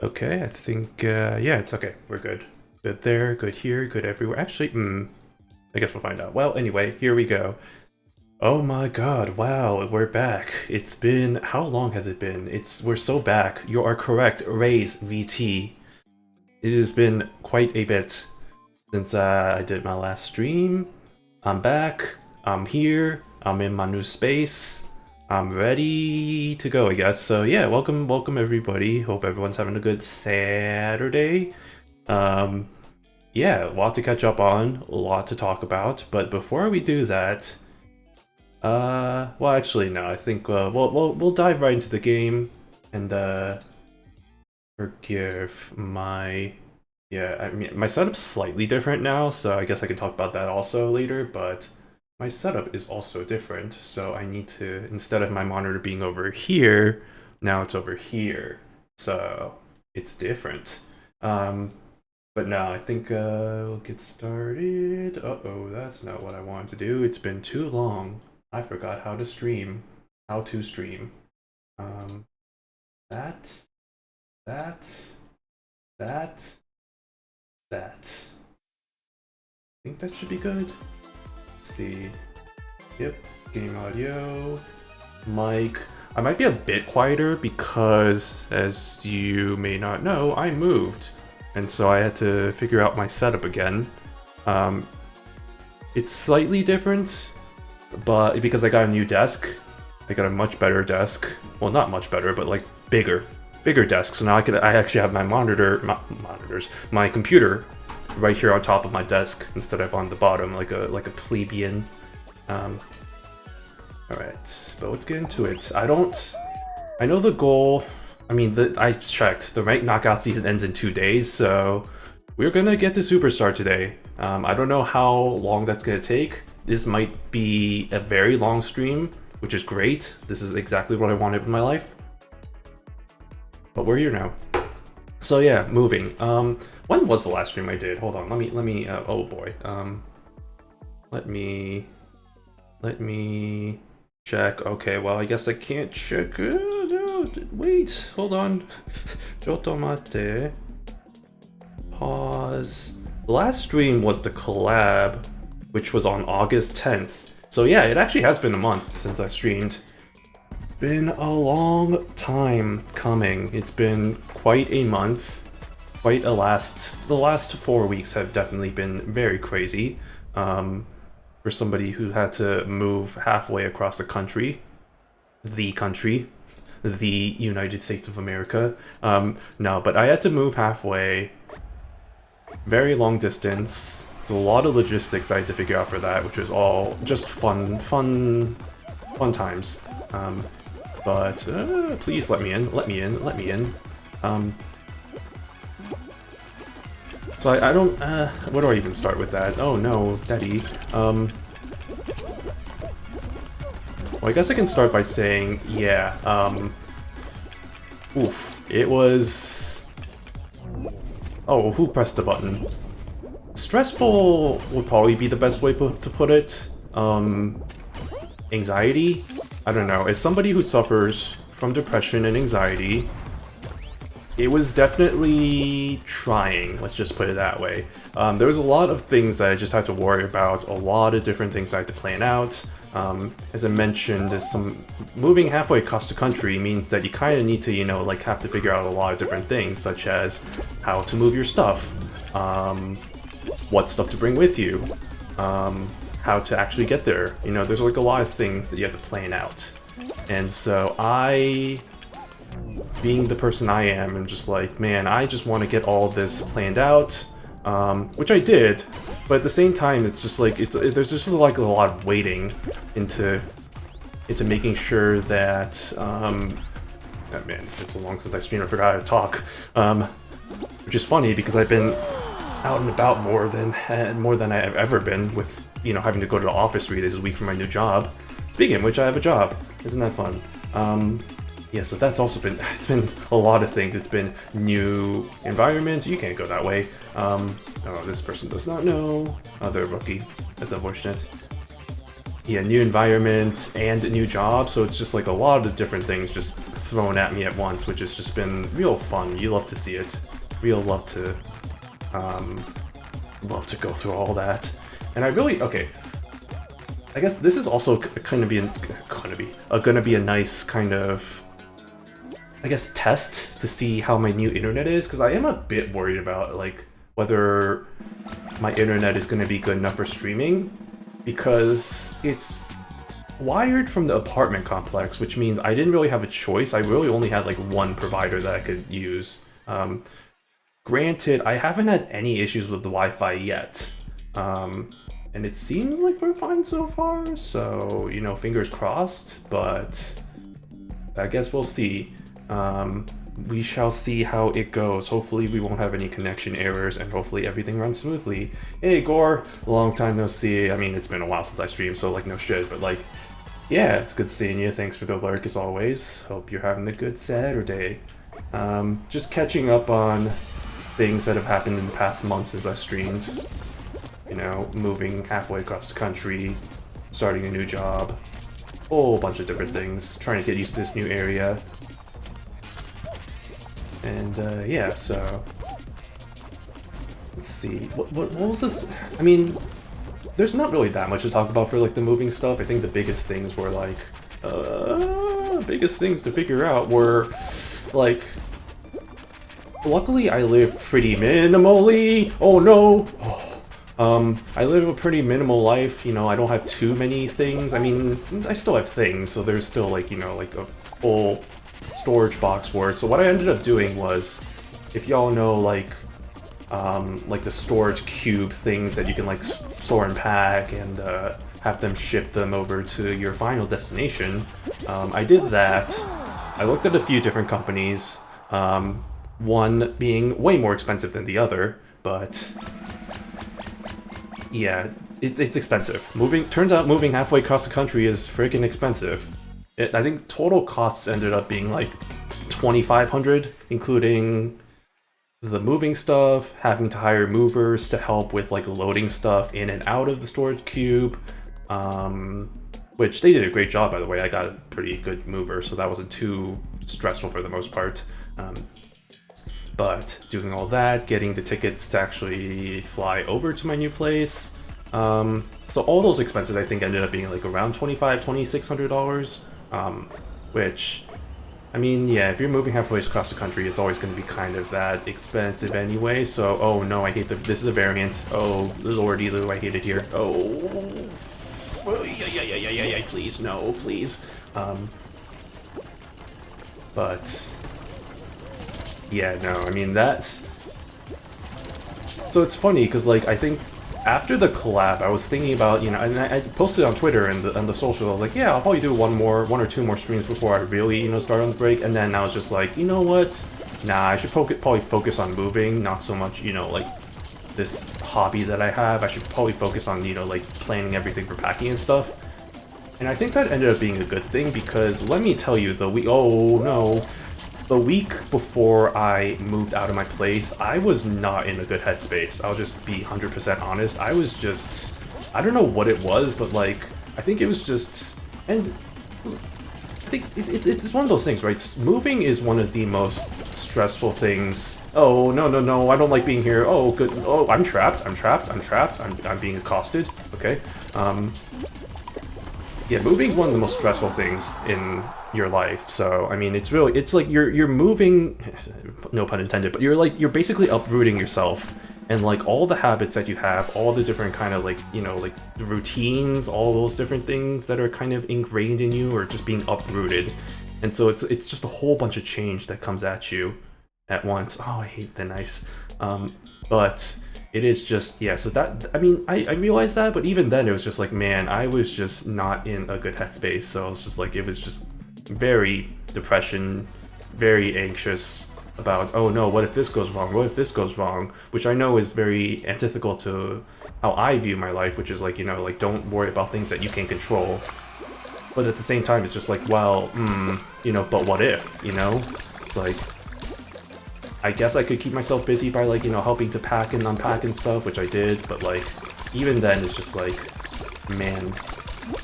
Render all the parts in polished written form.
Okay, I think, yeah, it's okay. We're good. Good there, good here, good everywhere. Actually, I guess we'll find out. Well, anyway, here we go. Oh my god, wow, we're back. It's been, how long has it been? We're so back. You are correct, Raise VT. It has been quite a bit since I did my last stream. I'm back, I'm here, I'm in my new space. I'm ready to go, I guess. So yeah, welcome everybody. Hope everyone's having a good Saturday. Um, yeah, a lot to catch up on, a lot to talk about. But before we do that, well, actually, no. I think we'll dive right into the game and forgive my. Yeah, I mean, my setup's slightly different now, so I guess I can talk about that also later. But my setup is also different, so I need to, instead of my monitor being over here, now it's over here. So it's different. But no, I think we'll get started. Uh-oh, that's not what I wanted to do. It's been too long. I forgot how to stream. How to stream. Um, that, that, that, that. I think that should be good. Let's see. Yep, game audio. Mic. I might be a bit quieter because, as you may not know, I moved. And so I had to figure out my setup again. It's slightly different, but because I got a new desk, I got a much better desk. Well, not much better, but like bigger desk. So now I actually have my my computer right here on top of my desk instead of on the bottom like a plebeian. All right, but let's get into it. I know the goal. I mean, I checked. The ranked knockout season ends in 2 days, so we're gonna get to Superstar today. I don't know how long that's gonna take. This might be a very long stream, which is great. This is exactly what I wanted in my life. But we're here now. So yeah, moving. When was the last stream I did? Hold on. Let me. Oh boy. Let me check. Okay. Well, I guess I can't check. Wait. Hold on. Jotomate. Pause. The last stream was the collab, which was on August 10th. So yeah, it actually has been a month since I streamed. Been a long time coming. It's been quite a month. The last 4 weeks have definitely been very crazy. For somebody who had to move halfway across the country. The United States of America. No, but I had to move halfway. Very long distance. There's a lot of logistics I had to figure out for that, which was all just fun times. But please let me in. So I don't, where do I even start with that? Oh no, daddy. Well, I guess I can start by saying, yeah, it was... Oh, who pressed the button? Stressful would probably be the best way to put it. Anxiety? I don't know. As somebody who suffers from depression and anxiety, it was definitely trying, let's just put it that way. There was a lot of things that I just had to worry about, a lot of different things I had to plan out. As I mentioned, moving halfway across the country means that you kind of need to, like have to figure out a lot of different things, such as how to move your stuff, what stuff to bring with you, how to actually get there. There's like a lot of things that you have to plan out. And so being the person I am just like, man, I just want to get all this planned out, which I did, but at the same time, it's just like, there's just like a lot of waiting into making sure that, oh man, it's been so long since I streamed, I forgot how to talk, which is funny because I've been out and about more than I've ever been with, having to go to the office 3 days a week for my new job. Speaking of which, I have a job. Isn't that fun? Yeah, so that's also it's been a lot of things. It's been new environments. You can't go that way. Oh, this person does not know. Oh, they're a rookie. That's unfortunate. Yeah, new environment and a new job. So it's just like a lot of different things just thrown at me at once, which has just been real fun. You love to see it. Real love to go through all that. And I really, okay, I guess this is also gonna be a nice kind of, I guess, test to see how my new internet is, because I am a bit worried about like whether my internet is going to be good enough for streaming, because it's wired from the apartment complex, which means I didn't really have a choice. I really only had like one provider that I could use. Granted, I haven't had any issues with the Wi-Fi yet, and it seems like we're fine so far, so, you know, fingers crossed, but I guess we'll see. We shall see how it goes. Hopefully we won't have any connection errors, and hopefully everything runs smoothly. Hey Gore, long time no see. I mean, it's been a while since I streamed, so like no shit, but like, yeah, it's good seeing you. Thanks for the lurk as always. Hope you're having a good Saturday. Just catching up on things that have happened in the past month since I streamed. You know, moving halfway across the country, starting a new job, a whole bunch of different things, trying to get used to this new area. And yeah, so let's see. What was the? I mean, there's not really that much to talk about for like the moving stuff. I think the biggest things were like, biggest things to figure out were like. Luckily, I live pretty minimally. Oh no. I live a pretty minimal life. You know, I don't have too many things. I mean, I still have things, so there's still like, you know, like a full storage box worth. So what I ended up doing was, if y'all know like the storage cube things that you can like store and pack and have them ship them over to your final destination, I did that. I looked at a few different companies, one being way more expensive than the other, but yeah, it's expensive. Turns out moving halfway across the country is freaking expensive. I think total costs ended up being like $2,500, including the moving stuff, having to hire movers to help with like loading stuff in and out of the storage cube, which they did a great job, by the way. I got a pretty good mover, so that wasn't too stressful for the most part. But doing all that, getting the tickets to actually fly over to my new place, so all those expenses I think ended up being like around $2,600. Which, I mean, yeah, if you're moving halfway across the country, it's always going to be kind of that expensive anyway, so, oh no, I hate this is a variant. Oh, Lord Elu, I hate it here. Oh, yeah, please, no, please. But, yeah, no, I mean, that's... So it's funny, because, like, I think after the collab, I was thinking about, you know, and I posted on Twitter and the social, I was like, yeah, I'll probably do one or two more streams before I really, you know, start on the break, and then I was just like, you know what, nah, I should probably focus on moving, not so much, you know, like, this hobby that I have. I should probably focus on, you know, like, planning everything for packing and stuff. And I think that ended up being a good thing, because let me tell you, the week before I moved out of my place, I was not in a good headspace. I'll just be 100% honest. I was just, I don't know what it was, but like, I think it was just, and I think it's one of those things, right? Moving is one of the most stressful things. Oh, no, I don't like being here. Oh, good. Oh, I'm trapped. I'm being accosted. Okay. Yeah, moving is one of the most stressful things in your life. So, I mean, it's like you're moving, no pun intended, but you're basically uprooting yourself, and like all the habits that you have, all the different kind of like, you know, like the routines, all those different things that are kind of ingrained in you are just being uprooted. And so it's just a whole bunch of change that comes at you at once. Oh, I hate the nice. But it is just, yeah, so that, I mean, I realized that, but even then it was just like, man, I was just not in a good headspace. So it was just like, it was just very depression, very anxious about, oh no, what if this goes wrong? What if this goes wrong? Which I know is very antithetical to how I view my life, which is like, you know, like, don't worry about things that you can't control. But at the same time, it's just like, well, you know, but what if, you know? It's like, I guess I could keep myself busy by, like, you know, helping to pack and unpack and stuff, which I did, but, like, even then, it's just like, man,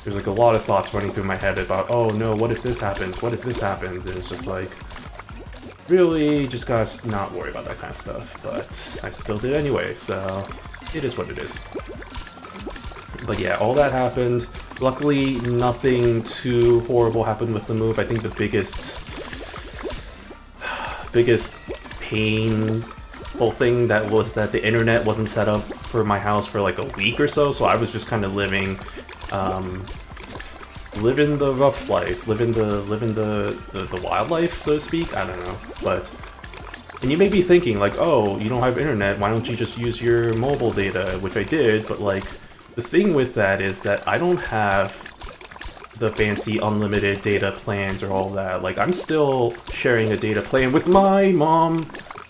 there's like a lot of thoughts running through my head about, oh no, what if this happens? What if this happens? And it's just like, really, just gotta not worry about that kind of stuff. But I still did anyway, so it is what it is. But yeah, all that happened. Luckily, nothing too horrible happened with the move. I think the biggest painful thing that was that the internet wasn't set up for my house for like a week or so, so I was just kind of living the rough life, living the wildlife, so to speak. I don't know, but and you may be thinking like, oh, you don't have internet, why don't you just use your mobile data? Which I did, but like the thing with that is that I don't have the fancy unlimited data plans or all that. Like, I'm still sharing a data plan with my mom,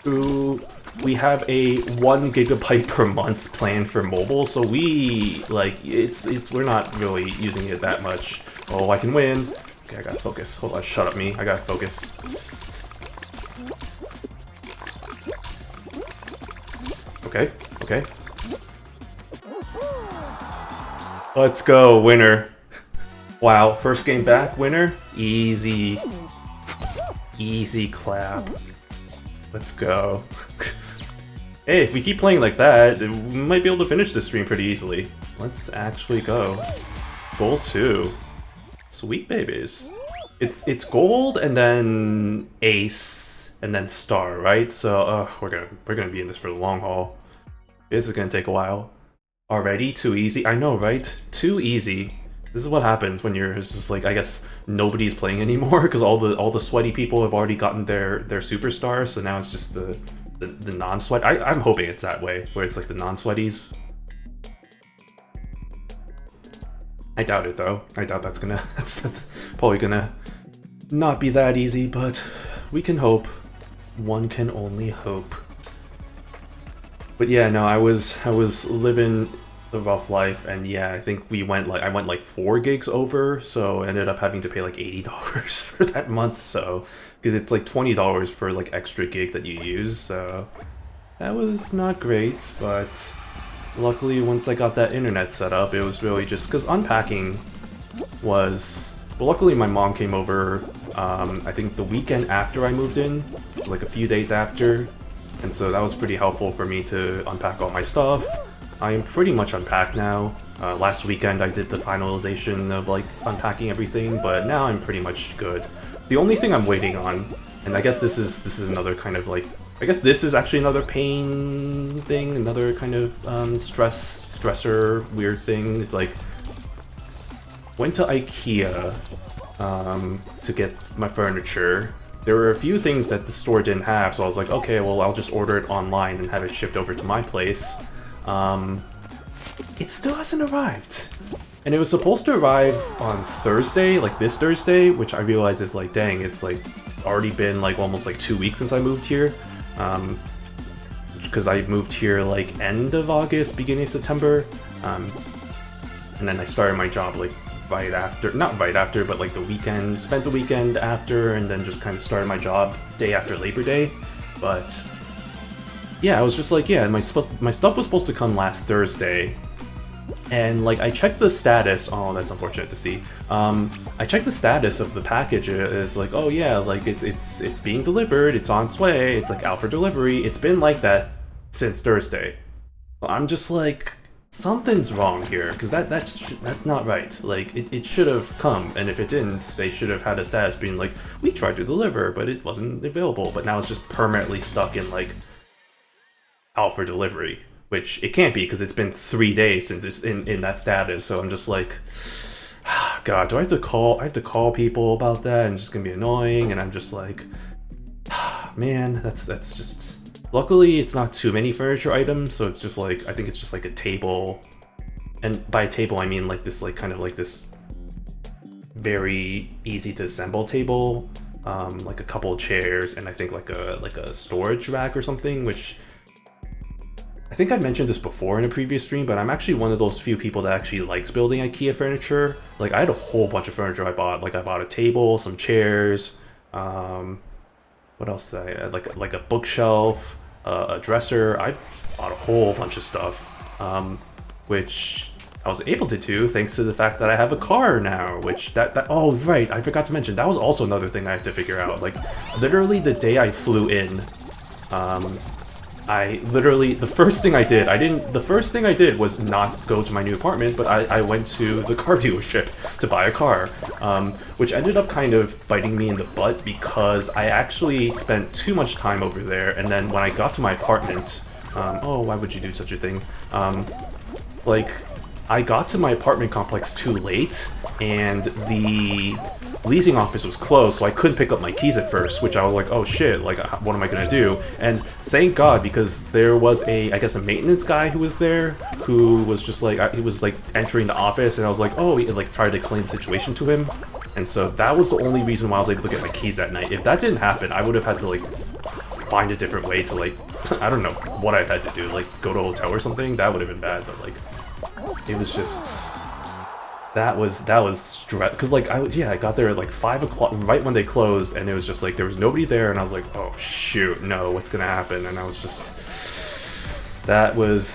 who we have a 1 gigabyte per month plan for mobile, so we, like, we're not really using it that much. Oh, I can win. Okay, I gotta focus. Hold on, shut up me. I gotta focus. Okay, okay. Let's go, winner. Wow, first game back, winner. Easy. Easy clap. Let's go. Hey, if we keep playing like that, we might be able to finish this stream pretty easily. Let's actually go. Gold 2. Sweet babies. It's gold and then ace and then star, right? So we're gonna be in this for the long haul. This is gonna take a while. Already too easy. I know, right? Too easy. This is what happens when you're just like, I guess nobody's playing anymore because all the sweaty people have already gotten their superstars, so now it's just the non-sweat. I'm hoping it's that way, where it's like the non-sweaties. I doubt it though. I doubt that's probably gonna not be that easy, but we can hope. One can only hope. But yeah, no, I was living the rough life, and yeah, I think I went like 4 gigs over, so I ended up having to pay like $80 for that month, so because it's like $20 for like extra gig that you use, so that was not great. But luckily, once I got that internet set up, it was really just because unpacking was, well, luckily my mom came over I think the weekend after I moved in, like a few days after, and so that was pretty helpful for me to unpack all my stuff. I am pretty much unpacked now. Last weekend I did the finalization of like unpacking everything, but now I'm pretty much good. The only thing I'm waiting on, and I guess this is another kind of like, I guess this is actually another pain thing, another kind of stressor weird thing, is like, went to IKEA to get my furniture. There were a few things that the store didn't have, so I was like, okay, well, I'll just order it online and have it shipped over to my place. It still hasn't arrived. And it was supposed to arrive on Thursday, like this Thursday, which I realized is like, dang, it's like already been like almost like 2 weeks since I moved here. Because I moved here like end of August, beginning of September. And then I started my job like right after, not right after, but like the weekend, spent the weekend after, and then just kind of started my job day after Labor Day. But yeah, I was just like, yeah, my stuff was supposed to come last Thursday, and like I checked the status. Oh, that's unfortunate to see. I checked the status of the package. It's like, oh yeah, like it's being delivered. It's on its way. It's like out for delivery. It's been like that since Thursday. So I'm just like, something's wrong here, because that's not right. Like it should have come, and if it didn't, they should have had a status being like, we tried to deliver, but it wasn't available. But now it's just permanently stuck in like out for delivery, which it can't be because it's been 3 days since it's in that status. So I'm just like, God, do I have to call? I have to call people about that, and it's just gonna be annoying. And I'm just like, man, that's just. Luckily, it's not too many furniture items, so it's just like, I think it's just like a table, and by table I mean like this, like kind of like this very easy to assemble table, like a couple of chairs, and I think like a storage rack or something, which. I think I mentioned this before in a previous stream, but I'm actually one of those few people that actually likes building IKEA furniture. Like, I had a whole bunch of furniture I bought. Like, I bought a table, some chairs, what else did I add? Like a bookshelf, a dresser. I bought a whole bunch of stuff, which I was able to do thanks to the fact that I have a car now, which oh right, I forgot to mention, that was also another thing I had to figure out. Like, literally the day I flew in, I literally, the first thing I did was not go to my new apartment, but I went to the car dealership to buy a car, which ended up kind of biting me in the butt because I actually spent too much time over there, and then when I got to my apartment, oh, why would you do such a thing? Like, I got to my apartment complex too late, and the leasing office was closed, so I couldn't pick up my keys at first, which I was like, oh shit, like, what am I gonna do? And thank God, because there was I guess a maintenance guy who was there, who was just like, he was like entering the office, and I was like, oh, he like tried to explain the situation to him, and so that was the only reason why I was able to get my keys that night. If that didn't happen, I would have had to like find a different way to like, I don't know what I had to do, like go to a hotel or something. That would have been bad, but like, it was just, that was stress, because like I got there at like 5 o'clock, right when they closed, and it was just like there was nobody there, and I was like, oh shoot, no, what's gonna happen? And I was just, that was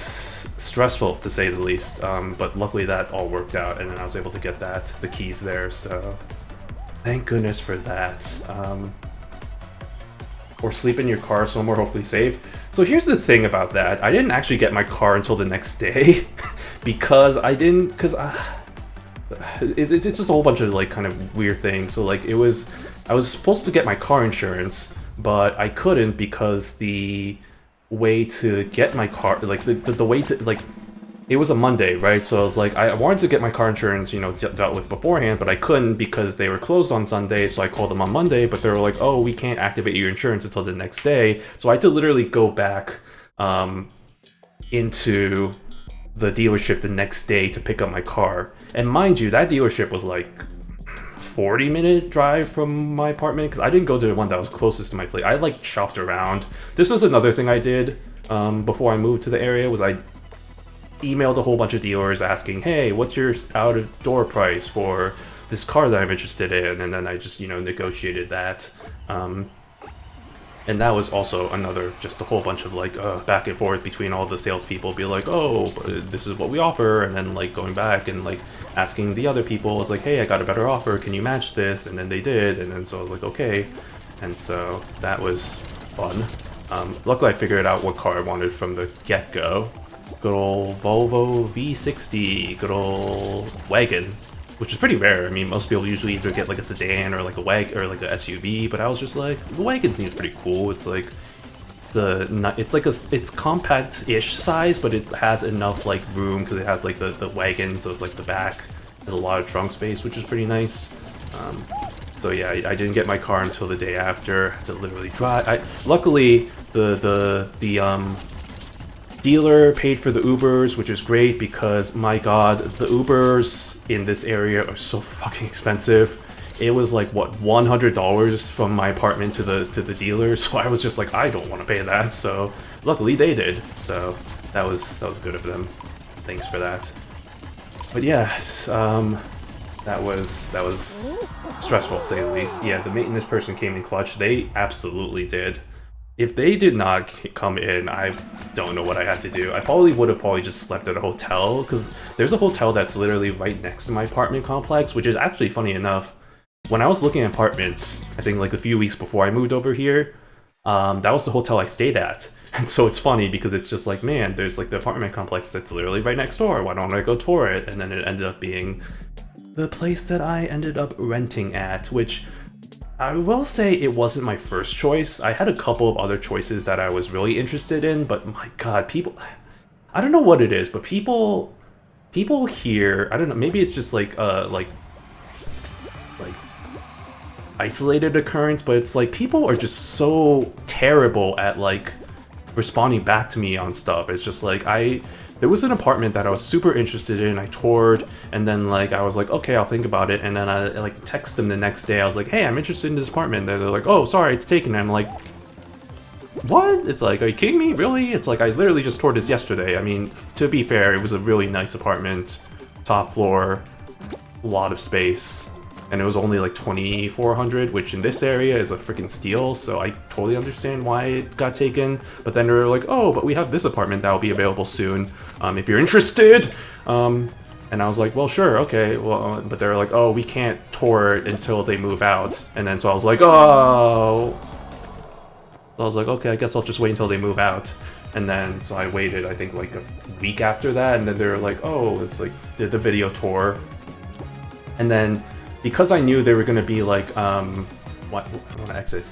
stressful to say the least, but luckily that all worked out, and then I was able to get the keys there, so thank goodness for that. Or sleep in your car somewhere hopefully safe. So here's the thing about that, I didn't actually get my car until the next day because it's just a whole bunch of like kind of weird things. So like I was supposed to get my car insurance, but I couldn't because the way to get my car, like the way to, like, it was a Monday, right? So I was like, I wanted to get my car insurance, you know, dealt with beforehand, but I couldn't because they were closed on Sunday. So I called them on Monday, but they were like, oh, we can't activate your insurance until the next day. So I had to literally go back into the dealership the next day to pick up my car. And mind you, that dealership was like 40-minute drive from my apartment, because I didn't go to the one that was closest to my place. I like shopped around. This was another thing I did before I moved to the area, was I emailed a whole bunch of dealers asking, hey, what's your out-of-door price for this car that I'm interested in? And then I just, you know, negotiated that. And that was also another, just a whole bunch of like back and forth between all the salespeople, be like, oh, this is what we offer, and then like going back and like asking the other people, it's like, hey, I got a better offer, can you match this? And then they did, and then so I was like, okay. And so that was fun. Luckily I figured out what car I wanted from the get-go. Good old Volvo V60, good old wagon, which is pretty rare. I mean, most people usually either get like a sedan or like a wagon or like a SUV, but I was just like, the wagon seems pretty cool. It's like, it's compact-ish size, but it has enough like room because it has like the wagon, so it's like the back has a lot of trunk space, which is pretty nice. So yeah, I didn't get my car until the day after. I had to literally drive. Luckily, the dealer paid for the Ubers, which is great because, my god, the Ubers in this area are so fucking expensive. It was like, what, $100 from my apartment to the dealer, so I was just like, I don't want to pay that, so luckily they did. So that was good of them. Thanks for that. But yeah, that was stressful, to say the least. Yeah, the maintenance person came in clutch. They absolutely did. If they did not come in, I don't know what I had to do. I would have just slept at a hotel, because there's a hotel that's literally right next to my apartment complex, which is actually funny enough. When I was looking at apartments, I think like a few weeks before I moved over here, that was the hotel I stayed at. And so it's funny because it's just like, man, there's like the apartment complex that's literally right next door. Why don't I go tour it? And then it ended up being the place that I ended up renting at, which I will say it wasn't my first choice. I had a couple of other choices that I was really interested in, but my god, people, I don't know what it is, but people here, I don't know, maybe it's just like isolated occurrence, but it's like people are just so terrible at like responding back to me on stuff. It's just like, there was an apartment that I was super interested in, I toured, and then like I was like, okay, I'll think about it, and then I like text them the next day. I was like, hey, I'm interested in this apartment. They're like, oh, sorry, it's taken. And I'm like, what? It's like, are you kidding me? Really? It's like, I literally just toured this yesterday. I mean, to be fair, it was a really nice apartment, top floor, a lot of space, and it was only like $2,400, which in this area is a freaking steal, so I totally understand why it got taken. But then they were like, oh, but we have this apartment that will be available soon, if you're interested. And I was like, well, sure, okay, well, but they're like, oh, we can't tour it until they move out. And then so I was like, oh. So I was like, okay, I guess I'll just wait until they move out. And then so I waited, I think like a week after that, and then they're like, oh, it's like did the video tour. And then because I knew they were gonna be like, what? I want to exit.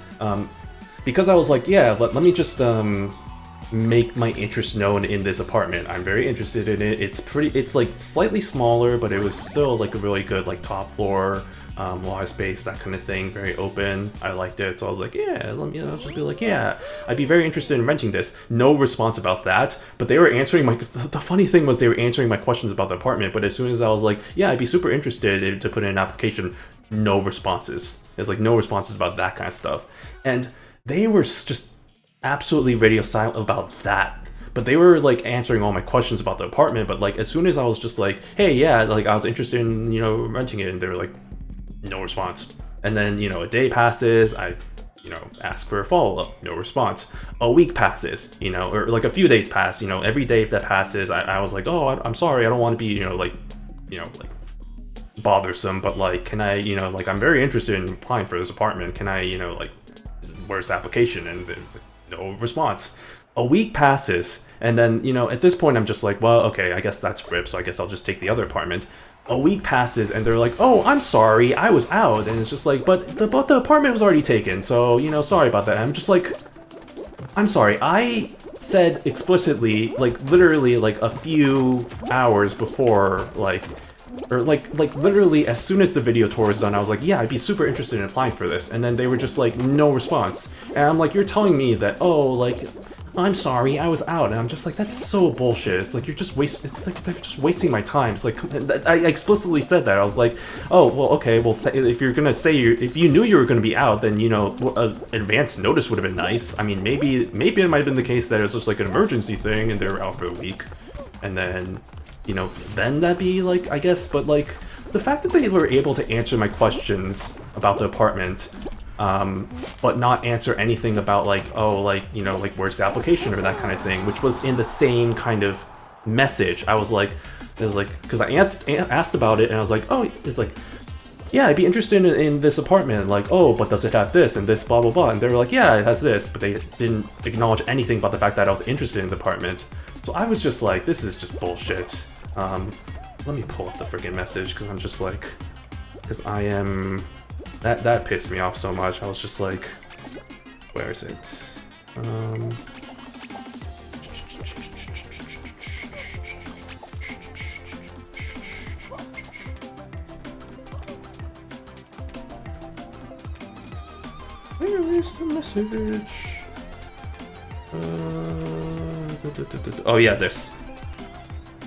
Because I was like, yeah, let me just make my interest known in this apartment. I'm very interested in it. It's like slightly smaller, but it was still like a really good like top floor, lot of space, that kind of thing, very open. I liked it, so I was like, yeah, let me just be like, yeah, I'd be very interested in renting this. No response about that, but they were answering my, the funny thing was they were answering my questions about the apartment, but as soon as I was like, yeah, I'd be super interested to put in an application, no responses. It's like no responses about that kind of stuff. And they were just absolutely radio silent about that, but they were like answering all my questions about the apartment. But like as soon as I was just like, hey, yeah, like I was interested in, you know, renting it, and they were like, no response. And then, you know, a day passes, I, you know, ask for a follow-up, no response. A week passes, you know, or like a few days pass, you know, every day that passes, I was like, oh, I'm sorry, I don't want to be, you know, like bothersome, but like, can I, you know, like I'm very interested in applying for this apartment, can I, you know, like, where's the application? And there's like, no response. A week passes, and then, you know, at this point I'm just like, well, okay, I guess that's RIP, so I guess I'll just take the other apartment. A week passes, and they're like, oh, I'm sorry, I was out. And it's just like, but the apartment was already taken, so, you know, sorry about that. And I'm just like, I'm sorry, I said explicitly, like, literally, like, a few hours before, like, or like literally as soon as the video tour was done, I was like, yeah, I'd be super interested in applying for this. And then they were just like, no response. And I'm like, you're telling me that, oh, like, I'm sorry, I was out. And I'm just like, that's so bullshit. It's like, you're just it's like they're just wasting my time. It's like, I explicitly said that. I was like, oh, well, okay, well, if you're gonna say if you knew you were gonna be out, then, you know, advance notice would have been nice. I mean, maybe it might have been the case that it was just like an emergency thing and they were out for a week. And then, you know, then that'd be like, I guess, but like, the fact that they were able to answer my questions about the apartment, but not answer anything about like, oh, like, you know, like, where's the application or that kind of thing, which was in the same kind of message. I was like, it was like, because I asked about it, and I was like, oh, it's like, yeah, I'd be interested in this apartment, like, oh, but does it have this and this, blah, blah, blah, and they were like, yeah, it has this, but they didn't acknowledge anything about the fact that I was interested in the apartment. So I was just like, this is just bullshit. Let me pull up the freaking message, because I'm just like, because I am, that pissed me off so much. I was just like, where is it? Where is the message? Oh yeah, this.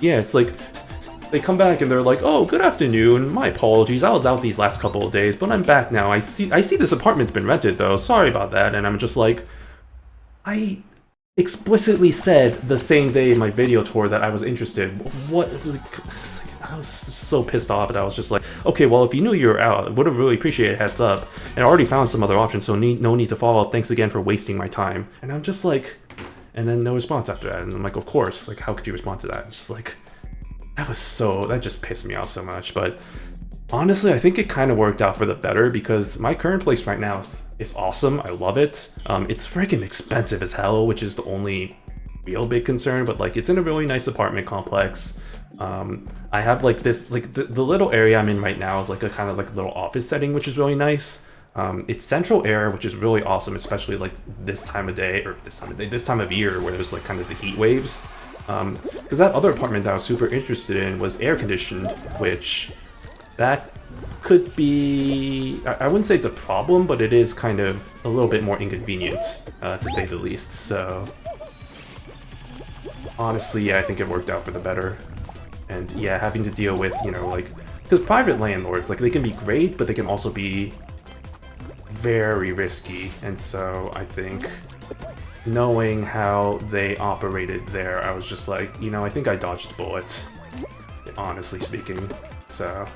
Yeah, it's like, they come back and they're like, oh, good afternoon, my apologies, I was out these last couple of days, but I'm back now. I see this apartment's been rented though, sorry about that. And I'm just like, I explicitly said the same day in my video tour that I was interested. What, like, I was so pissed off, and I was just like, okay, well, if you knew you were out, I would have really appreciated a heads up. And I already found some other options, so no need to follow up. Thanks again for wasting my time. And I'm just like, and then no response after that. And I'm like, of course, like, how could you respond to that? It's just like, that just pissed me off so much. But honestly, I think it kind of worked out for the better, because my current place right now is awesome. I love it. It's freaking expensive as hell, which is the only real big concern, but like, it's in a really nice apartment complex. I have like this, like the little area I'm in right now is like a kind of like a little office setting, which is really nice. It's central air, which is really awesome, especially like this time of year, where there's like kind of the heat waves. Because that other apartment that I was super interested in was air conditioned, which that could be, I wouldn't say it's a problem, but it is kind of a little bit more inconvenient, to say the least. So honestly, yeah, I think it worked out for the better. And yeah, having to deal with, you know, like, because private landlords, like, they can be great, but they can also be very risky. And so I think knowing how they operated there, I was just like, you know, I think I dodged a bullet, honestly speaking. So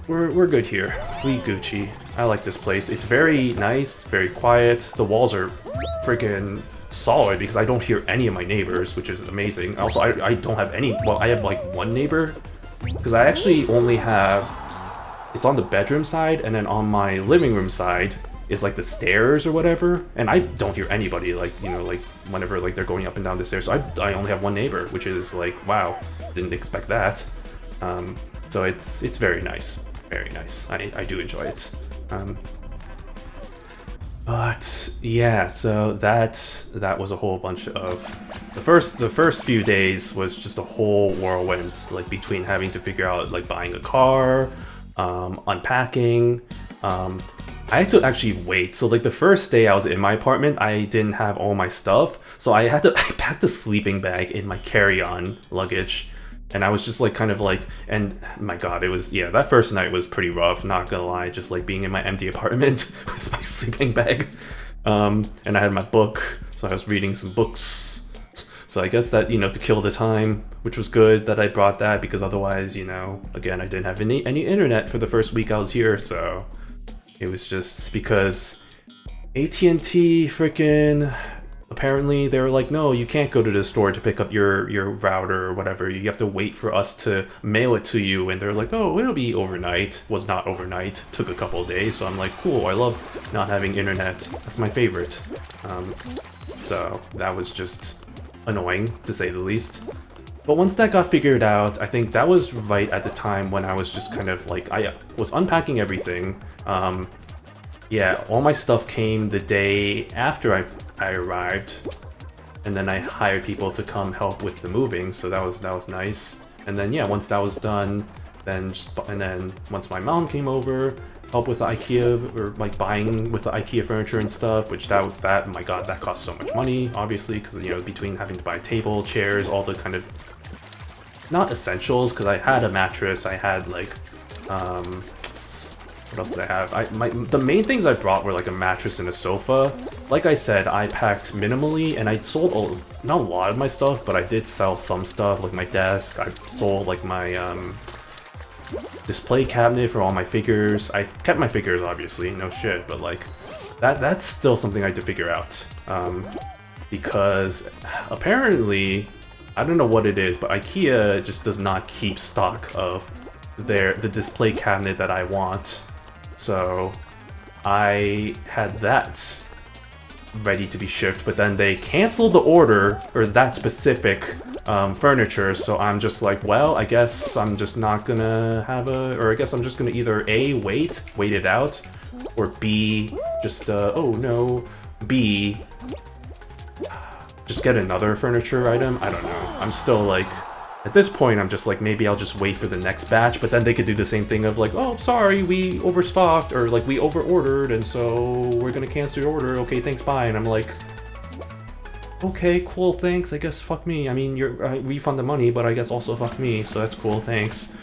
we're good here. We Gucci. I like this place. It's very nice, very quiet. The walls are freaking solid because I don't hear any of my neighbors, which is amazing. Also, I don't have any, well, I have like one neighbor, because I actually only have, it's on the bedroom side, and then on my living room side is like the stairs or whatever, and I don't hear anybody, like, you know, like whenever like they're going up and down the stairs. So I only have one neighbor, which is like, wow, didn't expect that. So it's very nice, very nice. I do enjoy it. But yeah, so that was a whole bunch of the first few days was just a whole whirlwind, like between having to figure out like buying a car, unpacking. I had to actually wait. So like the first day I was in my apartment, I didn't have all my stuff, so I packed a sleeping bag in my carry-on luggage. And I was just like kind of like, and my god, it was, yeah, that first night was pretty rough, not gonna lie, just like being in my empty apartment with my sleeping bag. And I had my book, so I was reading some books. So I guess that, you know, to kill the time, which was good that I brought that, because otherwise, you know, again, I didn't have any internet for the first week I was here, so it was just because AT&T freaking... apparently they were like, no, you can't go to the store to pick up your router or whatever. You have to wait for us to mail it to you. And they're like, oh, it'll be overnight. Was not overnight. Took a couple of days. So I'm like, cool, I love not having internet. That's my favorite. So that was just annoying, to say the least. But once that got figured out, I think that was right at the time when I was just kind of like, I was unpacking everything. Yeah, all my stuff came the day after I arrived, and then I hired people to come help with the moving, so that was nice. And then yeah, once that was done, then once my mom came over, help with the IKEA, or like buying with the IKEA furniture and stuff, which that my god, that cost so much money, obviously, because, you know, between having to buy a table, chairs, all the kind of not essentials, because I had a mattress, I had like what else did I have? The main things I brought were like a mattress and a sofa. Like I said, I packed minimally, and I sold not a lot of my stuff, but I did sell some stuff, like my desk. I sold like my display cabinet for all my figures. I kept my figures, obviously, no shit, but like that's still something I had to figure out. Because apparently, I don't know what it is, but IKEA just does not keep stock of the display cabinet that I want. So I had that ready to be shipped, but then they canceled the order for that specific furniture, so I'm just like, well, I guess I'm just not gonna have or I guess I'm just gonna either A, wait it out, or B, just, oh no, B, just get another furniture item. I don't know. I'm still like, at this point, I'm just like, maybe I'll just wait for the next batch, but then they could do the same thing of like, oh, sorry, we overstocked, or like, we over-ordered, and so we're gonna cancel your order, okay, thanks, bye, and I'm like, okay, cool, thanks, I guess, fuck me, I mean, I refund the money, but I guess also fuck me, so that's cool, thanks.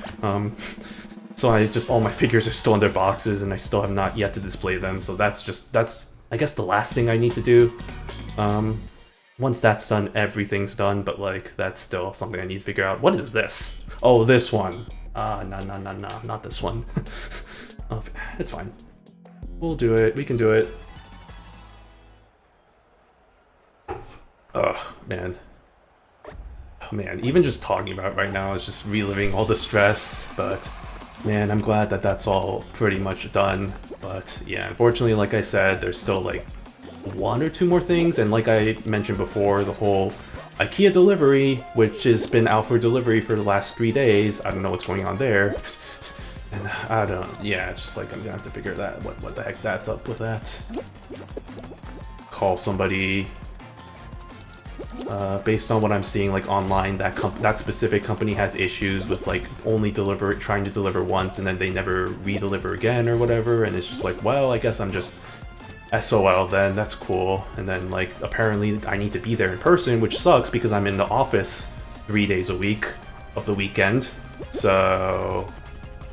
So all my figures are still in their boxes, and I still have not yet to display them, so that's, I guess, the last thing I need to do. Once that's done, everything's done, but like, that's still something I need to figure out. What is this? Oh, this one. No, not this one. Oh, it's fine. We'll do it, we can do it. Ugh, man. Oh, man, even just talking about it right now is just reliving all the stress, but man, I'm glad that that's all pretty much done. But yeah, unfortunately, like I said, there's still like one or two more things, and like I mentioned before, the whole IKEA delivery, which has been out for delivery for the last 3 days. I don't know what's going on there, and I don't, yeah, it's just like, I'm gonna have to figure that, what the heck that's up with that. Call somebody. Based on what I'm seeing like online, that specific company has issues with like only trying to deliver once, and then they never re-deliver again or whatever, and it's just like, well, I guess I'm just SOL then, that's cool. And then like, apparently I need to be there in person, which sucks because I'm in the office 3 days a week of the weekend. So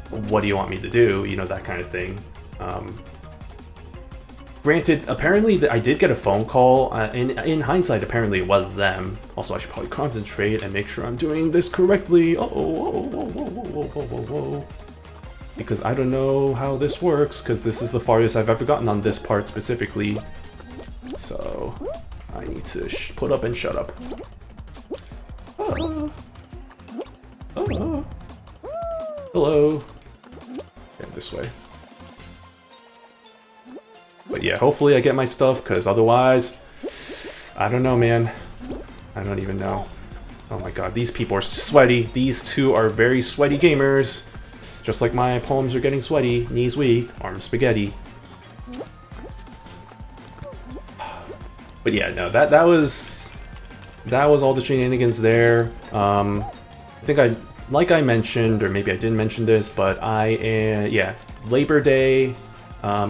what do you want me to do? You know, that kind of thing. Granted, apparently I did get a phone call. In hindsight, apparently it was them. Also, I should probably concentrate and make sure I'm doing this correctly. Whoa. Because I don't know how this works, because this is the farthest I've ever gotten on this part specifically. So, I need to put up and shut up. Oh. Oh. Hello. Yeah, this way. But yeah, hopefully I get my stuff, because otherwise, I don't know, man. I don't even know. Oh my god, these people are sweaty. These two are very sweaty gamers. Just like my palms are getting sweaty, knees weak, arms spaghetti. But yeah, no, that was all the shenanigans there. I think like I mentioned, or maybe I didn't mention this, but yeah, Labor Day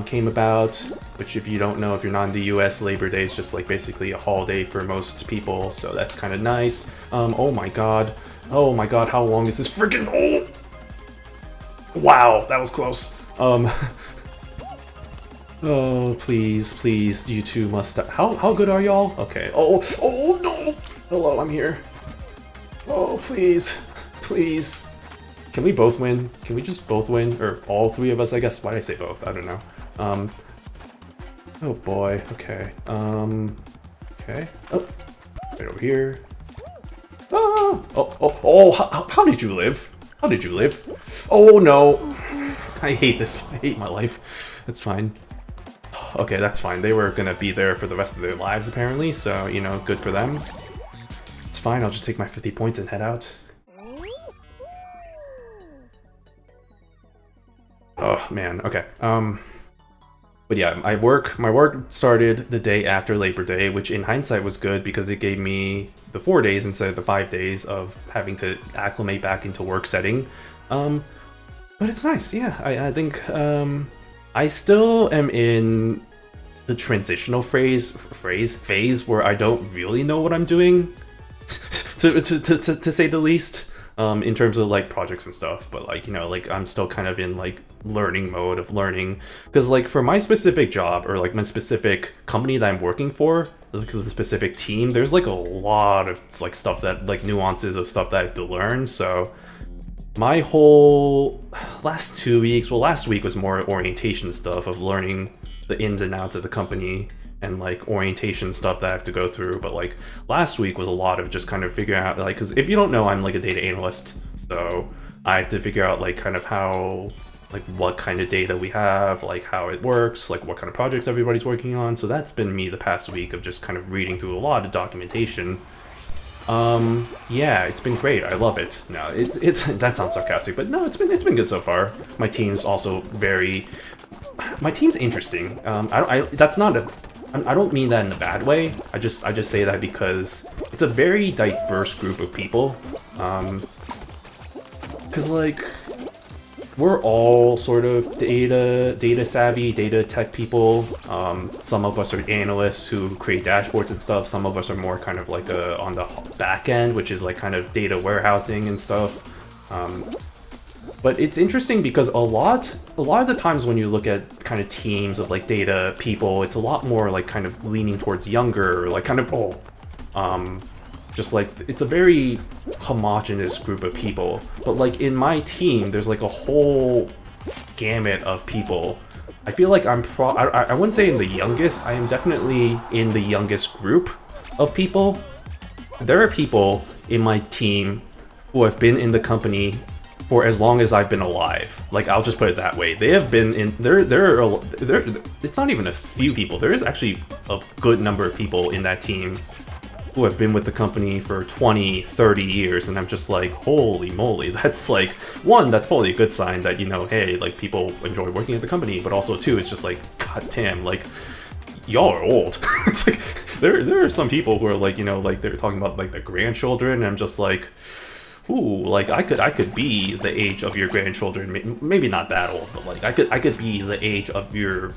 came about, which if you don't know, if you're not in the US, Labor Day is just like basically a holiday for most people, so that's kind of nice. Oh my god, how long is this freaking? Oh, wow, that was close. Oh, please, you two must stop. How good are y'all? Okay. Oh no! Hello, I'm here. Oh, please. Can we both win? Can we just both win? Or all three of us, I guess? Why did I say both? I don't know. Oh boy, okay. Okay. Oh, right over here. How did you live? How did you live? Oh no! I hate this. I hate my life. It's fine. Okay, that's fine. They were gonna be there for the rest of their lives, apparently, so, you know, good for them. It's fine, I'll just take my 50 points and head out. Oh, man, okay. But yeah, my work started the day after Labor Day, which in hindsight was good because it gave me the 4 days instead of the 5 days of having to acclimate back into work setting. But it's nice, yeah. I think, I still am in the transitional phase where I don't really know what I'm doing, to say the least, in terms of like projects and stuff. But like, you know, like I'm still kind of in like learning mode of learning, because like for my specific job or like my specific company that I'm working for, like the specific team, there's like a lot of like stuff that like nuances of stuff that I have to learn. So my whole last 2 weeks, well, last week was more orientation stuff of learning the ins and outs of the company and like orientation stuff that I have to go through. But like last week was a lot of just kind of figuring out, like, because if you don't know, I'm like a data analyst, so I have to figure out like kind of how, like what kind of data we have, like how it works, like what kind of projects everybody's working on. So that's been me the past week of just kind of reading through a lot of documentation. Yeah, it's been great. I love it. No, it's that sounds sarcastic, but no, it's been good so far. My team's also my team's interesting. That's not I don't mean that in a bad way. I just say that because it's a very diverse group of people. Cause like we're all sort of data savvy, data tech people. Some of us are analysts who create dashboards and stuff. Some of us are more kind of like on the back end, which is like kind of data warehousing and stuff. But it's interesting because a lot of the times when you look at kind of teams of like data people, it's a lot more like kind of leaning towards younger, or like kind of just like it's a very homogenous group of people. But like in my team, there's like a whole gamut of people. I feel like I wouldn't say in the youngest. I am definitely in the youngest group of people. There are people in my team who have been in the company for as long as I've been alive. Like, I'll just put it that way. They have been in there. It's not even a few people. There is actually a good number of people in that team who have been with the company for 20, 30 years, and I'm just like, holy moly, that's like, one, that's probably a good sign that, you know, hey, like, people enjoy working at the company, but also, two, it's just like, god damn, like, y'all are old. It's like, there are some people who are like, you know, like, they're talking about, like, their grandchildren, and I'm just like, ooh, like, I could be the age of your grandchildren, maybe not that old, but, like, I could be the age of your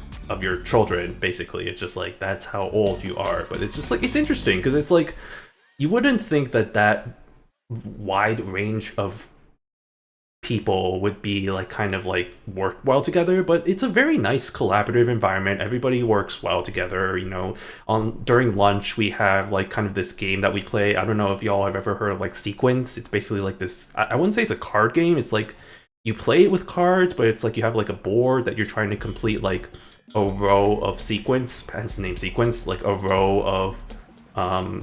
children, basically. It's just like, that's how old you are. But it's just like, it's interesting because it's like, you wouldn't think that wide range of people would be like kind of like work well together, but it's a very nice collaborative environment. Everybody works well together, you know. During lunch we have like kind of this game that we play. I don't know if y'all have ever heard of like Sequence. It's basically like this, I wouldn't say it's a card game. It's like you play it with cards, but it's like you have like a board that you're trying to complete like a row of sequence, hence the name Sequence, like a row of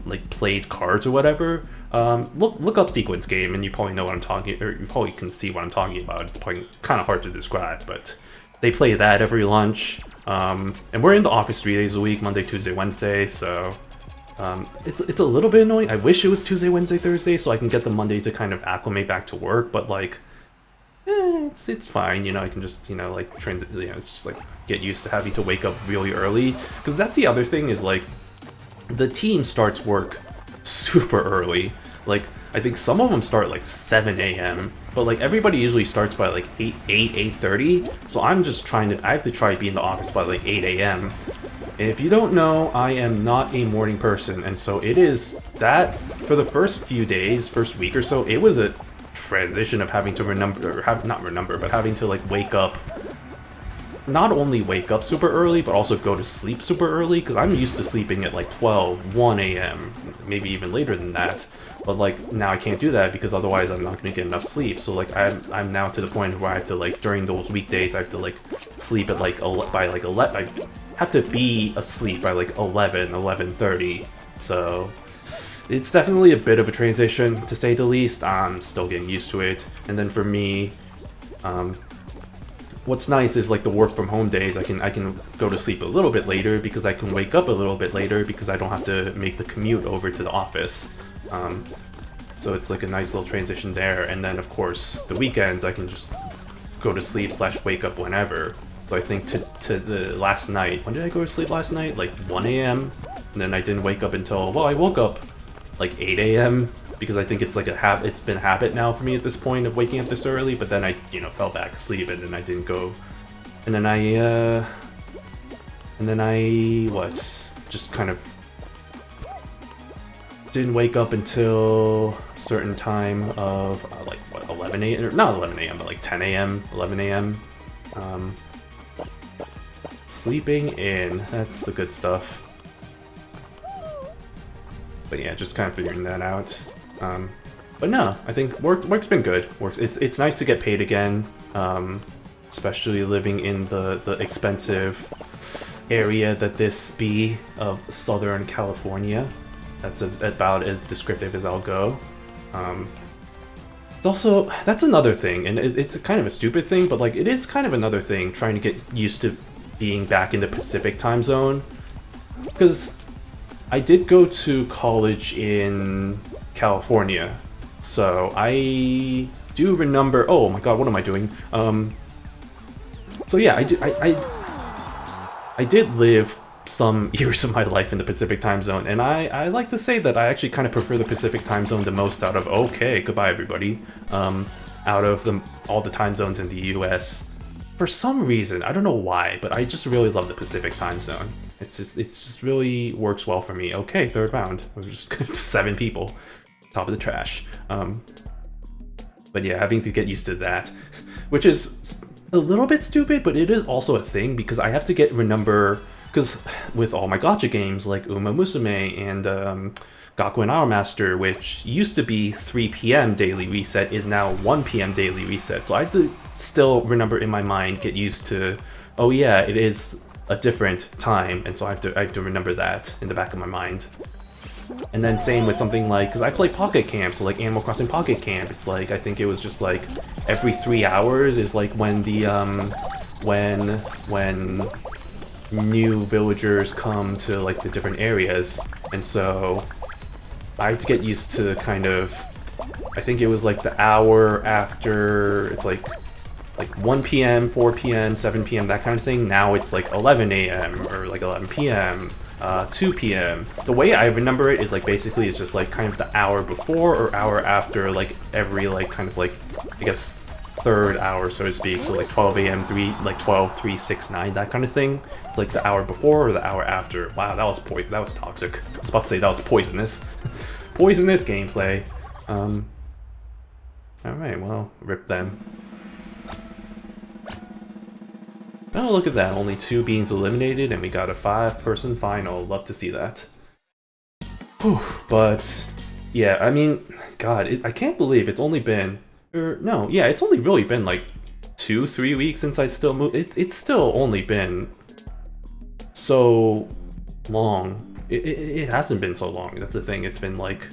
like played cards or whatever, look up Sequence Game, and you probably know what I'm talking, or you probably can see what I'm talking about. It's probably kind of hard to describe, but they play that every lunch. And we're in the office 3 days a week, Monday, Tuesday, Wednesday, so it's a little bit annoying. I wish it was Tuesday, Wednesday, Thursday, so I can get the Monday to kind of acclimate back to work, but like, it's fine, you know, I can just, you know, like, it's just like, get used to having to wake up really early, because that's the other thing is, like, the team starts work super early. Like, I think some of them start like 7 a.m., but like everybody usually starts by like 8:30. So I have to try to be in the office by like 8 a.m. And if you don't know, I am not a morning person, and so it is that for the first few days, first week or so, it was a transition of having to having to like wake up. Not only wake up super early, but also go to sleep super early, because I'm used to sleeping at like 12, 1 a.m., maybe even later than that. But like, now I can't do that, because otherwise I'm not going to get enough sleep. So like, I'm now to the point where I have to like, during those weekdays, I have to like sleep at like, by like 11, I have to be asleep by like 11, 11:30. So it's definitely a bit of a transition, to say the least. I'm still getting used to it. And then for me, what's nice is like the work from home days, I can go to sleep a little bit later because I can wake up a little bit later because I don't have to make the commute over to the office. So it's like a nice little transition there. And then of course the weekends I can just go to sleep / wake up whenever. So I think to the last night, when did I go to sleep last night? Like 1 a.m. And then I didn't wake up until, well, I woke up like 8 a.m. because I think it's like it's been a habit now for me at this point of waking up this early, but then I, you know, fell back asleep and then I didn't go, and then I just kind of didn't wake up until a certain time of, like, what, 11 a.m., or not 11 a.m., but like 10 a.m., 11 a.m., sleeping in, that's the good stuff. But yeah, just kind of figuring that out. But no, I think work's been good. It's nice to get paid again, especially living in the expensive area that this be of Southern California. That's about as descriptive as I'll go. It's also, that's another thing, and it's kind of a stupid thing, but like it is kind of another thing trying to get used to being back in the Pacific time zone, because I did go to college in California, so I do remember. Oh my god, what am I doing? So yeah, I did live some years of my life in the Pacific time zone, and I like to say that I actually kind of prefer the Pacific time zone the most out of, okay, goodbye everybody, out of all the time zones in the US. For some reason, I don't know why, but I just really love the Pacific time zone. It just really works well for me. Okay, third round. We're just 7 people. Top of the trash. But yeah, having to get used to that, which is a little bit stupid, but it is also a thing because I have to remember, because with all my gacha games like Uma Musume and Gakuen Aramaster, which used to be 3 p.m. daily reset, is now 1 p.m. daily reset. So I have to still remember in my mind, get used to, oh yeah, it is a different time, and so I have to remember that in the back of my mind. And then same with something like, because I play Pocket Camp, so like Animal Crossing Pocket Camp, it's like, I think it was just like every 3 hours is like when the when new villagers come to like the different areas, and so I have to get used to kind of, I think it was like the hour after, it's like 1 p.m., 4 p.m., 7 p.m., that kind of thing. Now it's like 11 a.m. or like 11 p.m., 2 p.m. The way I remember it is like basically it's just like kind of the hour before or hour after like every like kind of like, I guess, third hour, so to speak. So like 12 a.m., 12, 3, 6, 9, that kind of thing. It's like the hour before or the hour after. Wow, that was toxic. I was about to say that was poisonous. Poisonous gameplay. Alright, well, rip them. Oh, look at that. Only 2 beings eliminated, and we got a 5-person final. Love to see that. Whew, but, yeah, I mean, God, I can't believe it's only been... it's only really been like 2-3 weeks since I still moved. It's still only been so long It hasn't been so long. That's the thing. It's been like,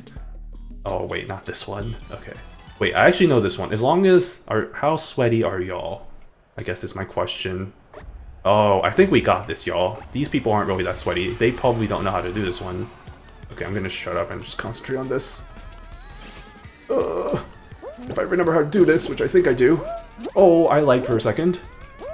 oh wait, not this one. Okay, wait, I actually know this one. As long as how sweaty are y'all? I guess is my question. Oh, I think we got this, y'all. These people aren't really that sweaty. They probably don't know how to do this one. Okay, I'm gonna shut up and just concentrate on this. If I remember how to do this, which I think I do. Oh, I lagged for a second.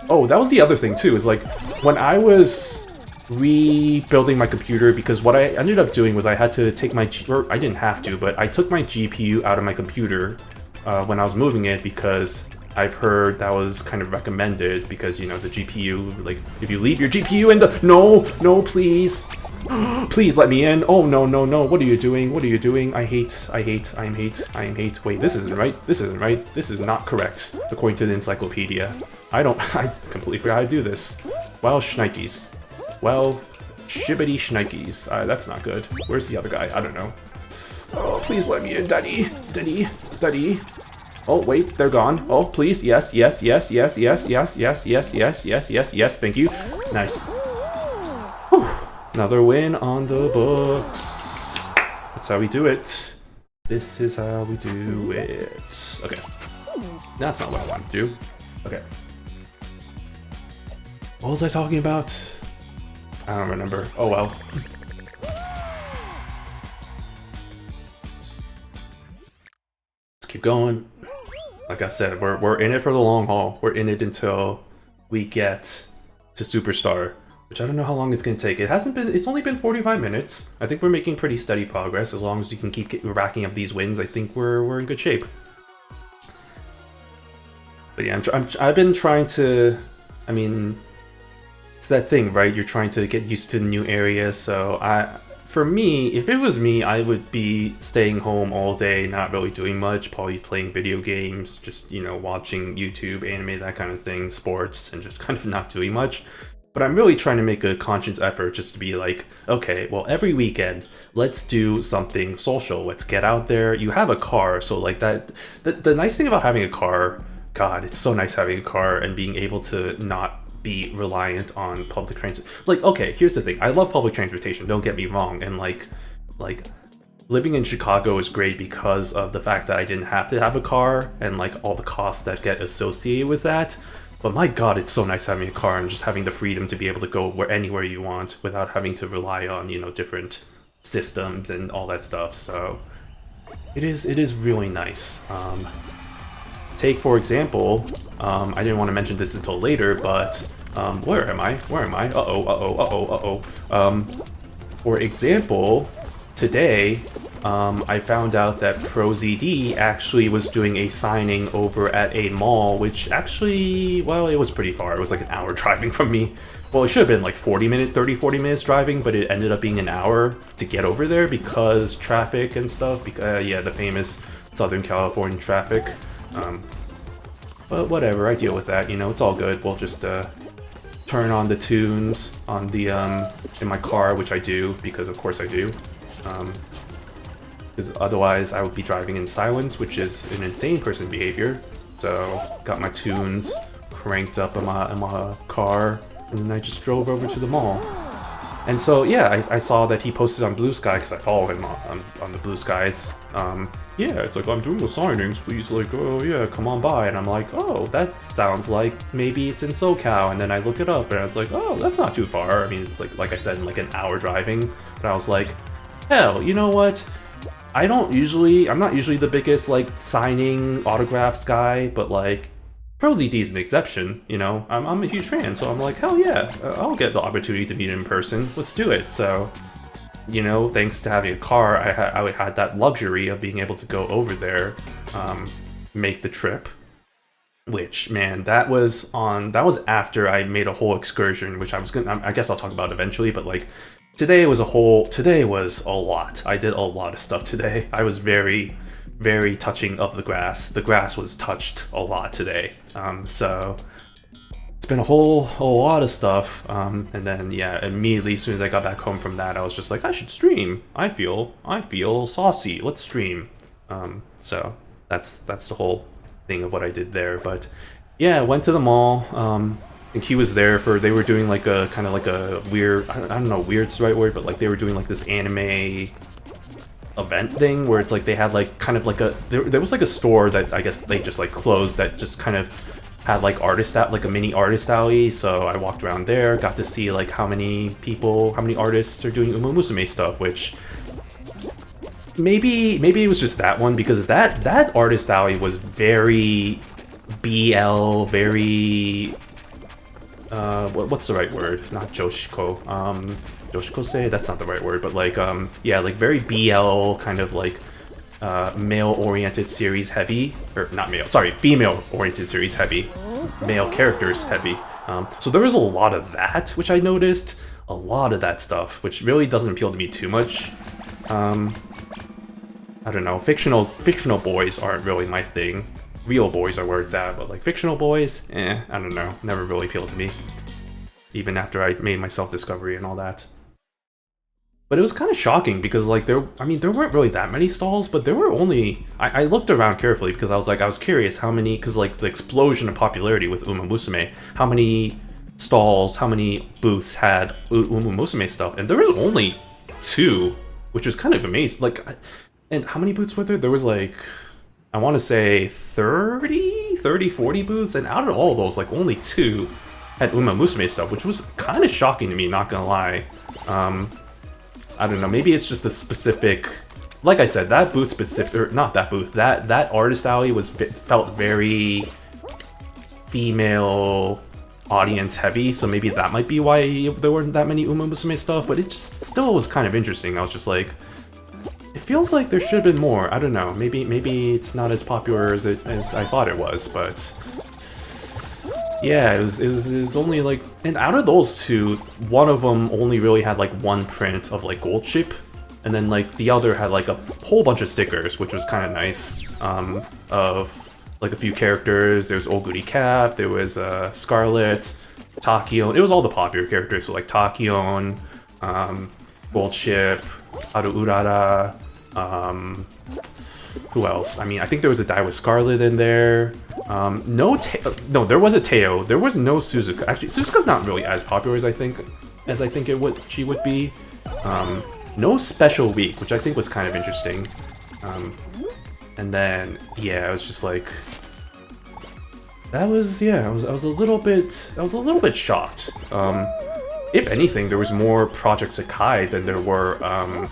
Oh, that was the other thing too, is like, when I was rebuilding my computer, because what I ended up doing was I had to take my, or I didn't have to, but I took my GPU out of my computer when I was moving it, because I've heard that was kind of recommended, because, you know, the GPU, like, if you leave your GPU in the... No, please. Please let me in. Oh, no. What are you doing? What are you doing? I am hate. Wait, this isn't right. This is not correct, according to the encyclopedia. I completely forgot how to do this. Well, shnikes. Well, shibbity shnikes. That's not good. Where's the other guy? I don't know. Oh, please let me in, daddy. Oh, wait, they're gone. Oh, please, yes, thank you. Nice. Whew. Another win on the books. That's how we do it. This is how we do it. Okay. That's not what I want to do. Okay. What was I talking about? I don't remember. Oh well. Let's keep going. Like I said, we're in it for the long haul. We're in it until we get to Superstar, which I don't know how long it's gonna take. It's only been 45 minutes. I think we're making pretty steady progress. As long as you can keep racking up these wins, I think we're in good shape. But yeah, I've been trying to, I mean, it's that thing, right? You're trying to get used to the new area. So for me, if it was me, I would be staying home all day, not really doing much, probably playing video games, just, you know, watching YouTube, anime, that kind of thing, sports, and just kind of not doing much. But I'm really trying to make a conscious effort just to be like, okay, well, every weekend, let's do something social. Let's get out there. You have a car, so like that. The nice thing about having a car, God, it's so nice having a car and being able to not be reliant on public transit. Like, okay, here's the thing. I love public transportation, don't get me wrong. And like living in Chicago is great because of the fact that I didn't have to have a car and like all the costs that get associated with that. But my God, it's so nice having a car and just having the freedom to be able to go anywhere you want without having to rely on, you know, different systems and all that stuff. So it is really nice. Take, for example, I didn't want to mention this until later, but where am I? For example, today, I found out that ProZD actually was doing a signing over at a mall, which actually, well, it was pretty far. It was like an hour driving from me. Well, it should have been like 40 minutes driving, but it ended up being an hour to get over there because traffic and stuff. Yeah, the famous Southern California traffic. But whatever, I deal with that, you know, it's all good. We'll just turn on the tunes on the in my car, which I do, because of course I do. Because otherwise I would be driving in silence, which is an insane person behavior. So got my tunes cranked up in my car, and then I just drove over to the mall. And so yeah, I saw that he posted on Blue Sky, because I follow him on the Blue Skies. Yeah, it's like, I'm doing the signings, please, like, oh yeah, come on by. And I'm like, oh, that sounds like maybe it's in SoCal. And then I look it up and I was like, oh, that's not too far. I mean, it's like I said, in like an hour driving. But I was like, hell, you know what? I'm not usually the biggest like signing autographs guy, but like ProZD is an exception, you know. I'm a huge fan, so I'm like, hell yeah, I'll get the opportunity to meet him in person. Let's do it. So, you know, thanks to having a car, I had that luxury of being able to go over there, make the trip. Which, man, that was after I made a whole excursion, which I guess I'll talk about eventually, but like today was a lot. I did a lot of stuff today. I was very, very touching of the grass. The grass was touched a lot today. So it's been a whole lot of stuff. And then yeah, immediately as soon as I got back home from that, I was just like, I should stream. I feel saucy. Let's stream. So that's the whole thing of what I did there. But yeah, I went to the mall. think he was there for, they were doing like a kind of like a weird, I don't know, weird's the right word, but like they were doing like this anime event thing where it's like they had like kind of like a, there was like a store that I guess they just like closed that just kind of had like like a mini artist alley. So I walked around there, got to see like how many artists are doing Uma Musume stuff, which maybe it was just that one, because that artist alley was very BL, very what's the right word? Not Joshiko. Joshikose? That's not the right word, but like yeah, like very BL kind of like male-oriented series heavy, or not male, sorry, female-oriented series heavy, male characters heavy. So there was a lot of that, which I noticed, a lot of that stuff, which really doesn't appeal to me too much. I don't know, fictional boys aren't really my thing. Real boys are where it's at, but like fictional boys, I don't know, never really appealed to me. Even after I made my self-discovery and all that. But it was kind of shocking because like there weren't really that many stalls, but there were only, I looked around carefully because I was curious how many, because like the explosion of popularity with Uma Musume, how many stalls, how many booths had Uma Musume stuff, and there was only 2, which was kind of amazing. Like, and how many booths were there? There was like, I want to say 30, 40 booths, and out of all those, like only 2 had Uma Musume stuff, which was kind of shocking to me, not gonna lie. I don't know, maybe it's just a specific, like I said, that booth specific, or not that booth, that artist alley felt very female audience heavy, so maybe that might be why there weren't that many Uma Musume stuff, but it just still was kind of interesting. I was just like, it feels like there should have been more. I don't know, maybe it's not as popular as I thought it was, but yeah, it was only like, and out of those 2, one of them only really had like 1 print of like Gold Chip, and then like the other had like a whole bunch of stickers, which was kind of nice, of like a few characters. There was Oguri Cap, there was Scarlet, Takion, it was all the popular characters, so like Takion, Gold Chip, Haru Urara, who else? I mean, I think there was a Die with Scarlet in there. No, there was a Teo. There was no Suzuka. Actually, Suzuka's not really as popular as I think she would be. No Special Week, which I think was kind of interesting. And then yeah, I was just like, that was, yeah, I was a little bit shocked. If anything, there was more Project Sakai than there were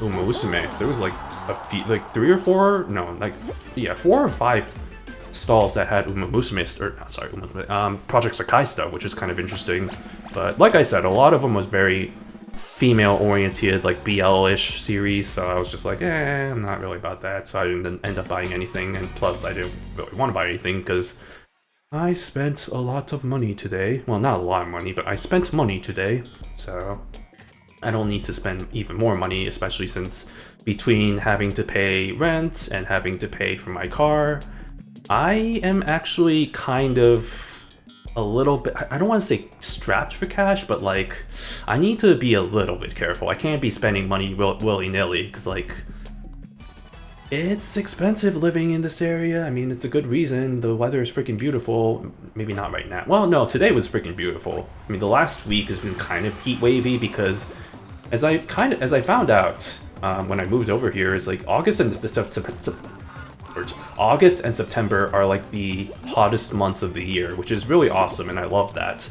Uma Musume. There was like a few, like 3 or 4, no, like, yeah, 4 or 5 stalls that had Uma Musume, or not, sorry, Project Sakai stuff, which is kind of interesting. But like I said, a lot of them was very female-oriented, like BL-ish series, so I was just like, I'm not really about that, so I didn't end up buying anything, and plus I didn't really want to buy anything, because I spent a lot of money today. Well, not a lot of money, but I spent money today, so I don't need to spend even more money, especially since between having to pay rent and having to pay for my car, I am actually kind of a little bit, I don't want to say strapped for cash, but like, I need to be a little bit careful. I can't be spending money willy-nilly, because like, it's expensive living in this area. I mean, it's a good reason. The weather is freaking beautiful. Maybe not right now. Well, no, today was freaking beautiful. I mean, the last week has been kind of heat wavy because, as I found out when I moved over here, is like August and September are like the hottest months of the year, which is really awesome, and I love that.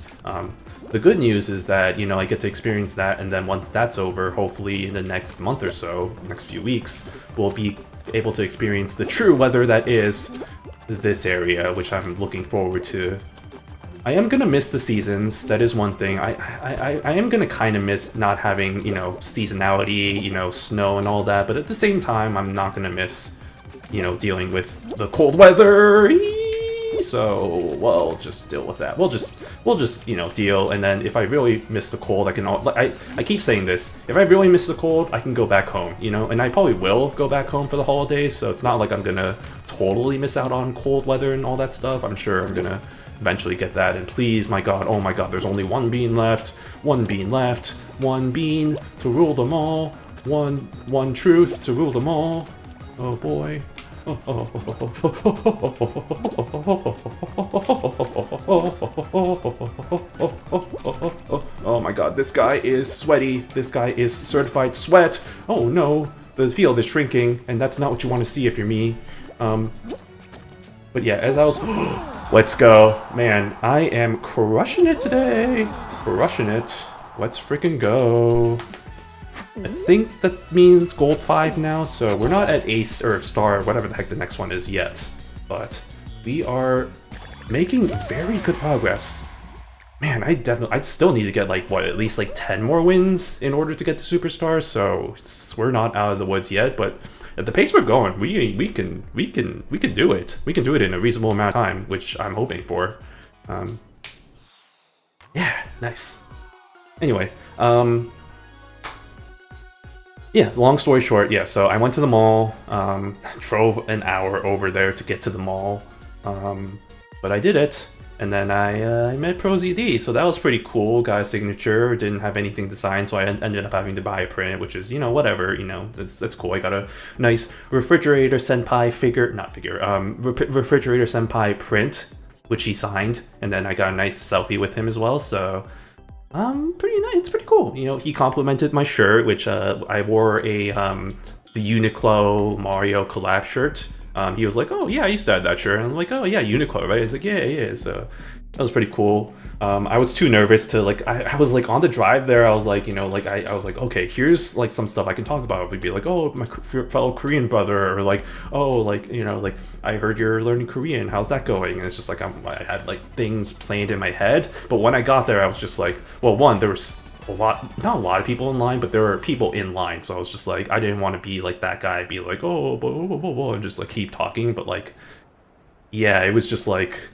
The good news is that, you know, I get to experience that, and then once that's over, hopefully in the next month or so, next few weeks, we'll be able to experience the true weather that is this area, which I'm looking forward to. I am gonna miss the seasons, that is one thing. I am gonna kind of miss not having, you know, seasonality, you know, snow and all that, but at the same time, I'm not gonna miss, you know, dealing with the cold weather. So we'll just deal with that. We'll just, you know, deal, and then if I really miss the cold, I can, I keep saying this, if I really miss the cold, I can go back home, you know, and I probably will go back home for the holidays, so it's not like I'm gonna totally miss out on cold weather and all that stuff. I'm sure I'm gonna eventually get that, and please, my god, oh my god, there's only one bean left, one bean to rule them all, one truth to rule them all, oh boy. Oh my god, this guy is sweaty. This guy is certified sweat. Oh no, the field is shrinking, and that's not what you want to see if you're me. But yeah, as I was... Let's go. Man, I am crushing it today. Crushing it. Let's freaking go. I think that means gold 5 now, so we're not at ace or star, whatever the heck the next one is yet. But we are making very good progress. Man, I still need to get like, what, at least like 10 more wins in order to get to superstar, so we're not out of the woods yet, but at the pace we're going, we can do it. We can do it in a reasonable amount of time, which I'm hoping for. Yeah, nice. Anyway, yeah, long story short, yeah, so I went to the mall, drove an hour over there to get to the mall, but I did it, and then I met ProZD, so that was pretty cool, got a signature, didn't have anything to sign, so I ended up having to buy a print, which is, you know, whatever, you know, that's cool. I got a nice Refrigerator Senpai Refrigerator Senpai print, which he signed, and then I got a nice selfie with him as well, so... pretty nice. It's pretty cool. You know, he complimented my shirt, which I wore the Uniqlo Mario collab shirt. He was like, "Oh yeah, I used to have that shirt." And I'm like, "Oh yeah, Uniqlo, right?" He's like, "Yeah." So that was pretty cool. I was too nervous to like. I was like on the drive there. I was like, you know, like I was like, okay, here's like some stuff I can talk about. We'd be like, "Oh, my fellow Korean brother," or like, "Oh, like you know, like I heard you're learning Korean. How's that going?" And it's just like I had like things planned in my head. But when I got there, I was just like, well, one, there was not a lot of people in line, but there were people in line, so I was just like, I didn't want to be like that guy, be like, oh, blah, blah, blah, blah, and just like keep talking, but like, yeah, it was just like,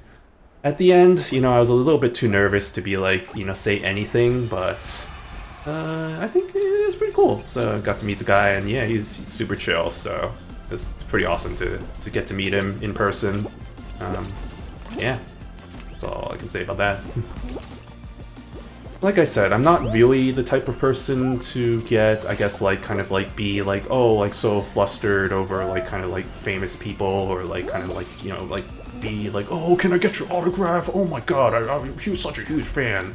at the end, you know, I was a little bit too nervous to be like, you know, say anything, but I think it was pretty cool. So I got to meet the guy, and yeah, he's super chill, so it's pretty awesome to get to meet him in person. Yeah, that's all I can say about that. Like I said, I'm not really the type of person to get, I guess, like, kind of, like, be, like, oh, like, so flustered over, like, kind of, like, famous people, or, like, kind of, like, you know, like, be, like, oh, can I get your autograph? Oh my god, I'm such a huge fan.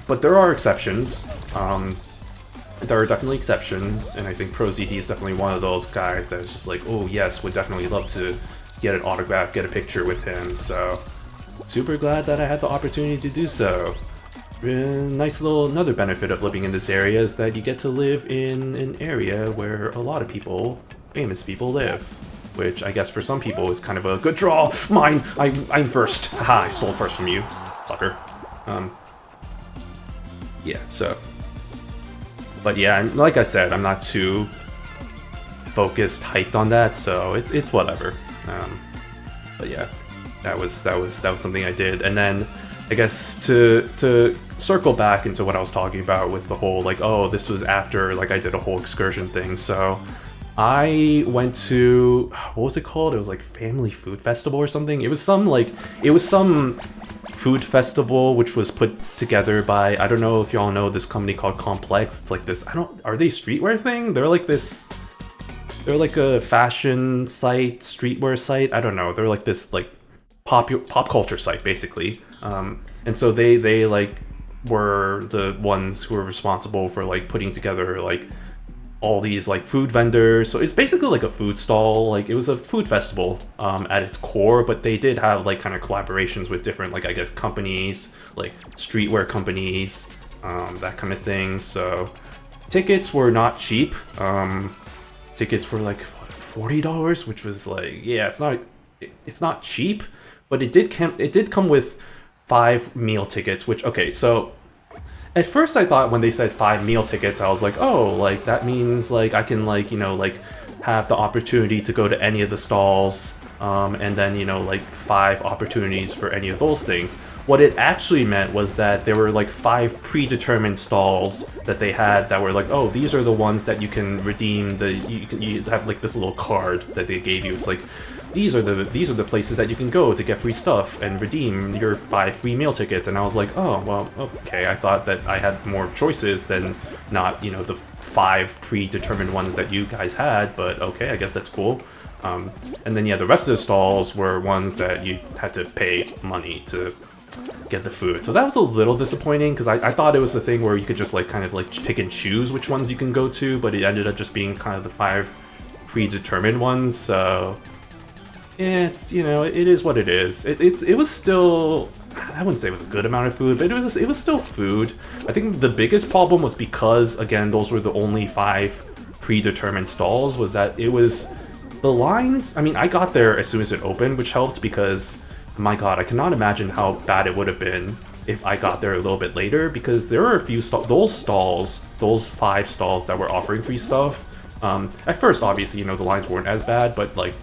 But there are exceptions. There are definitely exceptions, and I think ProZD is definitely one of those guys that is just like, oh, yes, would definitely love to get an autograph, get a picture with him, so super glad that I had the opportunity to do so. Nice little another benefit of living in this area is that you get to live in an area where a lot of people, famous people, live. Which I guess for some people is kind of a good draw. Mine! I'm first. Haha, I stole first from you, sucker. Yeah, so. But yeah, like I said, I'm not too focused, hyped on that, so it's whatever. But yeah, that was something I did, and then I guess to circle back into what I was talking about with the whole, like, oh, this was after, like, I did a whole excursion thing, so I went to, what was it called? It was like Family Food Festival or something. It was some food festival which was put together by, I don't know if y'all know this company called Complex. It's like this, are they streetwear thing? They're like a fashion site, streetwear site. I don't know. They're like this, like, pop culture site, basically. And so they like were the ones who were responsible for like putting together like all these like food vendors. So it's basically like a food stall. Like it was a food festival at its core, but they did have like kind of collaborations with different, like, I guess, companies, like streetwear companies, that kind of thing. So tickets were not cheap. Tickets were like, what, $40, which was like, yeah, it's not cheap, but it did come with 5 meal tickets, which, okay, so at first I thought when they said 5 meal tickets, I was like, oh, like that means like I can, like, you know, like have the opportunity to go to any of the stalls, and then, you know, like 5 opportunities for any of those things. What it actually meant was that there were like 5 predetermined stalls that they had that were like, oh, these are the ones that you can redeem. You have like this little card that they gave you. It's like these are the places that you can go to get free stuff and redeem your 5 free meal tickets. And I was like, oh, well, okay, I thought that I had more choices than not, you know, the 5 predetermined ones that you guys had, but okay, I guess that's cool. And then, yeah, the rest of the stalls were ones that you had to pay money to get the food. So that was a little disappointing, because I thought it was the thing where you could just, like, kind of, like, pick and choose which ones you can go to, but it ended up just being kind of the 5 predetermined ones, so... yeah, it's, you know, it is what it is. It was still... I wouldn't say it was a good amount of food, but it was still food. I think the biggest problem was because, again, those were the only 5 predetermined stalls, was that it was... the lines, I mean, I got there as soon as it opened, which helped because, my god, I cannot imagine how bad it would have been if I got there a little bit later, because there were a few stalls, those 5 stalls that were offering free stuff. At first, obviously, you know, the lines weren't as bad, but, like,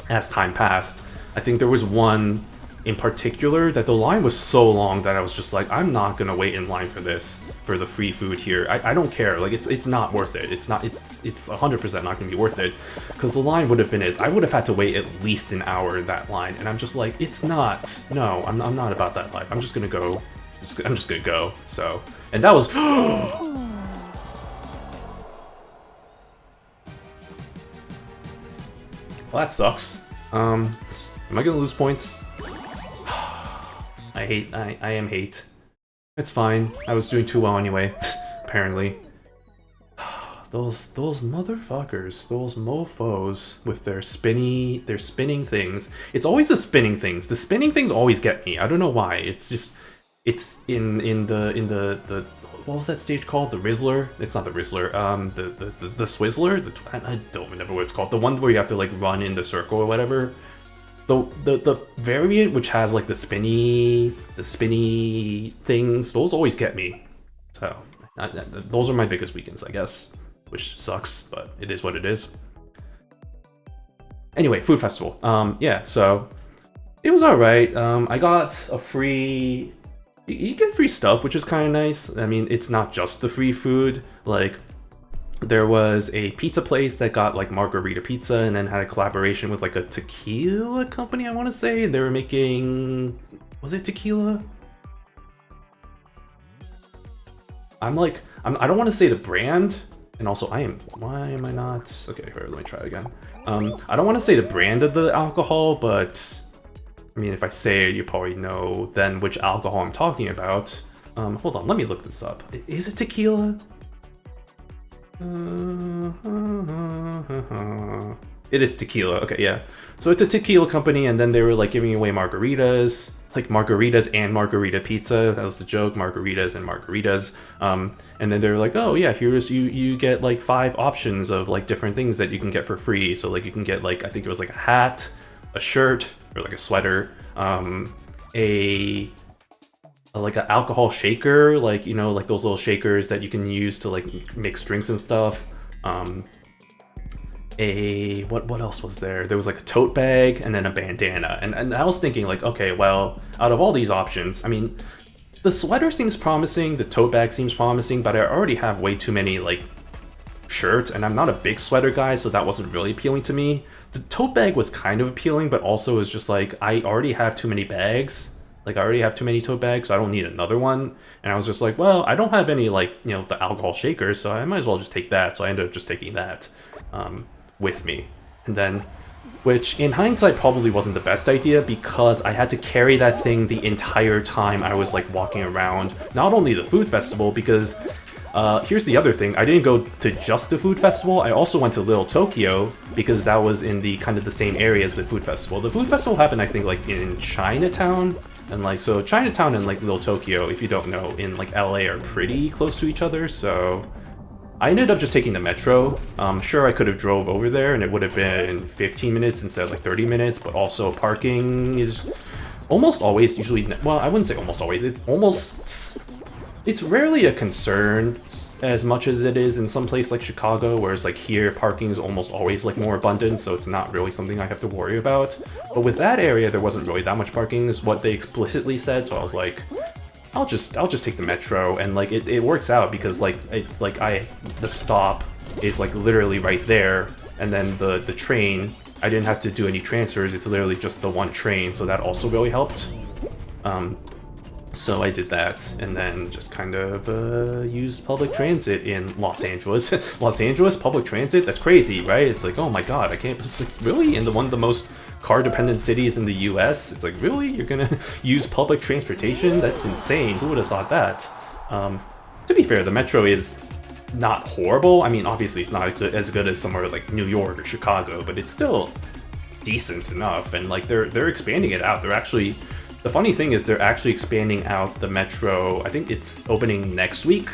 as time passed, I think there was one in particular that the line was so long that I was just like, I'm not gonna wait in line for this, for the free food here. I don't care, like, it's not worth it. It's 100% not gonna be worth it, because the line would have been I would have had to wait at least an hour in that line, and I'm just like, it's not, no, I'm not about that life. I'm just gonna go, I'm just gonna go, so, and that was, well, that sucks. Am I gonna lose points? I am hate. It's fine. I was doing too well anyway, apparently. Those motherfuckers, those mofos with their spinning things. It's always the spinning things. The spinning things always get me. I don't know why. It's just, it's in the what was that stage called? The Rizzler? It's not the Rizzler. The Swizzler? I don't remember what it's called. The one where you have to, like, run in the circle or whatever. The variant which has, like, the spinny things, those always get me. So those are my biggest weaknesses, I guess, which sucks, but it is what it is. Anyway, food festival. Yeah, so it was all right. I got a free. You get free stuff, which is kind of nice. I mean, it's not just the free food. Like, there was a pizza place that got, like, margarita pizza and then had a collaboration with, like, a tequila company, I want to say. And they were making... was it tequila? I don't want to say the brand. And also, why am I not... okay, here, let me try it again. I don't want to say the brand of the alcohol, but... I mean, if I say it, you probably know then which alcohol I'm talking about. Hold on, let me look this up. Is it tequila? It is tequila. Okay, yeah. So it's a tequila company, and then they were, like, giving away margaritas, like margaritas and margarita pizza. That was the joke, margaritas and margaritas. And then they were like, oh yeah, here's you get, like, 5 options of, like, different things that you can get for free. So, like, you can get, like, I think it was like a hat, a shirt, or like a sweater, like an alcohol shaker, like, you know, like those little shakers that you can use to, like, mix drinks and stuff. What else was there? There was, like, a tote bag and then a bandana. And I was thinking, like, okay, well, out of all these options, I mean, the sweater seems promising, the tote bag seems promising, but I already have way too many, like, shirts, and I'm not a big sweater guy, so that wasn't really appealing to me. The tote bag was kind of appealing, but also is just like, I already have too many bags. Like, I already have too many tote bags, so I don't need another one. And I was just like, well, I don't have any, like, you know, the alcohol shakers, so I might as well just take that. So I ended up just taking that with me. And then, which in hindsight probably wasn't the best idea, because I had to carry that thing the entire time I was, like, walking around. Not only the food festival, because here's the other thing. I didn't go to just the food festival. I also went to Little Tokyo, because that was in the kind of the same area as the food festival. The food festival happened, I think, like, in Chinatown. And, like, so Chinatown and, like, Little Tokyo, if you don't know, in, like, LA are pretty close to each other, so I ended up just taking the metro. Sure, I could have drove over there and it would have been 15 minutes instead of, like, 30 minutes, but also parking is almost always usually, well, I wouldn't say almost always, it's rarely a concern as much as it is in some place like Chicago, whereas, like, here parking is almost always, like, more abundant, so it's not really something I have to worry about. But with that area, there wasn't really that much parking, is what they explicitly said, so I was like, I'll just take the metro, and, like, it works out, because, like, it's like the stop is, like, literally right there, and then the train, I didn't have to do any transfers. It's literally just the one train, so that also really helped. So I did that, and then just kind of used public transit in Los Angeles. Los Angeles, public transit? That's crazy, right? It's like, oh my god, I can't... It's like, really? In one of the most car-dependent cities in the US? It's like, really? You're gonna use public transportation? That's insane. Who would have thought that? To be fair, the metro is not horrible. I mean, obviously it's not as good as somewhere like New York or Chicago, but it's still decent enough, and like they're expanding it out. They're actually... The funny thing is they're actually expanding out the metro. I think it's opening next week.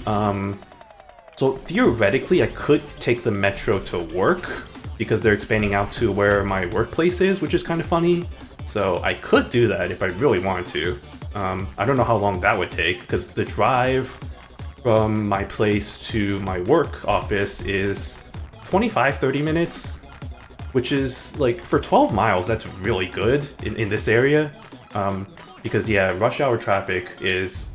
So theoretically, I could take the metro to work because they're expanding out to where my workplace is, which is kind of funny. So I could do that if I really wanted to. I don't know how long that would take because the drive from my place to my work office is 25-30 minutes, which is like for 12 miles, that's really good in this area. Because yeah, rush hour traffic is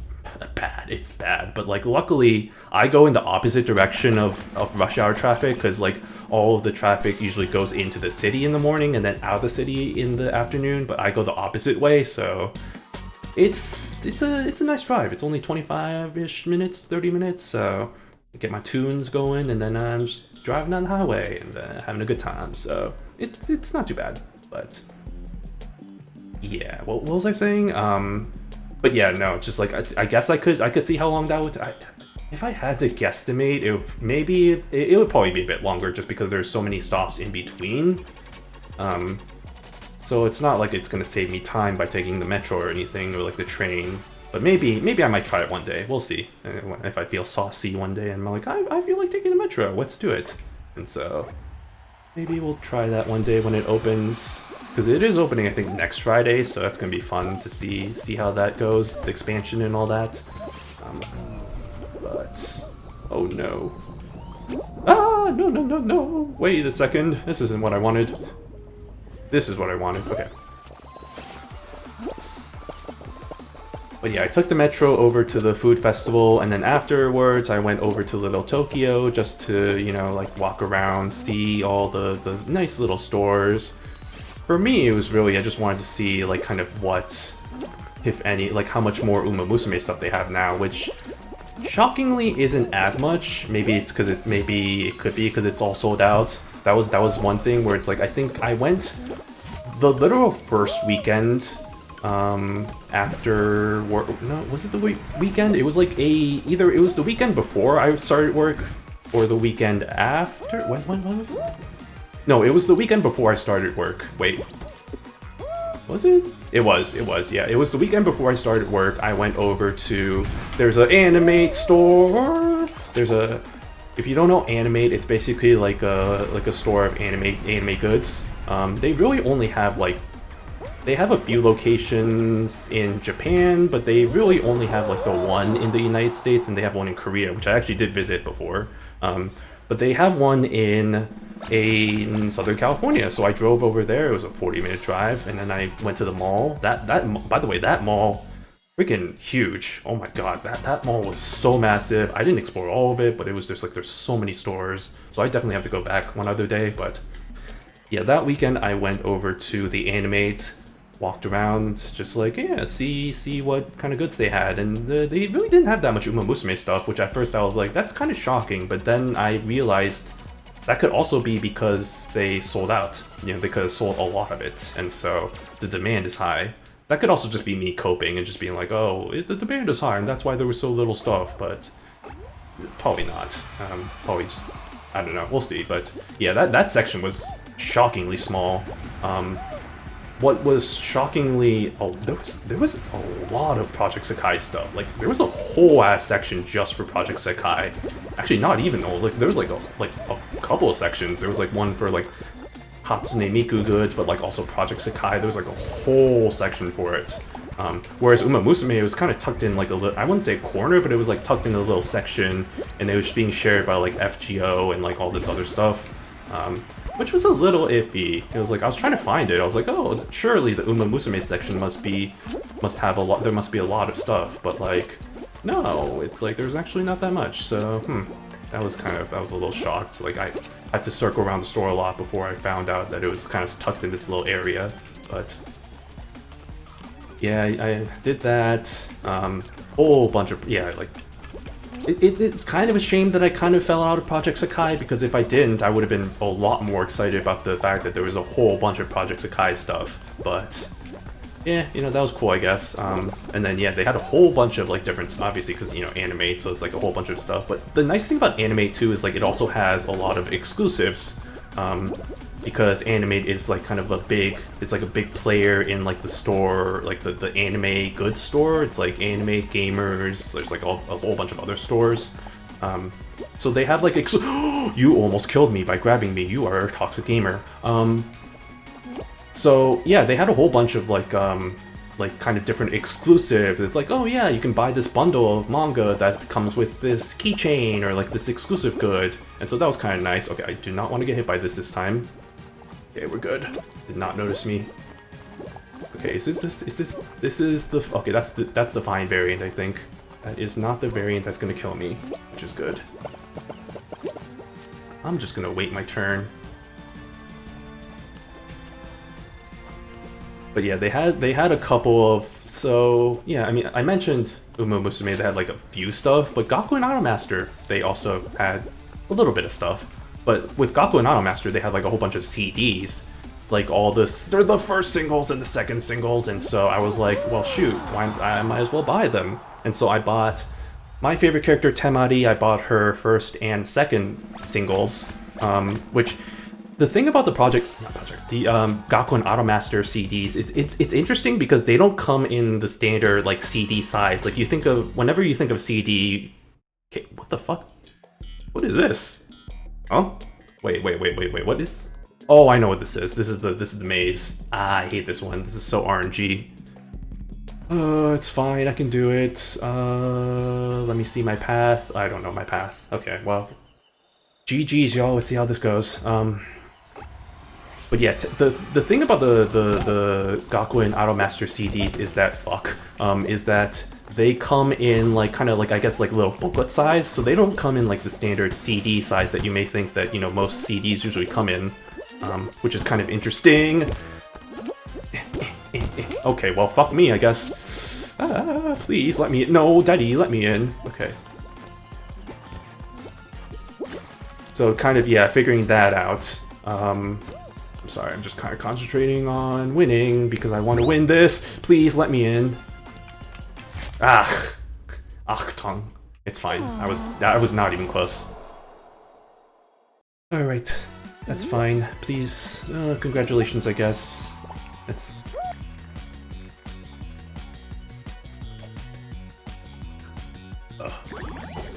bad, it's bad, but like luckily I go in the opposite direction of rush hour traffic, because like all of the traffic usually goes into the city in the morning and then out of the city in the afternoon, but I go the opposite way, so it's a nice drive. It's only 25-ish minutes, 30 minutes, so I get my tunes going and then I'm just driving down the highway and having a good time, so it's not too bad. But yeah, what was I saying? But yeah, no, it's just like I guess I could see how long that would. If I had to guesstimate, it would probably be a bit longer, just because there's so many stops in between. So it's not like it's gonna save me time by taking the metro or anything, or like the train. But maybe I might try it one day. We'll see. If I feel saucy one day and I'm like, I feel like taking the metro. Let's do it. And so maybe we'll try that one day when it opens. Because it is opening, I think, next Friday, so that's going to be fun to see how that goes, the expansion and all that. But, oh no. Ah, no. Wait a second. This isn't what I wanted. This is what I wanted. Okay. But yeah, I took the metro over to the food festival, and then afterwards I went over to Little Tokyo just to, you know, like walk around, see all the nice little stores. For me, it was really, I just wanted to see, like, kind of what, if any, like, how much more Uma Musume stuff they have now, which, shockingly, isn't as much. Maybe it's because it could be because it's all sold out. That was one thing where it's like, I think I went the literal first weekend, after work. No, was it the weekend? It was like either it was the weekend before I started work, or the weekend after. When was it? No, it was the weekend before I started work. Wait. Was it? It was, yeah. It was the weekend before I started work. I went over to... There's an Animate store! If you don't know Animate, it's basically like a store of anime goods. They really only have like... They have a few locations in Japan, but they really only have like the one in the United States, and they have one in Korea, which I actually did visit before. But they have one in Southern California, so I drove over there. It was a 40-minute drive, and then I went to the mall. By the way, that mall, freaking huge. Oh my god, that mall was so massive. I didn't explore all of it, but it was just like there's so many stores, so I definitely have to go back one other day. But yeah, that weekend I went over to the Animate, walked around, just like, yeah, see what kind of goods they had, and they really didn't have that much Uma Musume stuff, which at first I was like, that's kind of shocking, but then I realized that could also be because they sold out, you know, they could have sold a lot of it, and so the demand is high. That could also just be me coping and just being like, oh, the demand is high, and that's why there was so little stuff, but probably not. Probably just, I don't know, we'll see, but yeah, that section was shockingly small. What was shockingly... Oh, there was a lot of Project Sekai stuff. Like, there was a whole ass section just for Project Sekai. Actually, not even though. Like, there was like a couple of sections. There was like one for like Hatsune Miku goods, but like also Project Sekai. There was like a whole section for it. Whereas Uma Musume, it was kind of tucked in like a little... I wouldn't say a corner, but it was like tucked in a little section, and it was being shared by like FGO and like all this other stuff. Which was a little iffy. It was like, I was trying to find it. I was like, oh, surely the Uma Musume section must have a lot, there must be a lot of stuff. But like, no, it's like, there's actually not that much, so, That was a little shocked. Like, I had to circle around the store a lot before I found out that it was kind of tucked in this little area. But yeah, I did that. Whole bunch of, yeah, like, it's kind of a shame that I kind of fell out of Project Sakai, because if I didn't, I would have been a lot more excited about the fact that there was a whole bunch of Project Sakai stuff. But yeah, you know, that was cool, I guess. And then, yeah, they had a whole bunch of, like, different, obviously, because, you know, anime, so it's, like, a whole bunch of stuff. But the nice thing about anime, too, is, like, it also has a lot of exclusives, because anime is, like, kind of a big, it's, like, a big player in, like, the store, like, the anime goods store. It's, like, Anime Gamers, there's, like, a whole bunch of other stores. So they have, like, you almost killed me by grabbing me, you are a toxic gamer. So yeah, they had a whole bunch of like kind of different exclusives. It's like, oh yeah, you can buy this bundle of manga that comes with this keychain or like this exclusive good, and so that was kind of nice. Okay, I do not want to get hit by this time. Okay, we're good. Did not notice me. Okay, is it this? This is the okay? That's the fine variant, I think. That is not the variant that's gonna kill me, which is good. I'm just gonna wait my turn. But yeah, they had a couple of, so yeah, I mean, I mentioned Uma Musume, they had like a few stuff, but Gaku and Idolmaster, they also had a little bit of stuff. But with Gaku and Idolmaster, they had like a whole bunch of CDs, like all this, they're the first singles and the second singles, and so I was like, well shoot, I might as well buy them. And so I bought my favorite character, Temari. I bought her first and second singles, which, the thing about the Gaku and Idolmaster CDs, it's interesting because they don't come in the standard like CD size. Like whenever you think of CD, okay, what the fuck? What is this? Oh, wait, what is? Oh, I know what this is. This is the maze. Ah, I hate this one. This is so RNG. It's fine. I can do it. Let me see my path. I don't know my path. Okay, well, GG's, y'all. Let's see how this goes. But yeah, the thing about the Gaku and Idolmaster CDs is that they come in like kind of like, I guess, like little booklet size, so they don't come in like the standard CD size that you may think that, you know, most CDs usually come in, which is kind of interesting. Okay, well, fuck me, I guess. Please let me in. No, Daddy, let me in. Okay. So kind of, yeah, figuring that out. I'm sorry, I'm just kind of concentrating on winning because I want to win this. Please let me in. Tongue. It's fine. I was not even close. All right, that's fine. Please, congratulations, I guess. It's.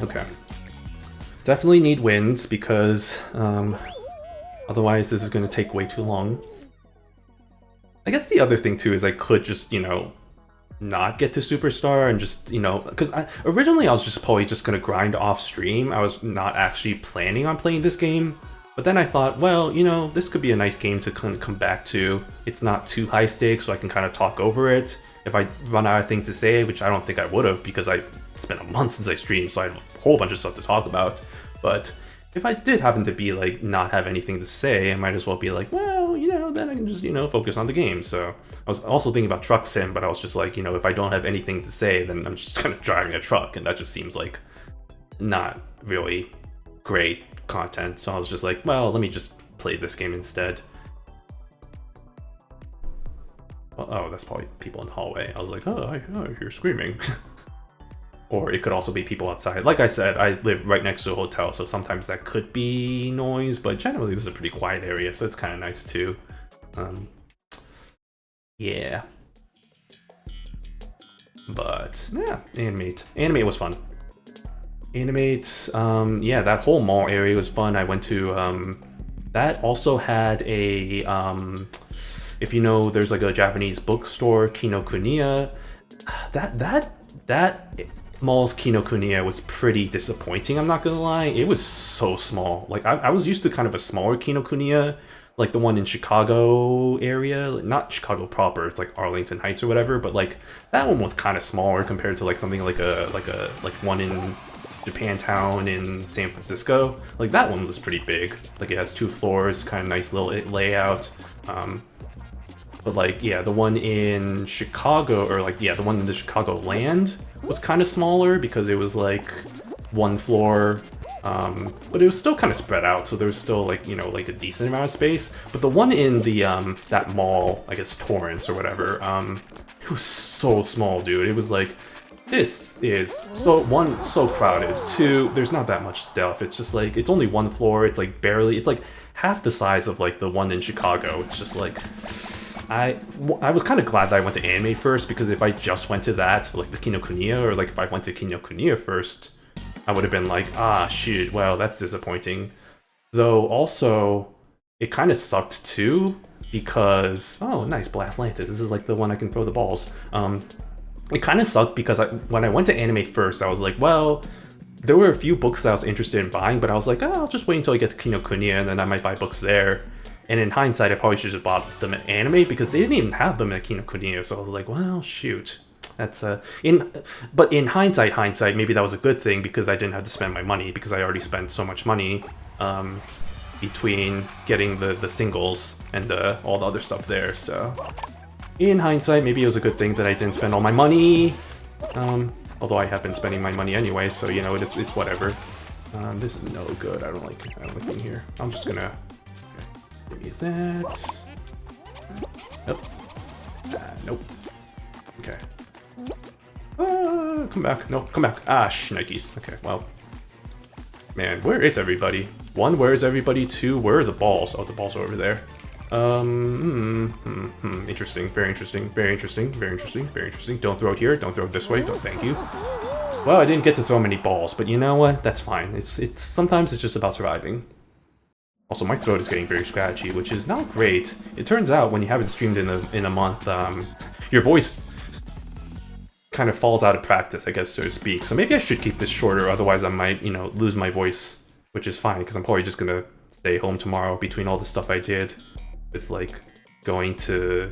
Okay. Definitely need wins because otherwise this is going to take way too long. I guess the other thing too is I could just, you know, not get to Superstar and just, you know, because originally I was just probably just going to grind off stream. I was not actually planning on playing this game. But then I thought, well, you know, this could be a nice game to come back to. It's not too high stakes, so I can kind of talk over it. If I run out of things to say, which I don't think I would have because I spent a month since I streamed, so I had a whole bunch of stuff to talk about. But if I did happen to be like not have anything to say, I might as well be like, well, you know, then I can just, you know, focus on the game. So I was also thinking about Truck Sim, but I was just like, you know, if I don't have anything to say, then I'm just kind of driving a truck, and that just seems like not really great content. So I was just like, well, let me just play this game instead. Oh, that's probably people in the hallway. I was like, oh, I hear screaming. Or it could also be people outside. Like I said, I live right next to a hotel, so sometimes that could be noise, but generally this is a pretty quiet area, so it's kind of nice too. Yeah. But, yeah, Animate. Animate was fun. Animate, yeah, that whole mall area was fun. I went to, that also had a, if you know, there's like a Japanese bookstore, Kinokuniya. That mall's Kinokuniya was pretty disappointing, I'm not gonna lie. It was so small. Like, I was used to kind of a smaller Kinokuniya, like the one in Chicago area, like, not Chicago proper, it's like Arlington Heights or whatever, but like that one was kind of smaller compared to like something like one in Japantown in San Francisco. Like, that one was pretty big. Like, it has 2 floors, kind of nice little layout. But like, yeah, the one in Chicago, or like, yeah, the one in the Chicago land was kind of smaller because it was like 1 floor, but it was still kind of spread out, so there was still like, you know, like a decent amount of space. But the one in the that mall, I guess Torrance or whatever, it was so small, dude. It was like, this is so crowded. 2, there's not that much stuff. It's just like, it's only 1 floor. It's like barely, it's like half the size of like the one in Chicago. It's just like, I was kind of glad that I went to anime first, because if I just went to that, like the Kinokuniya, or like if I went to Kinokuniya first, I would have been like, ah, shit, well, that's disappointing. Though also, it kind of sucked too, because, oh, nice, Blastlantis. This is like the one I can throw the balls. It kind of sucked because when I went to Animate first, I was like, well, there were a few books that I was interested in buying, but I was like, oh, I'll just wait until I get to Kinokuniya, and then I might buy books there. And in hindsight, I probably should have bought them at Anime, because they didn't even have them at Kinokuniya, so I was like, well, shoot. That's but in hindsight, maybe that was a good thing, because I didn't have to spend my money, because I already spent so much money between getting the singles and all the other stuff there. So in hindsight, maybe it was a good thing that I didn't spend all my money. Although I have been spending my money anyway, so you know, it's whatever. This is no good. I don't like being here. I'm just gonna give me that. Nope. Nope. Okay. Come back. No, come back. Ah, shnikes. Okay, well. Man, where is everybody? 1, where is everybody? 2, where are the balls? Oh, the balls are over there. Interesting. Very interesting. Very interesting. Very interesting. Very interesting. Don't throw it here. Don't throw it this way. Don't, thank you. Well, I didn't get to throw many balls, but you know what? That's fine. Sometimes it's just about surviving. Also, my throat is getting very scratchy, which is not great. It turns out when you haven't streamed in a month, your voice kind of falls out of practice, I guess, so to speak. So maybe I should keep this shorter, otherwise I might, you know, lose my voice, which is fine, because I'm probably just gonna stay home tomorrow between all the stuff I did with, like, going to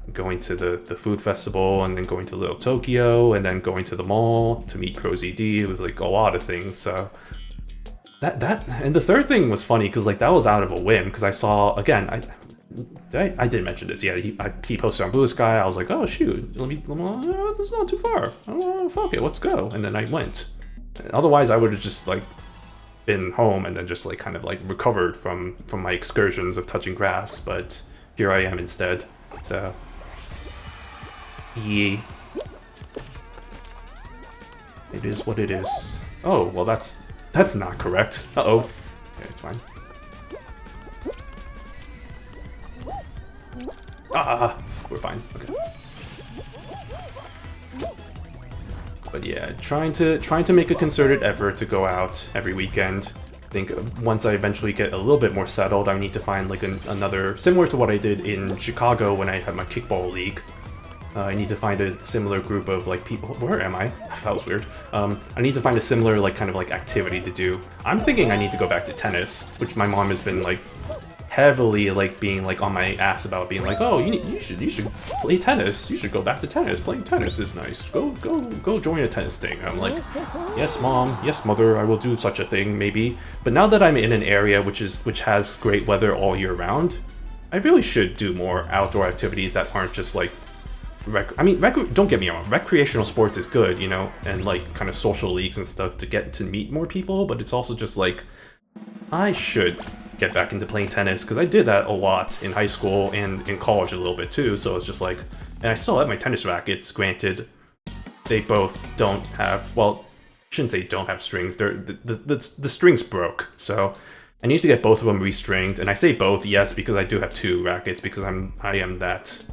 the food festival, and then going to Little Tokyo, and then going to the mall to meet ProZD. It was like a lot of things, so that and the third thing was funny, because like that was out of a whim, because I saw, again, I did mention this, yeah, he posted on Blue Sky. I was like, oh shoot, this is not too far, fuck it, let's go. And then I went. Otherwise I would have just like been home and then just like kind of like recovered from my excursions of touching grass, but here I am instead. So yeah, it is what it is. Oh, well, that's not correct. Uh-oh. Okay, it's fine. Ah, we're fine. Okay. But yeah, trying to make a concerted effort to go out every weekend. I think once I eventually get a little bit more settled, I need to find like another, similar to what I did in Chicago when I had my kickball league. I need to find a similar group of like people. Where am I? That was weird. I need to find a similar like kind of like activity to do. I'm thinking I need to go back to tennis, which my mom has been like heavily like being like on my ass about, being like, oh, you should play tennis. You should go back to tennis. Playing tennis is nice. Go join a tennis thing. I'm like, yes, mom. Yes, mother. I will do such a thing maybe. But now that I'm in an area which has great weather all year round, I really should do more outdoor activities that aren't just like don't get me wrong, recreational sports is good, you know, and like kind of social leagues and stuff to get to meet more people, but it's also just like, I should get back into playing tennis, because I did that a lot in high school and in college a little bit too, so it's just like, and I still have my tennis rackets, granted, they both don't have, well, I shouldn't say don't have strings, the strings broke, so I need to get both of them restringed, and I say both, yes, because I do have 2 rackets, because I am that,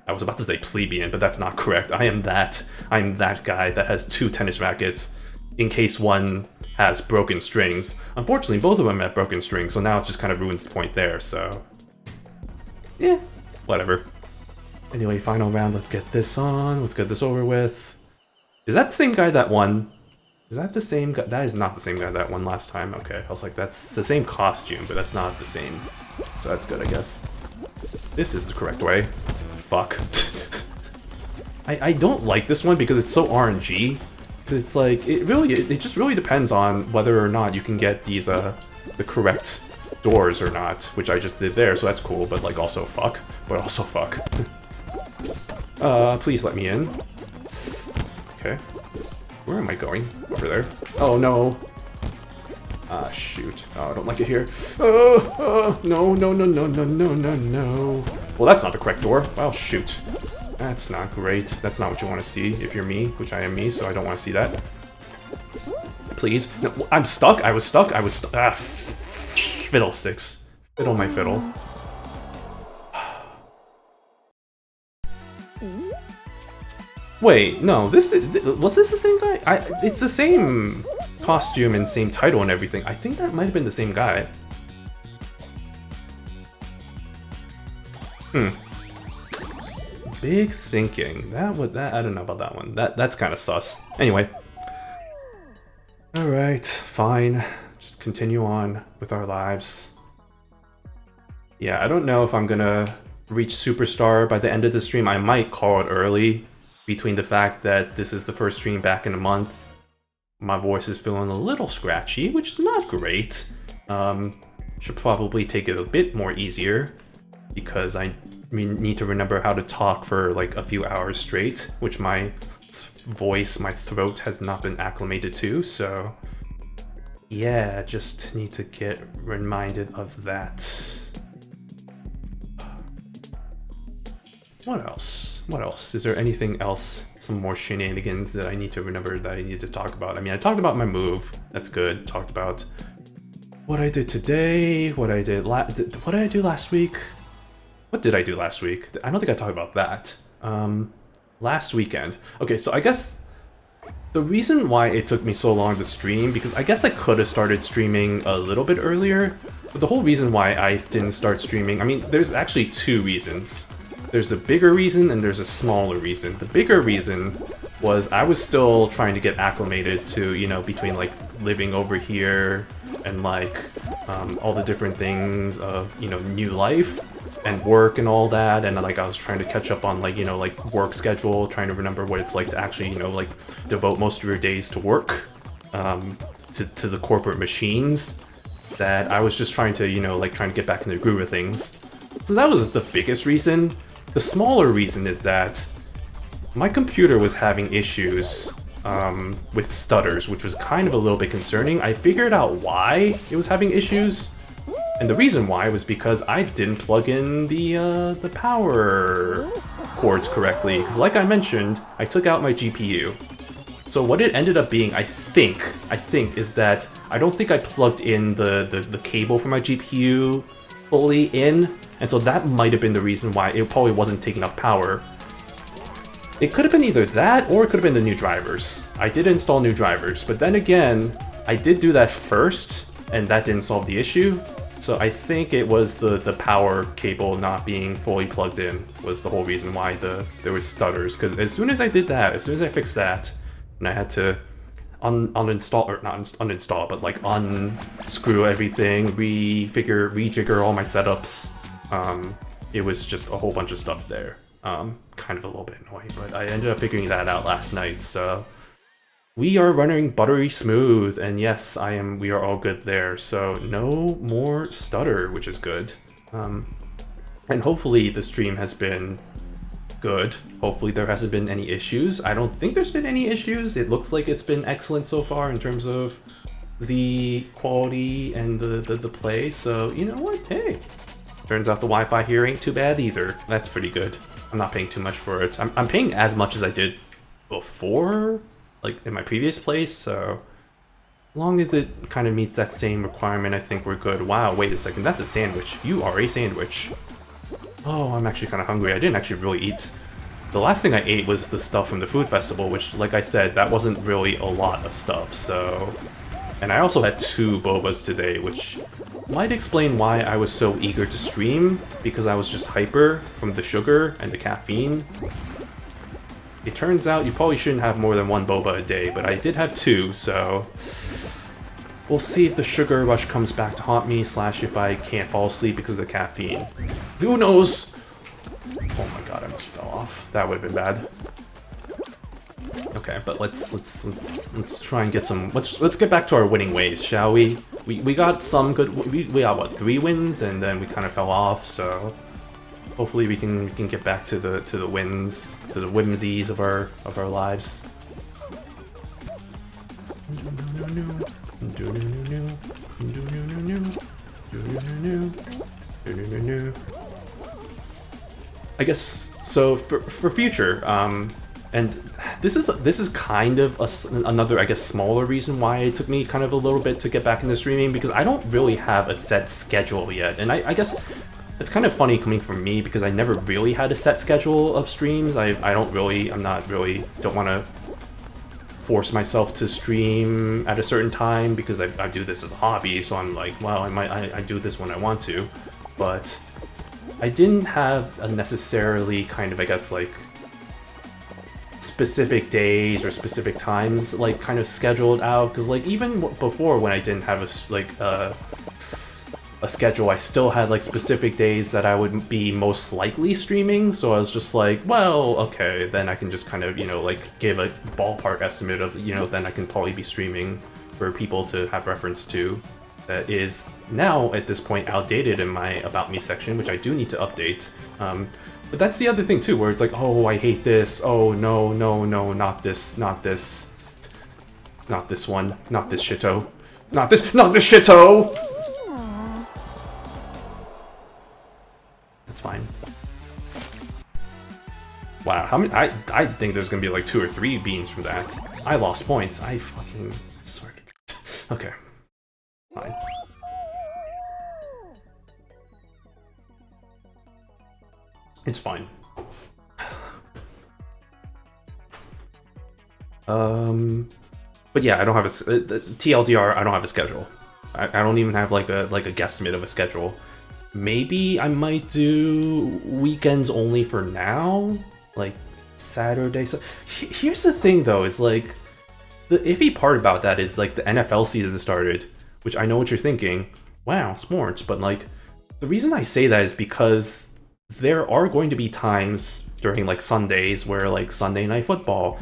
I was about to say plebeian, but that's not correct. I'm that guy that has 2 tennis rackets in case one has broken strings. Unfortunately, both of them have broken strings, so now it just kind of ruins the point there, so yeah, whatever. Anyway, final round, let's get this on, let's get this over with. Is that the same guy that won? Is that the same guy? That is not the same guy that won last time. Okay, I was like, that's the same costume, but that's not the same. So that's good, I guess. This is the correct way. Fuck. I don't like this one because it's so RNG. It's like, it just really depends on whether or not you can get these, the correct doors or not, which I just did there, so that's cool, but like also fuck. But also fuck. Please let me in. Okay. Where am I going? Over there. Oh no. Ah, shoot. Oh, I don't like it here. No, no, no, no, no, no, no, no. Well, that's not the correct door. Well, shoot. That's not great. That's not what you want to see if you're me, which I am me, so I don't want to see that. Please. No, I'm stuck. I was stuck. Ah, fiddlesticks. Fiddle my fiddle. Wait, no, was this the same guy? It's the same costume and same title and everything. I think that might have been the same guy. Big thinking. That I don't know about that one. That's kind of sus. Anyway. Alright, fine. Just continue on with our lives. Yeah, I don't know if I'm gonna reach Superstar by the end of the stream. I might call it early, between the fact that this is the first stream back in a month. My voice is feeling a little scratchy, which is not great. Should probably take it a bit more easier, because I need to remember how to talk for like a few hours straight, which my voice, my throat has not been acclimated to, so yeah, just need to get reminded of that. What else? What else? Is there anything else? Some more shenanigans that I need to remember that I need to talk about? I mean, I talked about my move. That's good. Talked about what I did today, what I did what did I do last week? What did I do last week? I don't think I talked about that. Last weekend. Okay, so I guess the reason why it took me so long to stream, because I guess I could have started streaming a little bit earlier, but the whole reason why I didn't start streaming, I mean, there's actually two reasons. There's a bigger reason and there's a smaller reason. The bigger reason was I was still trying to get acclimated to, you know, between like living over here and like all the different things of, you know, new life and work and all that, and like I was trying to catch up on like, you know, like work schedule, trying to remember what it's like to actually, you know, like devote most of your days to work, to the corporate machines, that I was just trying to, you know, like trying to get back in the groove of things. So that was the biggest reason. The smaller reason is that my computer was having issues with stutters, which was kind of a little bit concerning. I figured out why it was having issues, and the reason why was because I didn't plug in the power cords correctly. Because like I mentioned, I took out my GPU. So what it ended up being, I think, is that I don't think I plugged in the cable for my GPU fully in, and so that might have been the reason why it probably wasn't taking enough power. It could have been either that, or it could have been the new drivers. I did install new drivers, but then again, I did do that first, and that didn't solve the issue. So I think it was the power cable not being fully plugged in was the whole reason why there was stutters. Because as soon as I did that, as soon as I fixed that, and I had to uninstall, or not uninstall, but like unscrew everything, rejigger all my setups, it was just a whole bunch of stuff there. Kind of a little bit annoying, but I ended up figuring that out last night, so we are running buttery smooth, and yes, we are all good there, so no more stutter, which is good. And hopefully the stream has been good. Hopefully there hasn't been any issues. I don't think there's been any issues. It looks like it's been excellent so far in terms of the quality and the play, so you know what, hey. Turns out the Wi-Fi here ain't too bad either. That's pretty good. I'm not paying too much for it. I'm paying as much as I did before, like in my previous place, so as long as it kind of meets that same requirement, I think we're good. Wow, wait a second, that's a sandwich. You are a sandwich. Oh, I'm actually kind of hungry. I didn't actually really eat. The last thing I ate was the stuff from the food festival, which, like I said, that wasn't really a lot of stuff, so... And I also had 2 bobas today, which might explain why I was so eager to stream, because I was just hyper from the sugar and the caffeine. It turns out you probably shouldn't have more than 1 boba a day, but I did have 2, so... We'll see if the sugar rush comes back to haunt me, / if I can't fall asleep because of the caffeine. Who knows? Oh my god, I almost fell off. That would have been bad. Okay, but let's try and get some. Let's get back to our winning ways, shall we? We got some good. We got what, 3 wins, and then we kind of fell off. So hopefully we can get back to the wins, to the whimsies of our lives. I guess so for future. And this is kind of another, I guess, smaller reason why it took me kind of a little bit to get back into streaming, because I don't really have a set schedule yet. And I guess it's kind of funny coming from me, because I never really had a set schedule of streams. don't want to force myself to stream at a certain time, because I do this as a hobby, so I'm like, well, I do this when I want to. But I didn't have a necessarily kind of, I guess, like, specific days or specific times like kind of scheduled out, because like even before, when I didn't have a schedule, I still had like specific days that I would be most likely streaming. So I was just like, well, okay, then I can just kind of, you know, like give a ballpark estimate of, you know, then I can probably be streaming for people to have reference to. That is now at this point outdated in my About Me section, which I do need to update. But that's the other thing too, where it's like, oh, I hate this. Oh, no, not this one, not this shitto. Not this shitto! That's fine. Wow, how many? I think there's gonna be like 2 or 3 beans from that. I lost points. I fucking swear to God. Okay. Fine. It's fine. But yeah, I don't have a TLDR. I don't have a schedule. I don't even have like a guesstimate of a schedule. Maybe I might do weekends only for now, like Saturday. So here's the thing, though. It's like the iffy part about that is like the NFL season started, which I know what you're thinking. Wow, sports. But like the reason I say that is because there are going to be times during like Sundays where like Sunday Night Football.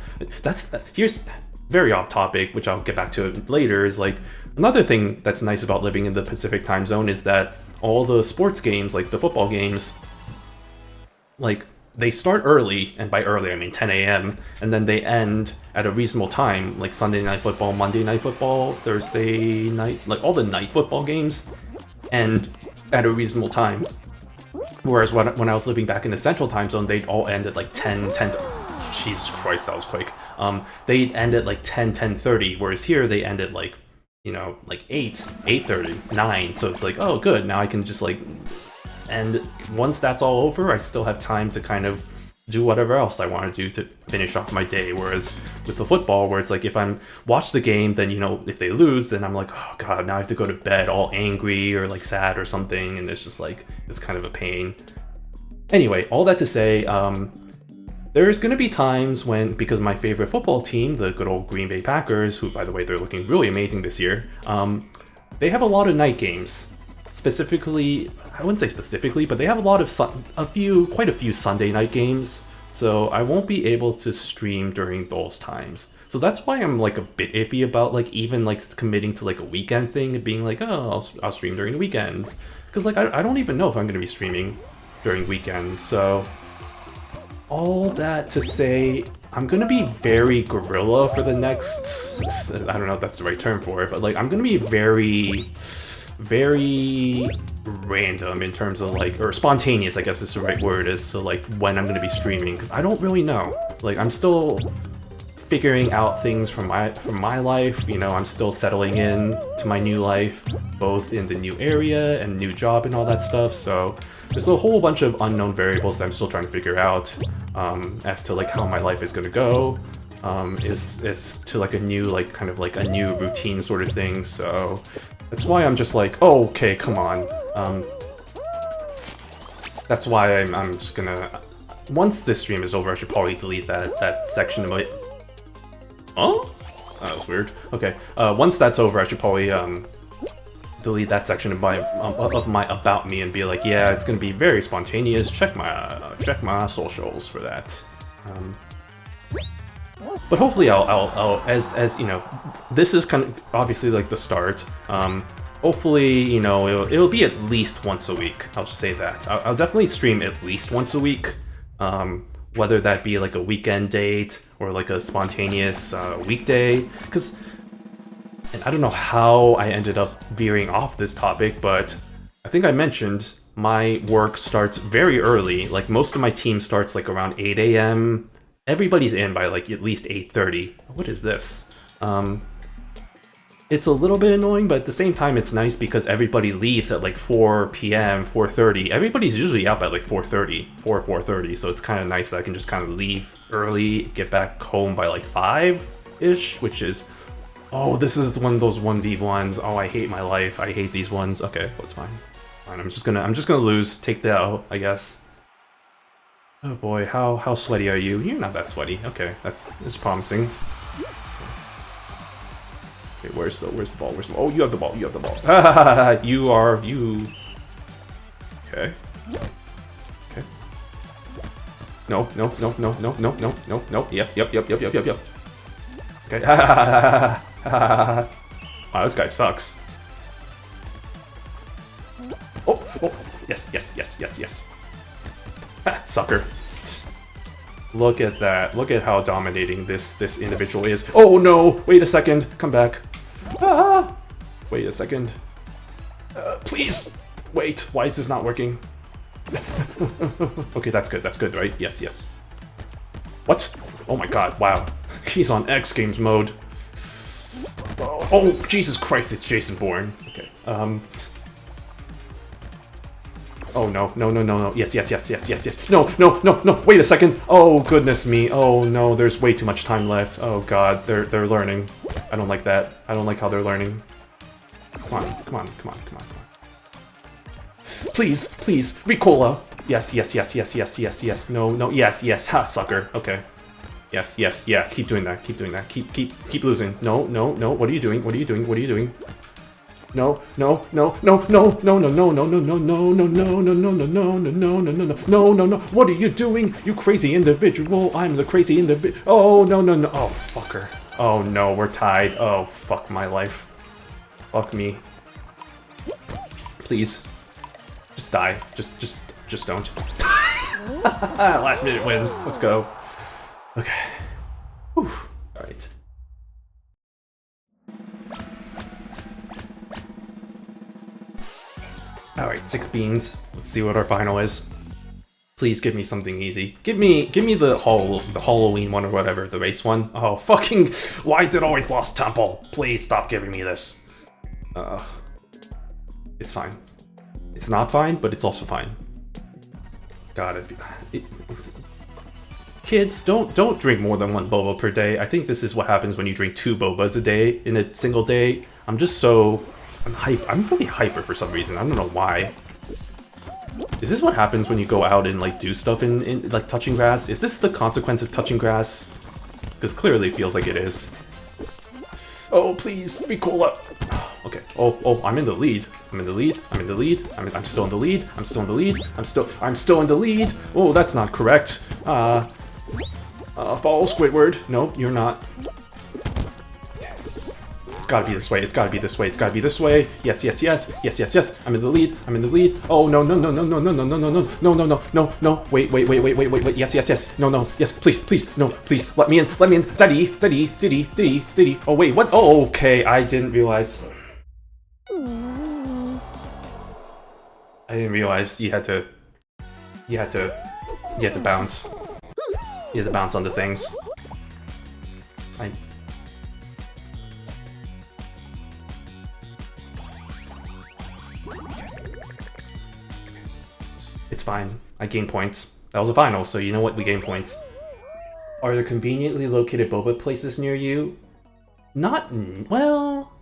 Here's very off topic, which I'll get back to later. Is like another thing that's nice about living in the Pacific time zone is that all the sports games, like the football games, like they start early, and by early I mean 10 a.m. and then they end at a reasonable time, like Sunday Night Football, Monday Night Football, Thursday night, like all the night football games end at a reasonable time. Whereas when I was living back in the Central Time Zone, they'd all end at like 10. Jesus Christ, that was quick. They'd end at like 10:30, whereas here they end at like, you know, like 8:30, 9. So it's like, oh, good. Now I can just like, and once that's all over, I still have time to kind of do whatever else I want to do to finish off my day. Whereas with the football, where it's like, if I'm watch the game, then, you know, if they lose, then I'm like, oh God, now I have to go to bed all angry or like sad or something. And it's just like, it's kind of a pain. Anyway, all that to say, there's going to be times when, because my favorite football team, the good old Green Bay Packers, who, by the way, they're looking really amazing this year, they have a lot of night games. Specifically, I wouldn't say specifically, but they have quite a few Sunday night games, so I won't be able to stream during those times. So that's why I'm like a bit iffy about like even like committing to like a weekend thing and being like, oh, I'll stream during the weekends, because like I don't even know if I'm going to be streaming during weekends. So all that to say, I'm gonna be very guerrilla for the next, I don't know if that's the right term for it, but like I'm gonna be very random in terms of like, or spontaneous, I guess is the right word, is so like when I'm gonna be streaming, because I don't really know. Like I'm still figuring out things from my life, you know, I'm still settling in to my new life, both in the new area and new job and all that stuff, so there's a whole bunch of unknown variables that I'm still trying to figure out as to like how my life is gonna go, is to like a new, like kind of like a new routine sort of thing. So that's why I'm just like, oh, okay, come on. That's why I'm just gonna, once this stream is over, I should probably delete that section of my. Oh, that was weird. Okay, once that's over, I should probably delete that section of my About Me and be like, yeah, it's gonna be very spontaneous. Check my socials for that. But hopefully I'll as you know, this is kind of obviously like the start. Hopefully, you know, it'll be at least once a week. I'll just say that. I'll definitely stream at least once a week. Whether that be like a weekend date or like a spontaneous weekday. Because, and I don't know how I ended up veering off this topic, but I think I mentioned my work starts very early. Like most of my team starts like around 8 a.m. Everybody's in by like at least 8:30. What is this? It's a little bit annoying, but at the same time it's nice because everybody leaves at like 4 p.m., 4:30. Everybody's usually up at like 4:30, so it's kind of nice that I can just kind of leave early, get back home by like 5-ish, which is... Oh, this is one of those 1v1s. Oh, I hate my life. I hate these ones. Okay, well, it's fine. Fine, I'm just gonna lose, take the L, I guess. Oh boy, how sweaty are you? You're not that sweaty. Okay, that's promising. Okay, where's the ball? Where's the ball? Oh, you have the ball. You have the ball. you. Okay. Okay. No. Yep. Okay. Wow, this guy sucks. Oh. Yes. Sucker. Look at that. Look at how dominating this individual is. Oh no! Wait a second. Come back. Wait a second. Please! Wait, why is this not working? Okay, that's good, right? Yes. What? Oh my god, wow. He's on X Games mode. Oh, Jesus Christ, it's Jason Bourne. Okay, Oh no. Yes. No. Wait a second. Oh goodness me. Oh no, there's way too much time left. Oh god, they're learning. I don't like that. I don't like how they're learning. Come on. Please, Ricola. Yes. No. Yes. Ha, sucker. Okay. Yes. Yeah. Keep doing that. Keep losing. No. What are you doing? No. What are you doing? You crazy individual. I'm the crazy individual. Oh, no. Oh, fucker. Oh, no, we're tied. Oh, fuck my life. Fuck me. Please. Just die. Just don't. Last minute win. Let's go. Okay. Whew. All right. Alright, 6 beans. Let's see what our final is. Please give me something easy. Give me the Halloween one or whatever, the race one. Oh, fucking... Why is it always Lost Temple? Please stop giving me this. It's fine. It's not fine, but it's also fine. God, kids, don't drink more than 1 boba per day. I think this is what happens when you drink 2 bobas a day in a single day. I'm just so... I'm really hyper for some reason. I don't know why. Is this what happens when you go out and like do stuff in like touching grass? Is this the consequence of touching grass? Because clearly it feels like it is. Oh please, be cool up. Okay. Oh, I'm in the lead. I'm still in the lead. I'm still in the lead. Oh, that's not correct. Follow Squidward. No, you're not. It's gotta be this way. Yes. I'm in the lead. Oh no. Wait. Yes. No. Yes, please. No, please. Let me in. Daddy. Oh wait, what? Oh, okay. I didn't realize you had to bounce. You had to bounce onto things. It's fine. I gained points. That was a final, so you know what? We gained points. Are there conveniently located boba places near you? Not... well...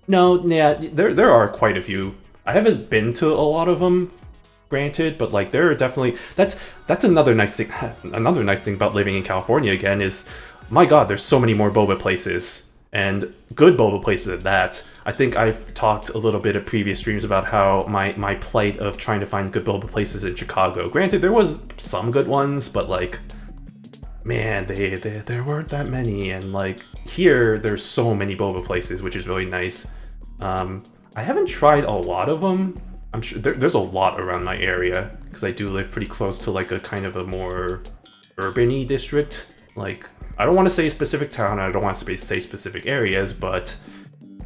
No, yeah, there are quite a few. I haven't been to a lot of them, granted, but like there are definitely... That's another nice thing. Another nice thing about living in California again is, my god, there's so many more boba places. And good boba places at that. I think I've talked a little bit at previous streams about how my plight of trying to find good boba places in Chicago. Granted, there was some good ones, but like man, there weren't that many, and like here, there's so many boba places, which is really nice. I haven't tried a lot of them. I'm sure there's a lot around my area because I do live pretty close to like a kind of a more urban-y district. Like I don't want to say a specific town, I don't want to say specific areas, but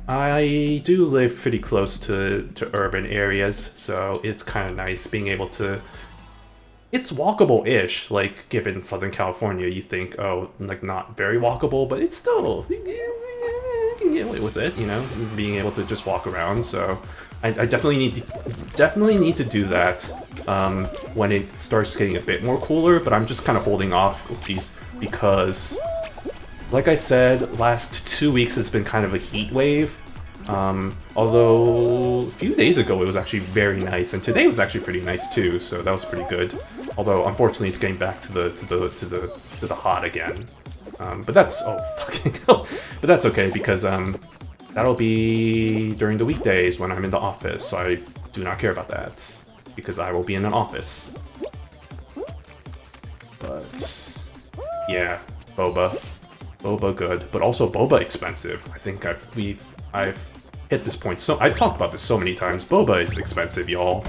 I do live pretty close to urban areas, so it's kind of nice being able to. It's walkable-ish, like, given Southern California, you think, oh, like, not very walkable, but it's still, you can get away with it, you know, being able to just walk around, so I definitely need to do that when it starts getting a bit more cooler, but I'm just kind of holding off, oopsies, because, like I said, last 2 weeks has been kind of a heat wave. Although a few days ago it was actually very nice, and today was actually pretty nice too, so that was pretty good. Although unfortunately it's getting back to the hot again. But that's fucking hell. But that's okay because that'll be during the weekdays when I'm in the office, so I do not care about that because I will be in an office. But yeah, boba good, but also boba expensive. I think I've hit this point, so I've talked about this so many times. Boba is expensive, y'all.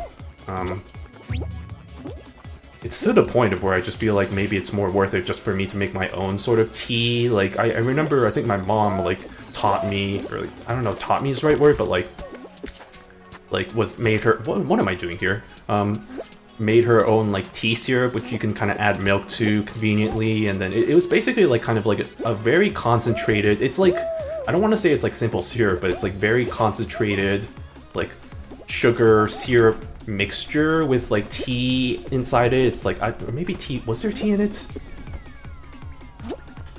It's to the point of where I just feel like maybe it's more worth it just for me to make my own sort of tea. Like, I remember, I think my mom, like, taught me, or, like, I don't know, taught me is the right word, but, like made her, what am I doing here? Made her own, like, tea syrup, which you can kind of add milk to conveniently, and then it was basically, like, kind of like a very concentrated, it's like, I don't want to say it's like simple syrup, but it's like very concentrated, like sugar syrup mixture with like tea inside it. It's like, or maybe tea, was there tea in it?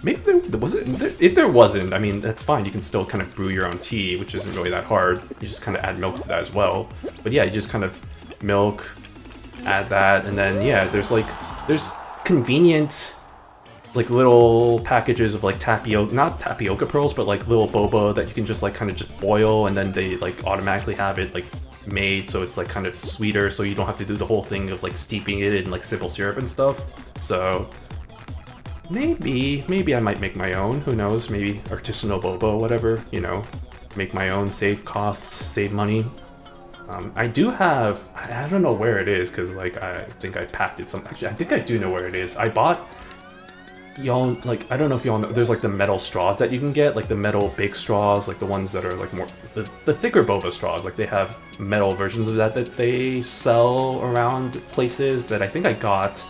Maybe there wasn't. If there wasn't, I mean, that's fine. You can still kind of brew your own tea, which isn't really that hard. You just kind of add milk to that as well. But yeah, you just kind of milk, add that, and then yeah, there's convenient like little packages of like tapioca, not tapioca pearls, but like little boba that you can just like kind of just boil, and then they like automatically have it like made so it's like kind of sweeter, so you don't have to do the whole thing of like steeping it in like simple syrup and stuff. So maybe I might make my own, who knows, maybe artisanal boba, whatever, you know, make my own, save costs, save money. I do have, I don't know where it is, because like I think I packed it actually I think I do know where it is. I bought, y'all, like, I don't know if y'all know, there's like the metal straws that you can get, like the metal big straws, like the ones that are like more, the thicker boba straws, like they have metal versions of that they sell around places that I think I got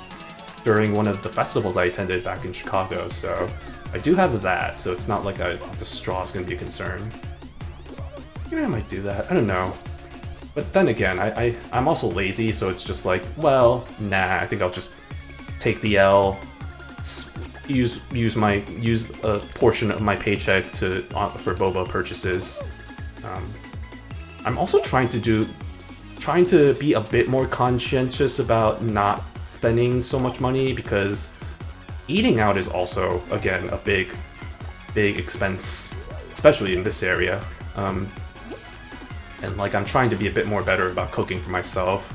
during one of the festivals I attended back in Chicago, so I do have that, so it's not like the straw's gonna be a concern. Maybe I might do that, I don't know. But then again, I'm also lazy, so it's just like, well, nah, I think I'll just take the L, use a portion of my paycheck for boba purchases. I'm also trying to be a bit more conscientious about not spending so much money, because eating out is also, again, a big expense, especially in this area. And like I'm trying to be a bit more better about cooking for myself.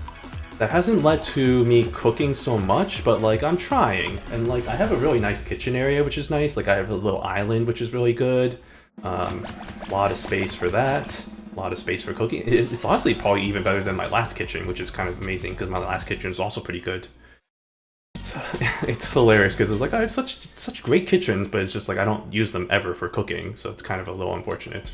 That hasn't led to me cooking so much, but like I'm trying, and like I have a really nice kitchen area, which is nice. Like I have a little island, which is really good. A lot of space for that. A lot of space for cooking. It's honestly probably even better than my last kitchen, which is kind of amazing because my last kitchen is also pretty good. It's hilarious because it's like I have such great kitchens, but it's just like I don't use them ever for cooking, so it's kind of a little unfortunate.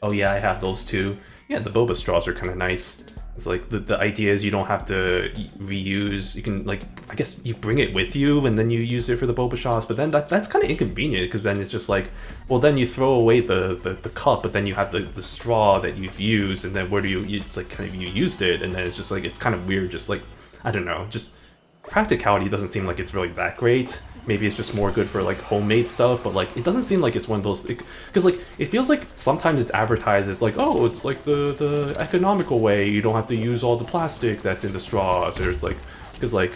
Oh yeah, I have those too. Yeah, the boba straws are kind of nice. It's like the idea is you don't have to reuse. You can, like, I guess you bring it with you and then you use it for the boba shots, but then that's kind of inconvenient because then it's just like, well, then you throw away the cup, but then you have the straw that you've used, and then where do it's like kind of you used it, and then it's just like it's kind of weird. Just like, I don't know, just practicality doesn't seem like it's really that great. Maybe it's just more good for like homemade stuff, but like it doesn't seem like it's one of those, because like it feels like sometimes it's advertised as like, oh, it's like the economical way, you don't have to use all the plastic that's in the straws, or it's like, because like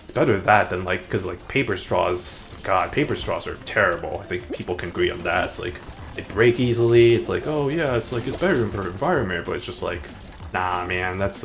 it's better that than like, because like paper straws, god, paper straws are terrible. I think people can agree on that. It's like they break easily. It's like, oh yeah, it's like it's better for the environment, but it's just like, nah man, that's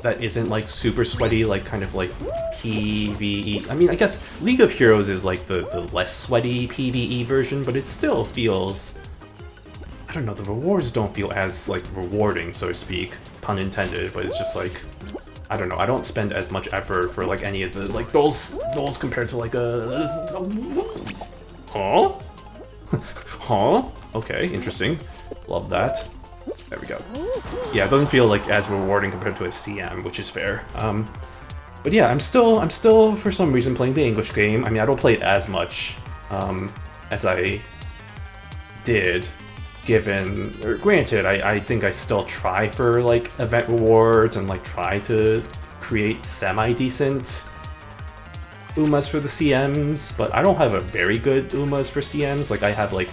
that isn't like super sweaty, like kind of like PvE. I mean, I guess League of Heroes is like the less sweaty PvE version, but it still feels, I don't know, the rewards don't feel as like rewarding, so to speak, pun intended, but it's just like, I don't know, I don't spend as much effort for like any of the like those compared to like huh? Huh? Okay, interesting. Love that. There we go. Yeah, it doesn't feel like as rewarding compared to a CM, which is fair. But yeah, I'm still for some reason playing the English game. I mean, I don't play it as much as I did, given, or granted, I think I still try for like event rewards and like try to create semi-decent UMAs for the CMs, but I don't have a very good UMAs for CMs. Like I have like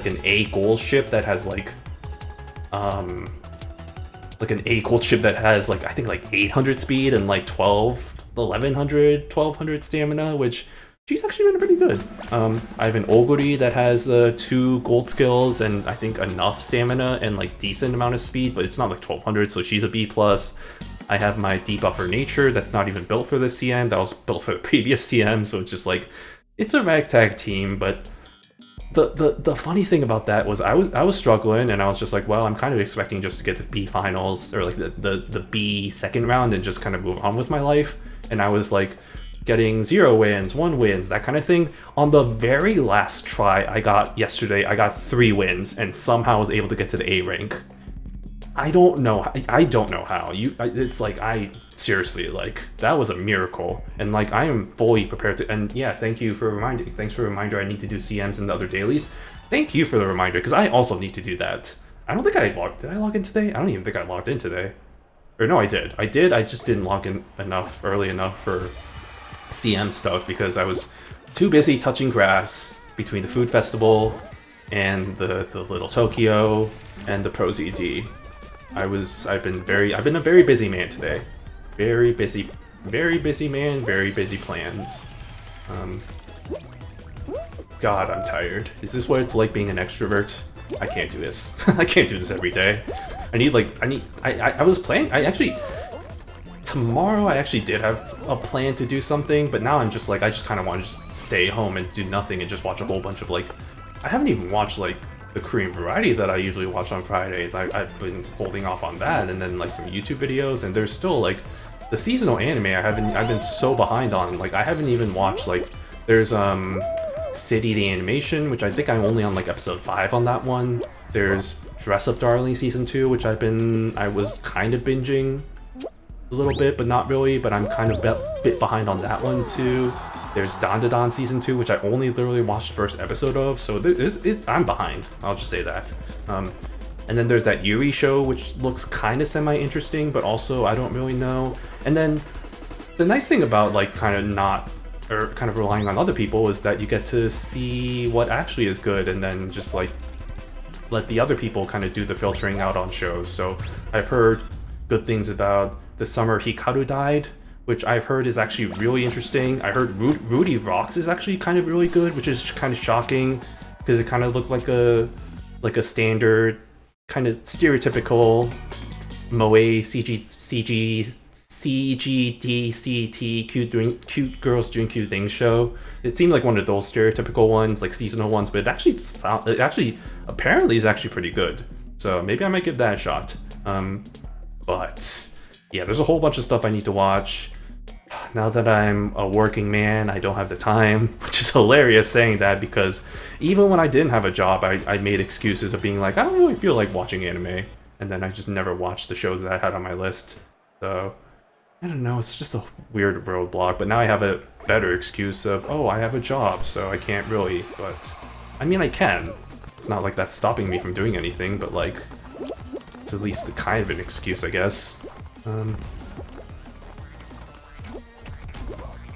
an A gold ship that has like an A gold ship that has like I think like 800 speed and like 1200 stamina, which she's actually been pretty good. I have an Oguri that has 2 gold skills and I think enough stamina and like decent amount of speed, but it's not like 1200, so she's a B+. I have my Debuffer Nature that's not even built for the CM, that was built for the previous CM, so it's just like, it's a ragtag team, but the funny thing about that was I was struggling and I was just like, well, I'm kind of expecting just to get to B finals or like the B second round and just kind of move on with my life, and I was like getting 0 wins, 1 wins, that kind of thing. On the very last try I got yesterday, I got 3 wins and somehow was able to get to the A rank. I don't know how. It's like, I seriously, like, that was a miracle. And like, I am fully prepared to, and yeah, thank you for reminding, thanks for the reminder I need to do CMs and the other dailies. Thank you for the reminder, because I also need to do that. I don't think did I log in today? I don't even think I logged in today. Or no, I did, I just didn't log in early enough for CM stuff, because I was too busy touching grass between the food festival and the Little Tokyo and the Pro ZD. I've been a very busy man today. Very busy man, very busy plans. God, I'm tired. Is this what it's like being an extrovert? I can't do this. I can't do this every day. I was planning, tomorrow I actually did have a plan to do something, but now I'm just like, I just kind of want to just stay home and do nothing and just watch a whole bunch of like, I haven't even watched like the Korean variety that I usually watch on Fridays. I've been holding off on that, and then like some YouTube videos, and there's still like the seasonal anime I've been so behind on. Like I haven't even watched, like there's City the Animation, which I think I'm only on like episode 5 on that one. There's Dress Up Darling season 2, which I was kind of binging a little bit, but not really, but I'm kind of a bit behind on that one too. There's Dandadan season 2, which I only literally watched the first episode of, so I'm behind. I'll just say that. And then there's that Yuri show, which looks kind of semi-interesting, but also I don't really know. And then the nice thing about like kind of relying on other people is that you get to see what actually is good, and then just like let the other people kind of do the filtering out on shows. So I've heard good things about The Summer Hikaru Died, which I've heard is actually really interesting. I heard Rudy Rocks is actually kind of really good, which is kind of shocking because it kind of looked like a standard, kind of stereotypical moe CGDCT cute girls doing cute things show. It seemed like one of those stereotypical ones, like seasonal ones, but it actually apparently is actually pretty good. So maybe I might give that a shot. But yeah, there's a whole bunch of stuff I need to watch. Now that I'm a working man, I don't have the time, which is hilarious saying that, because even when I didn't have a job, I made excuses of being like, I don't really feel like watching anime, and then I just never watched the shows that I had on my list. So I don't know, it's just a weird roadblock, but now I have a better excuse of, oh, I have a job, so I can't really, but I mean, I can. It's not like that's stopping me from doing anything, but like, it's at least kind of an excuse, I guess.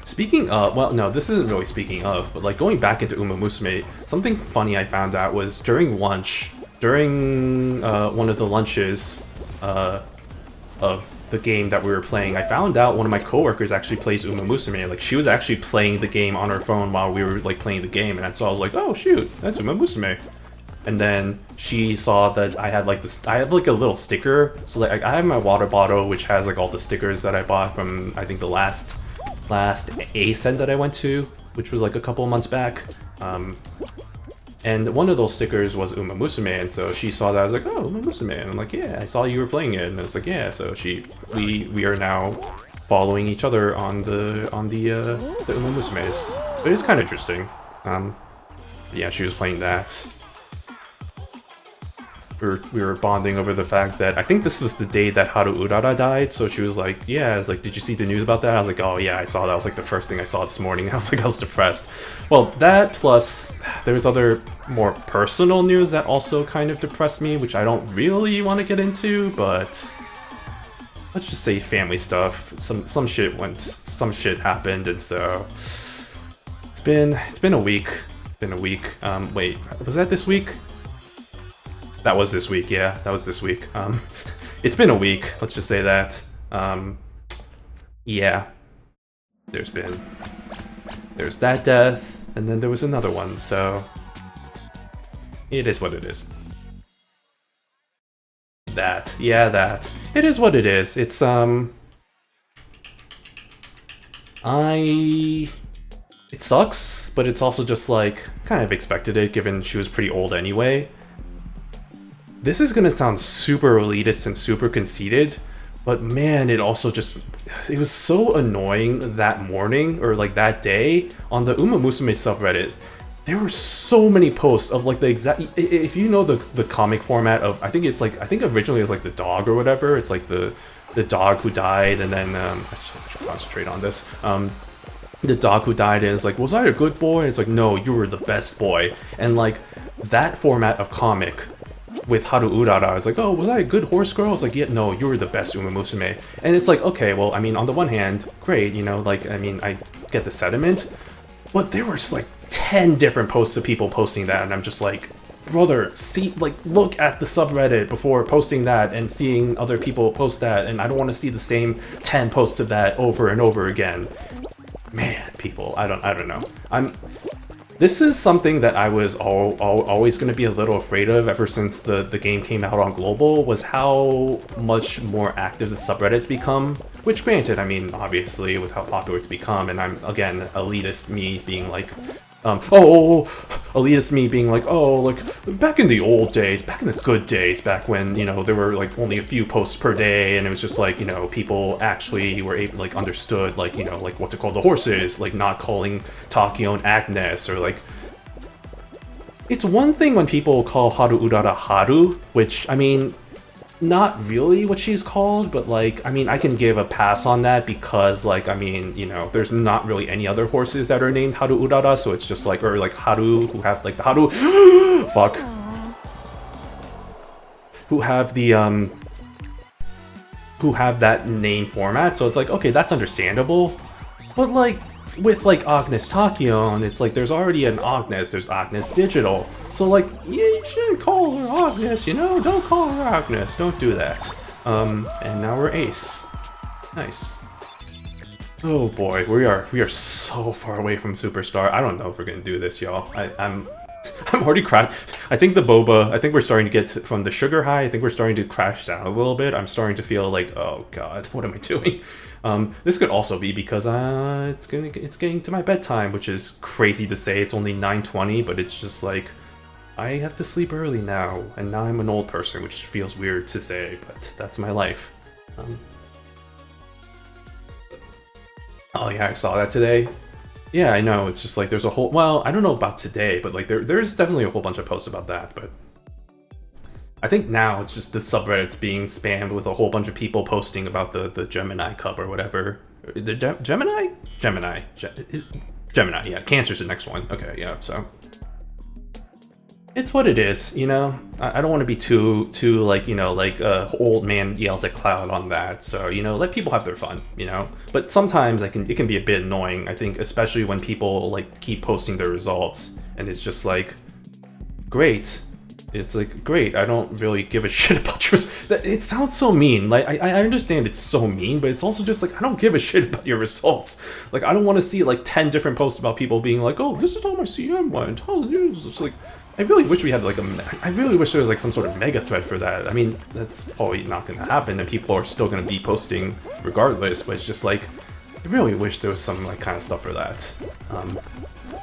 Speaking of, well, no, this isn't really speaking of, but like going back into Uma Musume, something funny I found out was during lunch, during one of the lunches of the game that we were playing, I found out one of my coworkers actually plays Uma Musume. Like, she was actually playing the game on her phone while we were like playing the game, and so I was like, oh shoot, that's Uma Musume. and then she saw that I had like this. I have like a little sticker. So like I have my water bottle, which has like all the stickers that I bought from I think the last A-Cent that I went to, which was like a couple of months back. And one of those stickers was Uma Musume, and so she saw that. I was like, oh, Uma Musume. And I'm like, yeah, I saw you were playing it, and I was like, yeah. So we are now following each other on the Uma Musumes. But it's kind of interesting. Yeah, she was playing that. We were bonding over the fact that I think this was the day that Haru Urara died, so she was like, yeah, I was like, did you see the news about that? I was like, oh yeah, I saw that. It was like the first thing I saw this morning. I was like, I was depressed. Well, that plus there's other more personal news that also kind of depressed me, which I don't really want to get into, but let's just say family stuff. Some shit happened, and so it's been a week. It's been a week. Wait, was that this week? That was this week, yeah, that was this week. It's been a week, let's just say that. Yeah. There's that death, and then there was another one, so it is what it is. That. It is what it is. It's, it sucks, but it's also just like, kind of expected it, given she was pretty old anyway. This is gonna sound super elitist and super conceited, but man, it also it was so annoying that morning, or like that day, on the Uma Musume subreddit. There were so many posts of like the exact, if you know the comic format of, I think originally it was like the dog or whatever, it's like the dog who died, and then, I should concentrate on this, the dog who died, and it's like, was I a good boy? And it's like, no, you were the best boy. And like, that format of comic, with Haru Urara, I was like, oh, was I a good horse girl? I was like, yeah, no, you were the best Uma Musume. And it's like, okay, well, I mean, on the one hand, great, you know, like, I mean, I get the sentiment, but there was like 10 different posts of people posting that, and I'm just like, brother, see, like, look at the subreddit before posting that and seeing other people post that, and I don't want to see the same 10 posts of that over and over again. Man, people, I don't know. This is something that I was always going to be a little afraid of ever since the game came out on global, was how much more active the subreddit's become. Which, granted, I mean, obviously, with how popular it's become, and I'm, again, elitist me being like, elitist me being like, oh, like, back in the old days, back in the good days, back when, you know, there were, like, only a few posts per day, and it was just, like, you know, people actually were able, like, understood, like, you know, like, what to call the horses, like, not calling Tachyon Agnes, or, like, it's one thing when people call Haru Urara Haru, which, I mean, not really what she's called, but like, I mean, I can give a pass on that because, like, I mean, you know, there's not really any other horses that are named Haru Urara, so it's just like, or like Haru, who have like the Haru, fuck, who have the, who have that name format, so it's like, okay, that's understandable, but like, with like Agnes Tachyon, it's like there's already an Agnes, there's Agnes Digital. So like, yeah, you shouldn't call her Agnes, you know? Don't call her Agnes, don't do that. And now we're Ace. Nice. Oh boy, we are so far away from Superstar. I don't know if we're gonna do this, y'all. I'm already crashed. I think the boba, I think we're starting to get from the sugar high, I think we're starting to crash down a little bit. I'm starting to feel like, oh god, what am I doing? This could also be because it's getting to my bedtime, which is crazy to say. It's only 9:20, but it's just like, I have to sleep early now, and now I'm an old person, which feels weird to say, but that's my life. Oh yeah, I saw that today. Yeah, I know, it's just like there's a whole, well, I don't know about today, but like there's definitely a whole bunch of posts about that, but I think now it's just the subreddit's being spammed with a whole bunch of people posting about the Gemini Cup or whatever. The Gemini? Gemini, yeah, Cancer's the next one. Okay, yeah, so it's what it is, you know? I don't want to be too like, you know, like old man yells at cloud on that, so, you know, let people have their fun, you know? But sometimes it can be a bit annoying, I think, especially when people like keep posting their results, and it's just like, great. It's like, great, I don't really give a shit about yours. It sounds so mean. Like, I understand it's so mean, but it's also just like, I don't give a shit about your results. Like, I don't want to see like 10 different posts about people being like, oh, this is how my CM went. Oh, it's like, I really wish we had like I really wish there was like some sort of mega thread for that. I mean, that's probably not going to happen, and people are still going to be posting regardless. But it's just like, I really wish there was some like kind of stuff for that.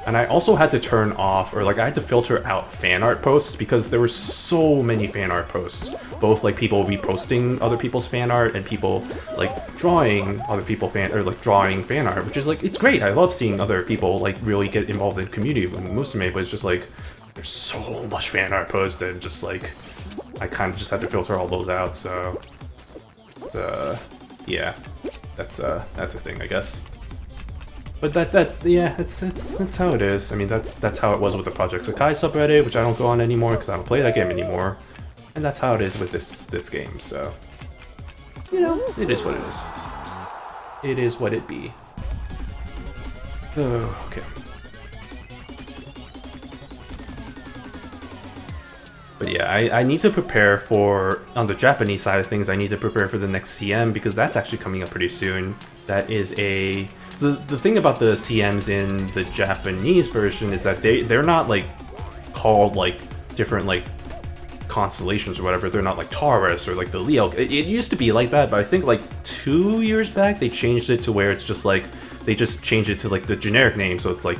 And I also had to turn off, or like I had to filter out fan art posts because there were so many fan art posts. Both like people reposting other people's fan art and people like drawing other people drawing fan art, which is like, it's great. I love seeing other people like really get involved in the community of Musume, but it's just like, there's so much fan art posted, and just like, I kind of just had to filter all those out, so, yeah, that's a thing, I guess. But yeah, it's how it is. I mean, that's how it was with the Project Sakai subreddit, which I don't go on anymore because I don't play that game anymore, and that's how it is with this game. So, you know, it is what it is. It is what it be. Oh, okay. But yeah, I need to prepare for, on the Japanese side of things, I need to prepare for the next CM because that's actually coming up pretty soon. That is a... So the thing about the CMs in the Japanese version is that they're not like called like different like constellations or whatever. They're not like Taurus or like the Leo. It used to be like that, but I think like 2 years back they changed it to where it's just like, they just changed it to like the generic name, so it's like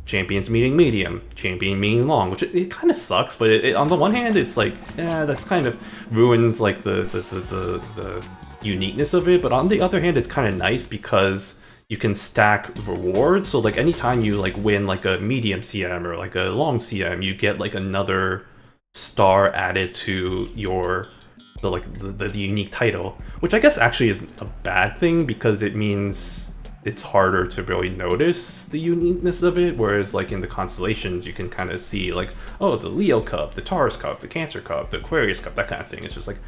champions meaning medium, champion meaning long, which it kind of sucks, but on the one hand, it's like, yeah, that's kind of ruins like the uniqueness of it, but on the other hand, it's kind of nice because you can stack rewards, so like anytime you like win like a medium CM or like a long CM, you get like another star added to your the unique title, which I guess actually is a bad thing because it means it's harder to really notice the uniqueness of it, whereas like in the constellations you can kind of see like, oh, the Leo Cup, the Taurus Cup, the Cancer Cup, the Aquarius Cup, that kind of thing. It's just like,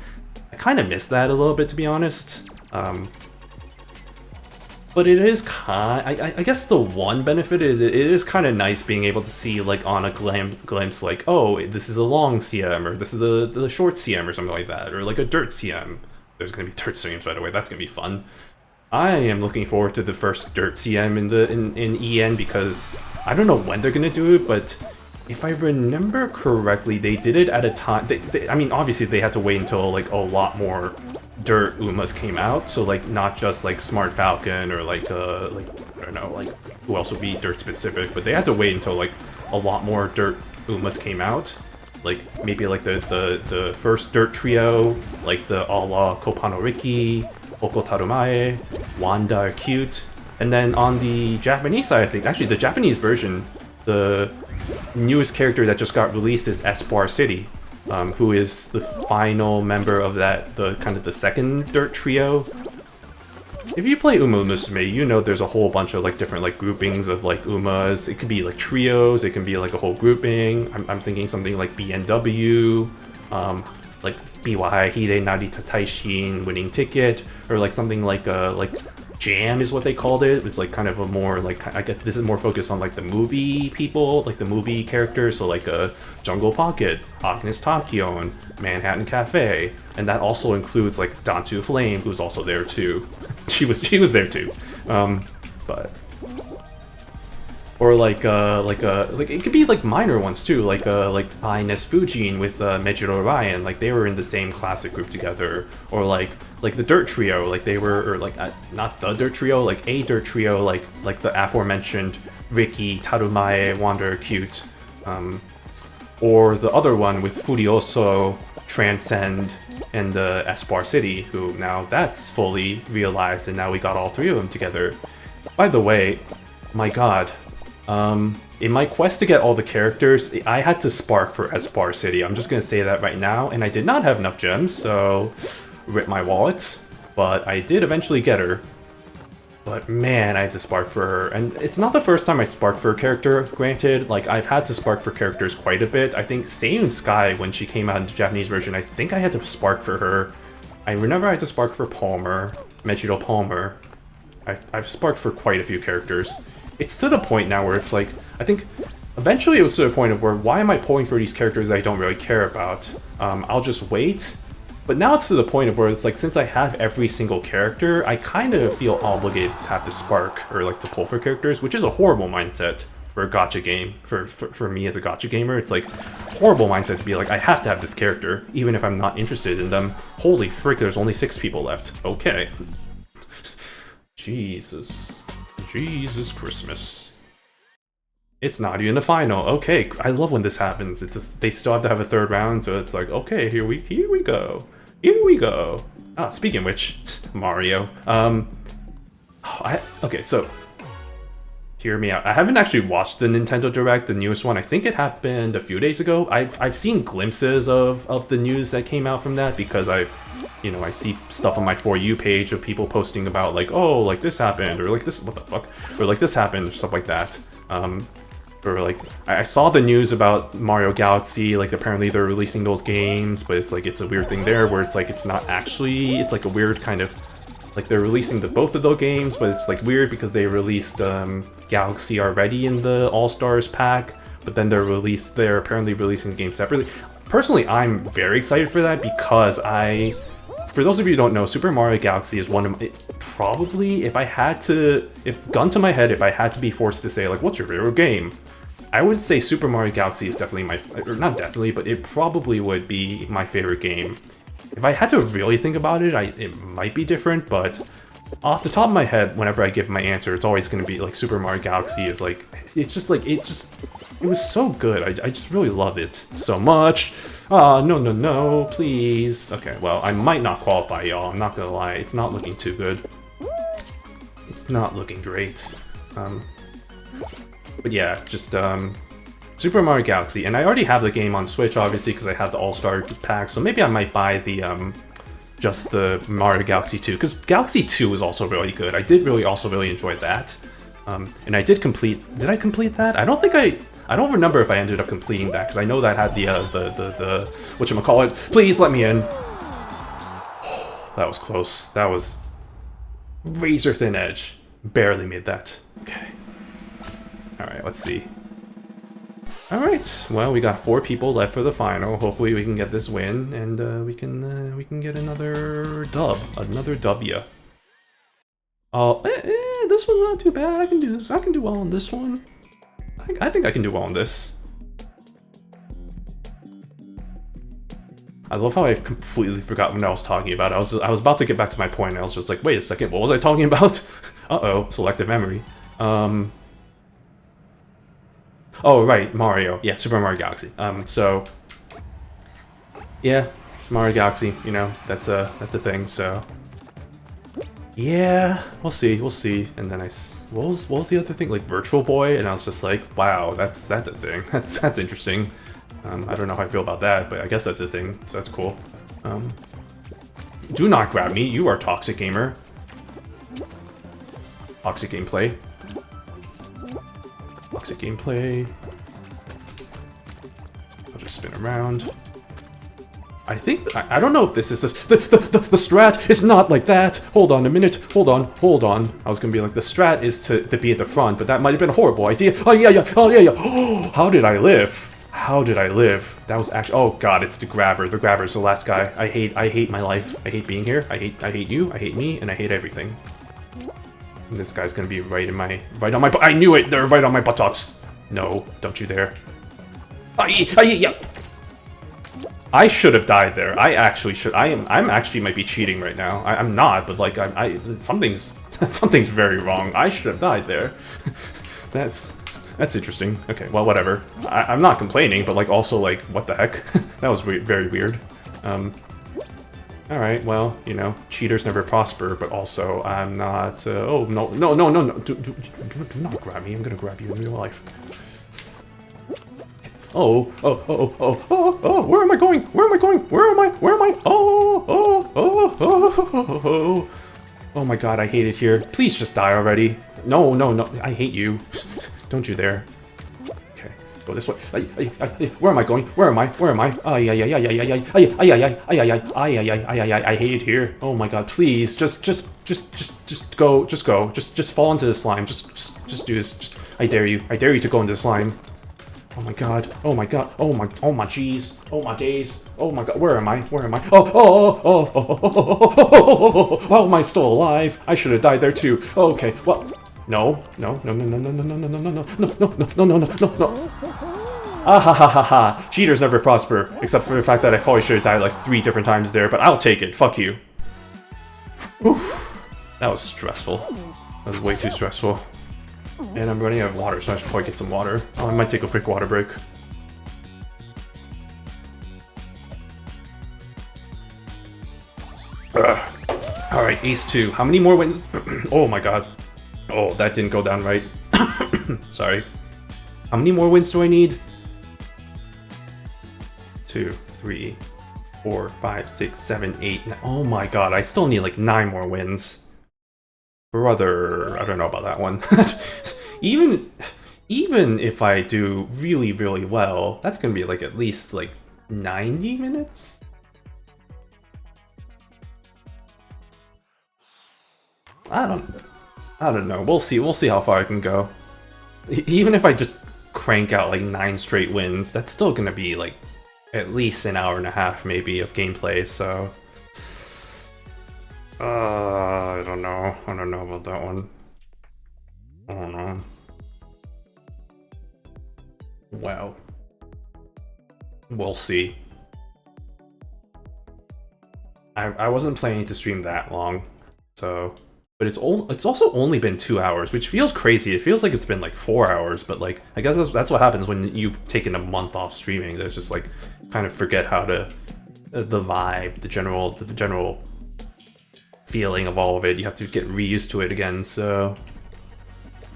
I kind of miss that a little bit, to be honest. But it is I guess the one benefit is it is kind of nice being able to see like on a glimpse like, oh, this is a long CM, or this is the short CM or something like that, or like a dirt CM. There's going to be dirt CMs, by the way, that's going to be fun. I am looking forward to the first dirt CM in EN because I don't know when they're gonna do it, but if I remember correctly, they did it at a time. I mean, obviously they had to wait until like a lot more dirt Umas came out, so like not just like Smart Falcon or like I don't know, like who else would be dirt specific, but they had to wait until like a lot more dirt Umas came out. Like maybe like the first dirt trio, like the a la Kopanoriki, Okotarumae, Wanda are cute. And then on the Japanese side, I think, actually the Japanese version, the newest character that just got released is Espoir City, who is the final member of the kind of the second dirt trio. If you play Uma Musume, you know there's a whole bunch of like different like groupings of like Umas. It could be like trios, it can be like a whole grouping. I'm thinking something like BNW, like BY Hide Narita Taishin winning ticket, or like something like Jam is what they called it. It's like kind of a more like, I guess this is more focused on like the movie people, like the movie characters, so like a Jungle Pocket, Agnes Takyon, Manhattan Cafe, and that also includes like Dantu Flame, who's also there too. She was there too. But or like it could be like minor ones too, like Ines Fujin with Mejiro Ryan, like they were in the same classic group together, or like the Dirt Trio, like they were, or like not the Dirt Trio, like a Dirt Trio, like the aforementioned Ricky, Tarumae, Wanderer Cute, or the other one with Furioso, Transcend, and Espoir City, who now that's fully realized, and now we got all three of them together. By the way, my god. In my quest to get all the characters, I had to spark for Espoir City. I'm just gonna say that right now, and I did not have enough gems, so rip my wallet. But I did eventually get her. But man, I had to spark for her, and it's not the first time I sparked for a character, granted. Like, I've had to spark for characters quite a bit. I think Seiyun Sky, when she came out in the Japanese version, I think I had to spark for her. I remember I had to spark for Palmer, Mejiro Palmer. I've sparked for quite a few characters. It's to the point now where it's like, I think eventually it was to the point of where, why am I pulling for these characters that I don't really care about? I'll just wait. But now it's to the point of where it's like, since I have every single character, I kind of feel obligated to have to spark or like to pull for characters, which is a horrible mindset. for a gacha game. For me as a gacha gamer, it's like horrible mindset to be like, I have to have this character, even if I'm not interested in them. Holy frick, there's only 6 people left. Okay. Jesus Christmas. It's not even the final. Okay, I love when this happens. They still have to have a 3rd round, so it's like, okay, here we go. Here we go. Ah, speaking of which, Mario. Okay, so hear me out. I haven't actually watched the Nintendo Direct, the newest one. I think it happened a few days ago. I've seen glimpses of the news that came out from that because I see stuff on my For You page of people posting about like, oh, like this happened, or like this, what the fuck, or like this happened, or stuff like that. Or like, I saw the news about Mario Galaxy, like apparently they're releasing those games, but it's like, it's a weird thing there where it's like, it's not actually, it's like a weird kind of, like they're releasing both of those games, but it's like weird because they released Galaxy already in the All-Stars pack, but then they're apparently releasing games separately. Personally, I'm very excited for that because for those of you who don't know, Super Mario Galaxy is one of my, probably, if gun to my head, if I had to be forced to say, like, what's your favorite game? I would say Super Mario Galaxy is definitely or not definitely, but it probably would be my favorite game. If I had to really think about it, it might be different, but off the top of my head, whenever I give my answer, it's always going to be, like, Super Mario Galaxy is, like, it's just, like, it was so good. I just really loved it so much. Ah, no, please. Okay, well, I might not qualify, y'all. I'm not gonna lie. It's not looking too good. It's not looking great. But yeah, just, Super Mario Galaxy. And I already have the game on Switch, obviously, because I have the All-Star pack, so maybe I might buy the, just the Mario Galaxy 2, because Galaxy 2 is also really good. I did also really enjoy that. And I did I complete that? I don't remember if I ended up completing that, because I know that had the whatchamacallit. Please let me in. That was close. That was razor thin edge. Barely made that. Okay. Alright, let's see. Alright, well, we got 4 people left for the final. Hopefully we can get this win, and we can get another dub. Another W. Oh, this one's not too bad. I can do this. I can do well on this one. I think I can do well on this. I love how I completely forgot what I was talking about. I was about to get back to my point, and I was just like, wait a second, what was I talking about? Uh-oh, selective memory. Oh, right, Mario. Yeah, Super Mario Galaxy. So, yeah, Mario Galaxy, you know, that's a thing, so... Yeah, we'll see. And then what was the other thing? Like Virtual Boy, and I was just like, wow, that's a thing. That's interesting. I don't know how I feel about that, but I guess that's a thing, so that's cool. Do not grab me, you are toxic gamer. Toxic gameplay. Toxic gameplay. I'll just spin around. I think, I don't know if this is the strat is not like that. Hold on a minute. Hold on. I was gonna be like, the strat is to be at the front, but that might have been a horrible idea. Oh yeah. How did I live? That was actually, oh god, it's the grabber. The grabber's the last guy. I hate my life. I hate being here. I hate you. I hate me, and I hate everything. And this guy's gonna be right on my I knew it. They're right on my buttocks. No, don't you dare. Yeah. I should have died there. I actually should. I'm actually might be cheating right now. I'm not, but like something's very wrong. I should have died there. That's interesting. Okay, well, whatever. I'm not complaining, but like also like what the heck? That was very weird. All right, well, you know, cheaters never prosper, but also I'm not. Oh no! Do not grab me. I'm gonna grab you in real life. Oh, where am I going? Oh my god, I hate it here. Please just die already. No, I hate you. Don't you dare. Okay, go this way. Where am I going? Where am I? I hate it here. Oh my god, please, just go. Just fall into the slime. Just do this. I dare you to go into the slime. Oh my god, oh my jeez, oh my days, oh my god, where am I? Oh, am I still alive? I should have died there too. Okay, well, No, no, no, no, no, no, no, no, no, no, no, no, no, no, no, no, no, no, no. Ah ha ha ha ha. Cheaters never prosper, except for the fact that I probably should have died like 3 different times there, but I'll take it. Fuck you. Oof. That was stressful. That was way too stressful. And I'm running out of water, so I should probably get some water. Oh, I might take a quick water break. Alright, Ace 2. How many more wins? Oh my god. Oh, that didn't go down right. Sorry. How many more wins do I need? 2, 3, 4, 5, 6, 7, 8. Oh my god, I still need like 9 more wins. Brother, I don't know about that one. even if I do really, really well, that's gonna be like at least like 90 minutes? I don't know. We'll see how far I can go. Even if I just crank out like 9 straight wins, that's still gonna be like at least an hour and a half maybe of gameplay, so I don't know. I don't know about that one. I don't know. Well, we'll see. I wasn't planning to stream that long, so but it's also only been 2 hours, which feels crazy. It feels like it's been like 4 hours, but like I guess that's what happens when you've taken a month off streaming. There's just like kind of forget how to the vibe, the general feeling of all of it. You have to get reused to it again. So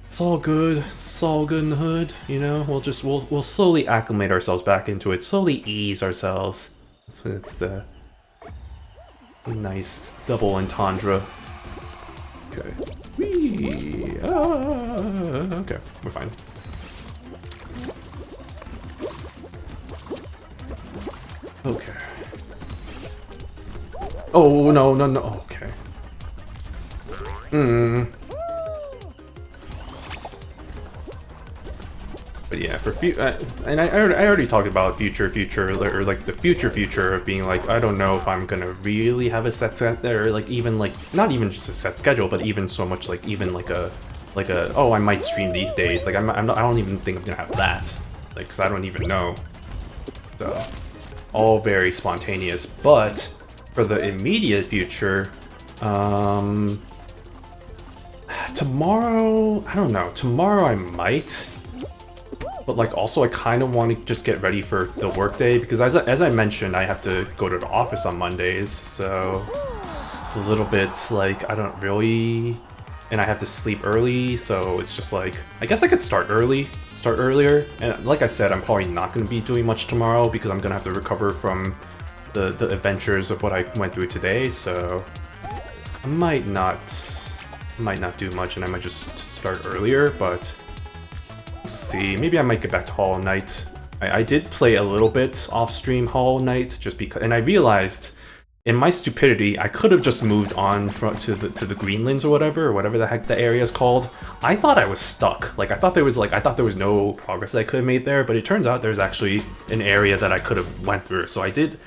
it's all good. It's all good in the hood, you know. We'll slowly acclimate ourselves back into it. Slowly ease ourselves. It's the nice double entendre. Okay. Whee! Okay, we're fine. Okay. Oh, no, no, no. Okay. But yeah, for and I already talked about future, or like the future of being like, I don't know if I'm gonna really have a set there, like even like not even just a set schedule, but even so much like even like a oh, I might stream these days. Like I don't even think I'm gonna have that, like, because I don't even know. So all very spontaneous. But for the immediate future, tomorrow, I don't know. Tomorrow I might. But like also I kind of want to just get ready for the workday, because as I mentioned, I have to go to the office on Mondays, so it's a little bit like I don't really, and I have to sleep early, so it's just like I guess I could start earlier. And like I said, I'm probably not going to be doing much tomorrow because I'm going to have to recover from the adventures of what I went through today, so I might not do much, and I might just start earlier, but see, maybe I might get back to Hollow Knight. I did play a little bit off-stream Hollow Knight just because, and I realized in my stupidity I could have just moved on to the Greenlands or whatever the heck the area is called. I thought I was stuck. Like I thought there was no progress that I could have made there, but it turns out there's actually an area that I could have went through. So I did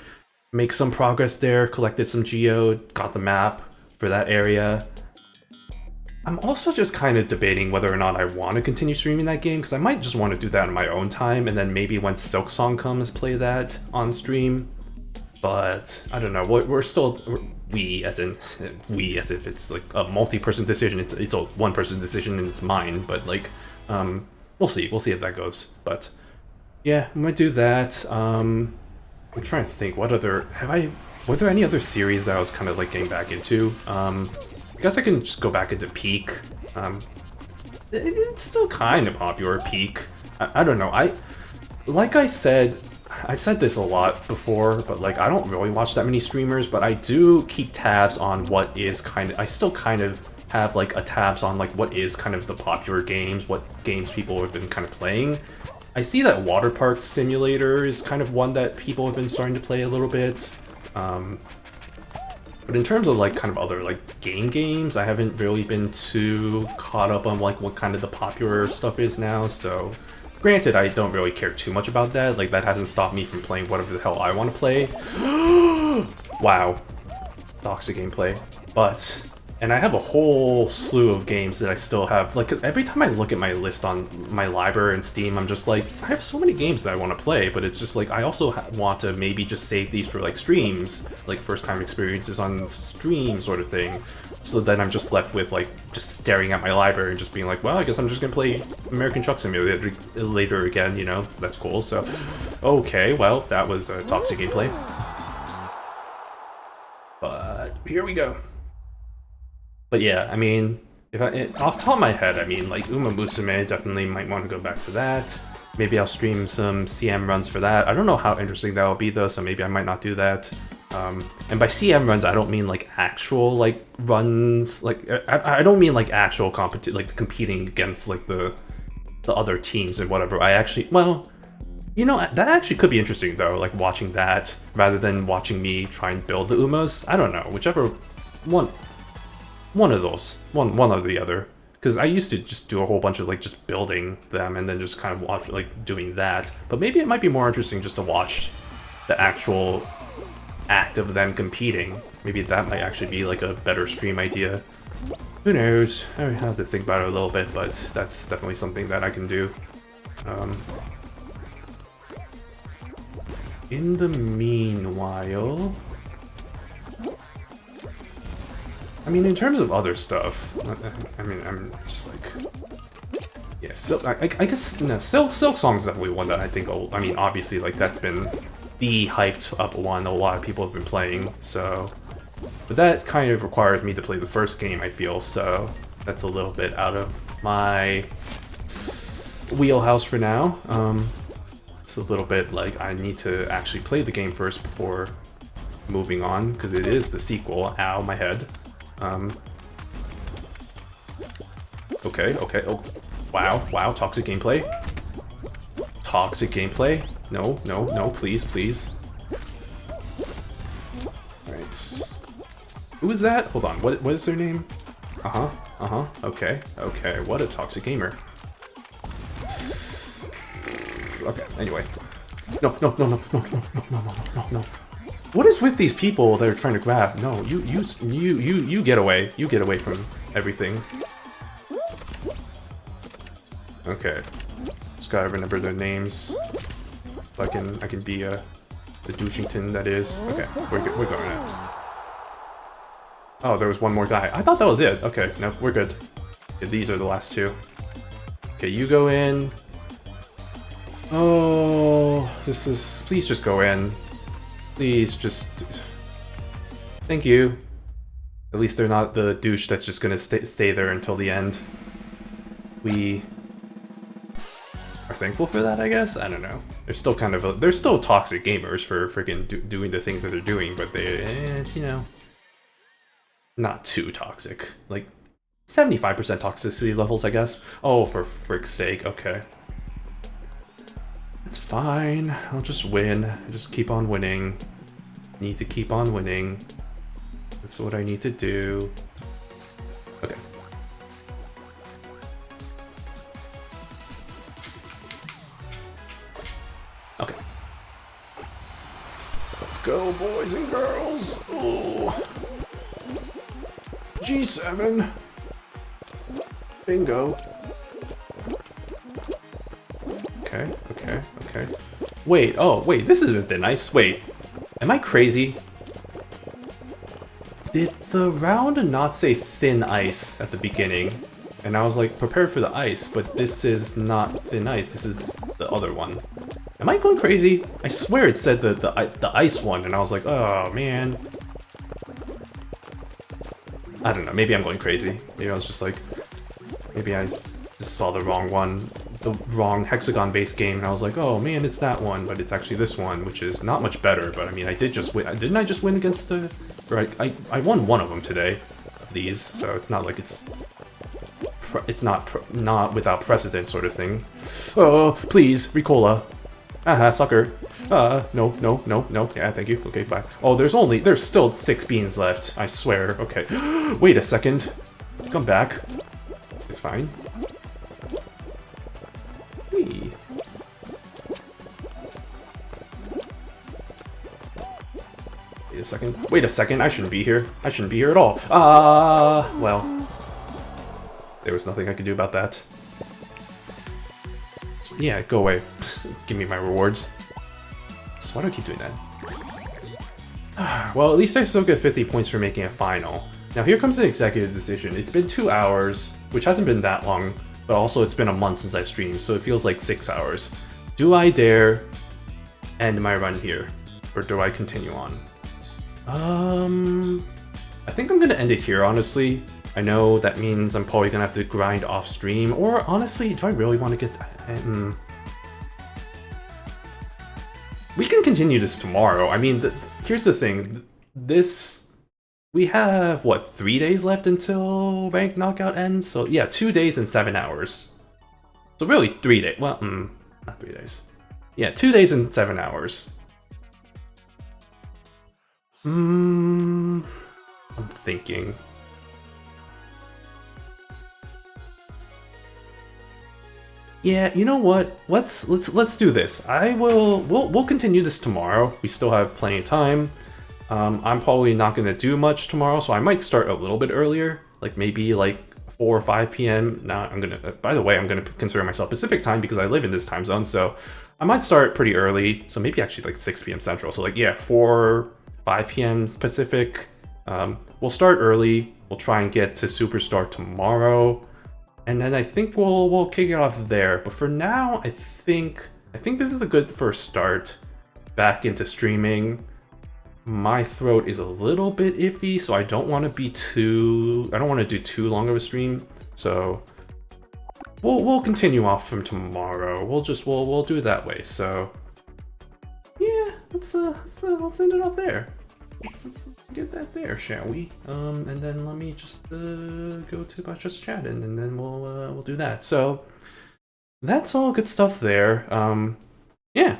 make some progress there, collected some geode, got the map for that area. I'm also just kind of debating whether or not I want to continue streaming that game, because I might just want to do that on my own time, and then maybe when Silk Song comes, play that on stream. But I don't know. We as if it's like a multi-person decision. It's a one-person decision and it's mine. But like, we'll see. We'll see if that goes. But yeah, I might do that. I'm trying to think. Were there any other series that I was kind of like getting back into? I guess I can just go back into Peak. It's still kind of popular, Peak. I don't know. Like I said, I've said this a lot before, but like I don't really watch that many streamers, but I do keep tabs on what is I still kind of have like a tabs on like what is kind of the popular games, what games people have been kind of playing. I see that Water Park Simulator is kind of one that people have been starting to play a little bit. But in terms of like kind of other like games, I haven't really been too caught up on like what kind of the popular stuff is now. So granted, I don't really care too much about that. Like that hasn't stopped me from playing whatever the hell I want to play. Wow. Toxic gameplay. But And I have a whole slew of games that I still have. Like, every time I look at my list on my library and Steam, I'm just like, I have so many games that I want to play, but it's just like, I also want to maybe just save these for, like, streams, like, first-time experiences on stream sort of thing. So then I'm just left with, like, just staring at my library and just being like, well, I guess I'm just gonna play American Truck Simulator later again, you know? So that's cool, so... Okay, well, that was a toxic gameplay. But here we go. But yeah, I mean, off the top of my head, I mean, like, Uma Musume, definitely might want to go back to that. Maybe I'll stream some CM runs for that. I don't know how interesting that will be, though, so maybe I might not do that. And by CM runs, I don't mean, like, actual, like, runs. Like, I don't mean, like, actual like, competing against, like, the other teams and whatever. I actually, well, you know, that actually could be interesting, though, like, watching that, rather than watching me try and build the Umas. I don't know, whichever one... One of those. One or the other. Because I used to just do a whole bunch of, like, just building them and then just kind of watch, like, doing that. But maybe it might be more interesting just to watch the actual act of them competing. Maybe that might actually be, like, a better stream idea. Who knows? I have to think about it a little bit, but that's definitely something that I can do. In the meanwhile... I mean, in terms of other stuff, I mean, I'm just like... Yeah, I guess, no, Silk Song is definitely one that I think, I mean, obviously, like, that's been the hyped up one a lot of people have been playing, so... But that kind of requires me to play the first game, I feel, so that's a little bit out of my wheelhouse for now. It's a little bit like I need to actually play the game first before moving on, because it is the sequel. Ow, my head. Okay, oh, wow, toxic gameplay. Toxic gameplay. No, please. Alright. Who is that? Hold on, what is their name? Okay, what a toxic gamer. Okay, anyway. No. What is with these people that are trying to grab? No, you get away. You get away from everything. Okay. Just gotta remember their names. So I can be the douchington that is. Okay, we're going now. Oh, there was one more guy. I thought that was it. Okay, no, we're good. Okay, these are the last two. Okay, you go in. Oh, this is... Please just go in. Please just... Thank you. At least they're not the douche that's just gonna stay there until the end. We are thankful for that, I guess? I don't know. They're still kind of... they're still toxic gamers for freaking doing the things that they're doing, but it's, you know... Not too toxic. Like, 75% toxicity levels, I guess. Oh, for frick's sake, okay. It's fine. I'll just win. Just keep on winning. Need to keep on winning. That's what I need to do. Okay. Okay. Let's go, boys and girls. Ooh. G7. Bingo. Okay. Wait, this isn't thin ice. Wait, am I crazy? Did the round not say thin ice at the beginning? And I was like, prepare for the ice, but this is not thin ice, this is the other one. Am I going crazy? I swear it said the ice one, and I was like, oh man. I don't know, maybe I'm going crazy. Maybe I was just like, maybe I just saw the wrong one. The wrong hexagon-based game, and I was like, oh man, it's that one, but it's actually this one, which is not much better, but I mean, I did just win. Didn't I just win against the... Or I won one of them today, of these, so it's not like it's not without precedent sort of thing. Oh, please, Ricola. Aha, sucker. No. Yeah, thank you. Okay, bye. Oh, there's still 6 beans left, I swear. Okay. Wait a second. Come back. It's fine. Wait a Wait a second, I shouldn't be here. I shouldn't be here at all. Well. There was nothing I could do about that. Yeah, go away. Give me my rewards. So why do I keep doing that? Well, at least I still get 50 points for making a final. Now here comes the executive decision. It's been 2 hours, which hasn't been that long, but also it's been a month since I streamed, so it feels like 6 hours. Do I dare end my run here? Or do I continue on? I think I'm gonna end it here, honestly. I know that means I'm probably gonna have to grind off stream, or honestly, do I really want to get... We can continue this tomorrow. I mean, here's the thing. We have, what, 3 days left until Ranked Knockout ends? So yeah, 2 days and 7 hours. So really 3 days. Well, not 3 days. Yeah, 2 days and 7 hours. I'm thinking. Yeah, you know what? Let's do this. We'll continue this tomorrow. We still have plenty of time. I'm probably not gonna do much tomorrow, so I might start a little bit earlier, like maybe like 4 or 5 p.m. Now I'm gonna. By the way, I'm gonna consider myself Pacific time because I live in this time zone, so I might start pretty early. So maybe actually like 6 p.m. Central. So like yeah, 4, 5 p.m. Pacific. We'll start early. We'll try and get to Superstar tomorrow. And then I think we'll kick it off there. But for now, I think this is a good first start back into streaming. My throat is a little bit iffy, so I don't want to do too long of a stream. So we'll continue off from tomorrow. We'll do it that way. So yeah, let's end it off there. Let's get that there, shall we? And then let me just go to my just chatting, and then we'll do that. So that's all good stuff there. Yeah, I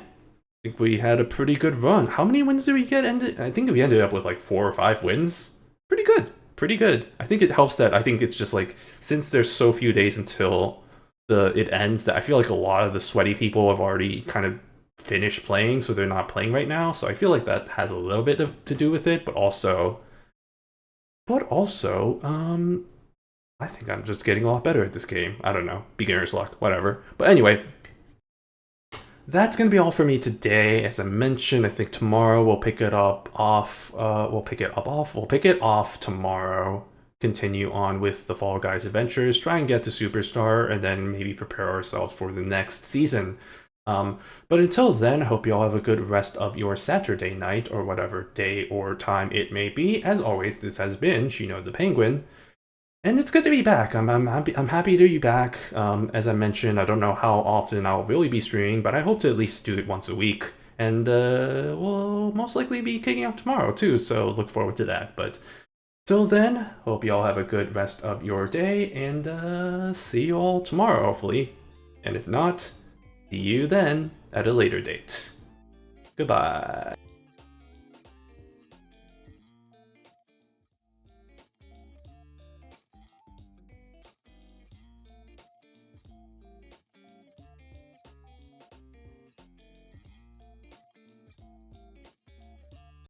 think we had a pretty good run. How many wins did we get? I think we ended up with like 4 or 5 wins. Pretty good, pretty good. I think it helps that I think it's just like since there's so few days until it ends, that I feel like a lot of the sweaty people have already kind of finished playing, so they're not playing right now. So I feel like that has a little bit to do with it, but also I think I'm just getting a lot better at this game. I don't know, beginner's luck, whatever. But anyway, that's gonna be all for me today. As I mentioned, I think tomorrow we'll pick it off tomorrow. Continue on with the Fall Guys adventures, try and get to Superstar, and then maybe prepare ourselves for the next season. But until then, I hope you all have a good rest of your Saturday night, or whatever day or time it may be. As always, this has been Shino the Penguin, and it's good to be back. I'm happy to be back. As I mentioned, I don't know how often I'll really be streaming, but I hope to at least do it once a week. And we'll most likely be kicking off tomorrow too, so look forward to that. But till then, hope you all have a good rest of your day, and see you all tomorrow, hopefully. And if not, see you then at a later date. Goodbye.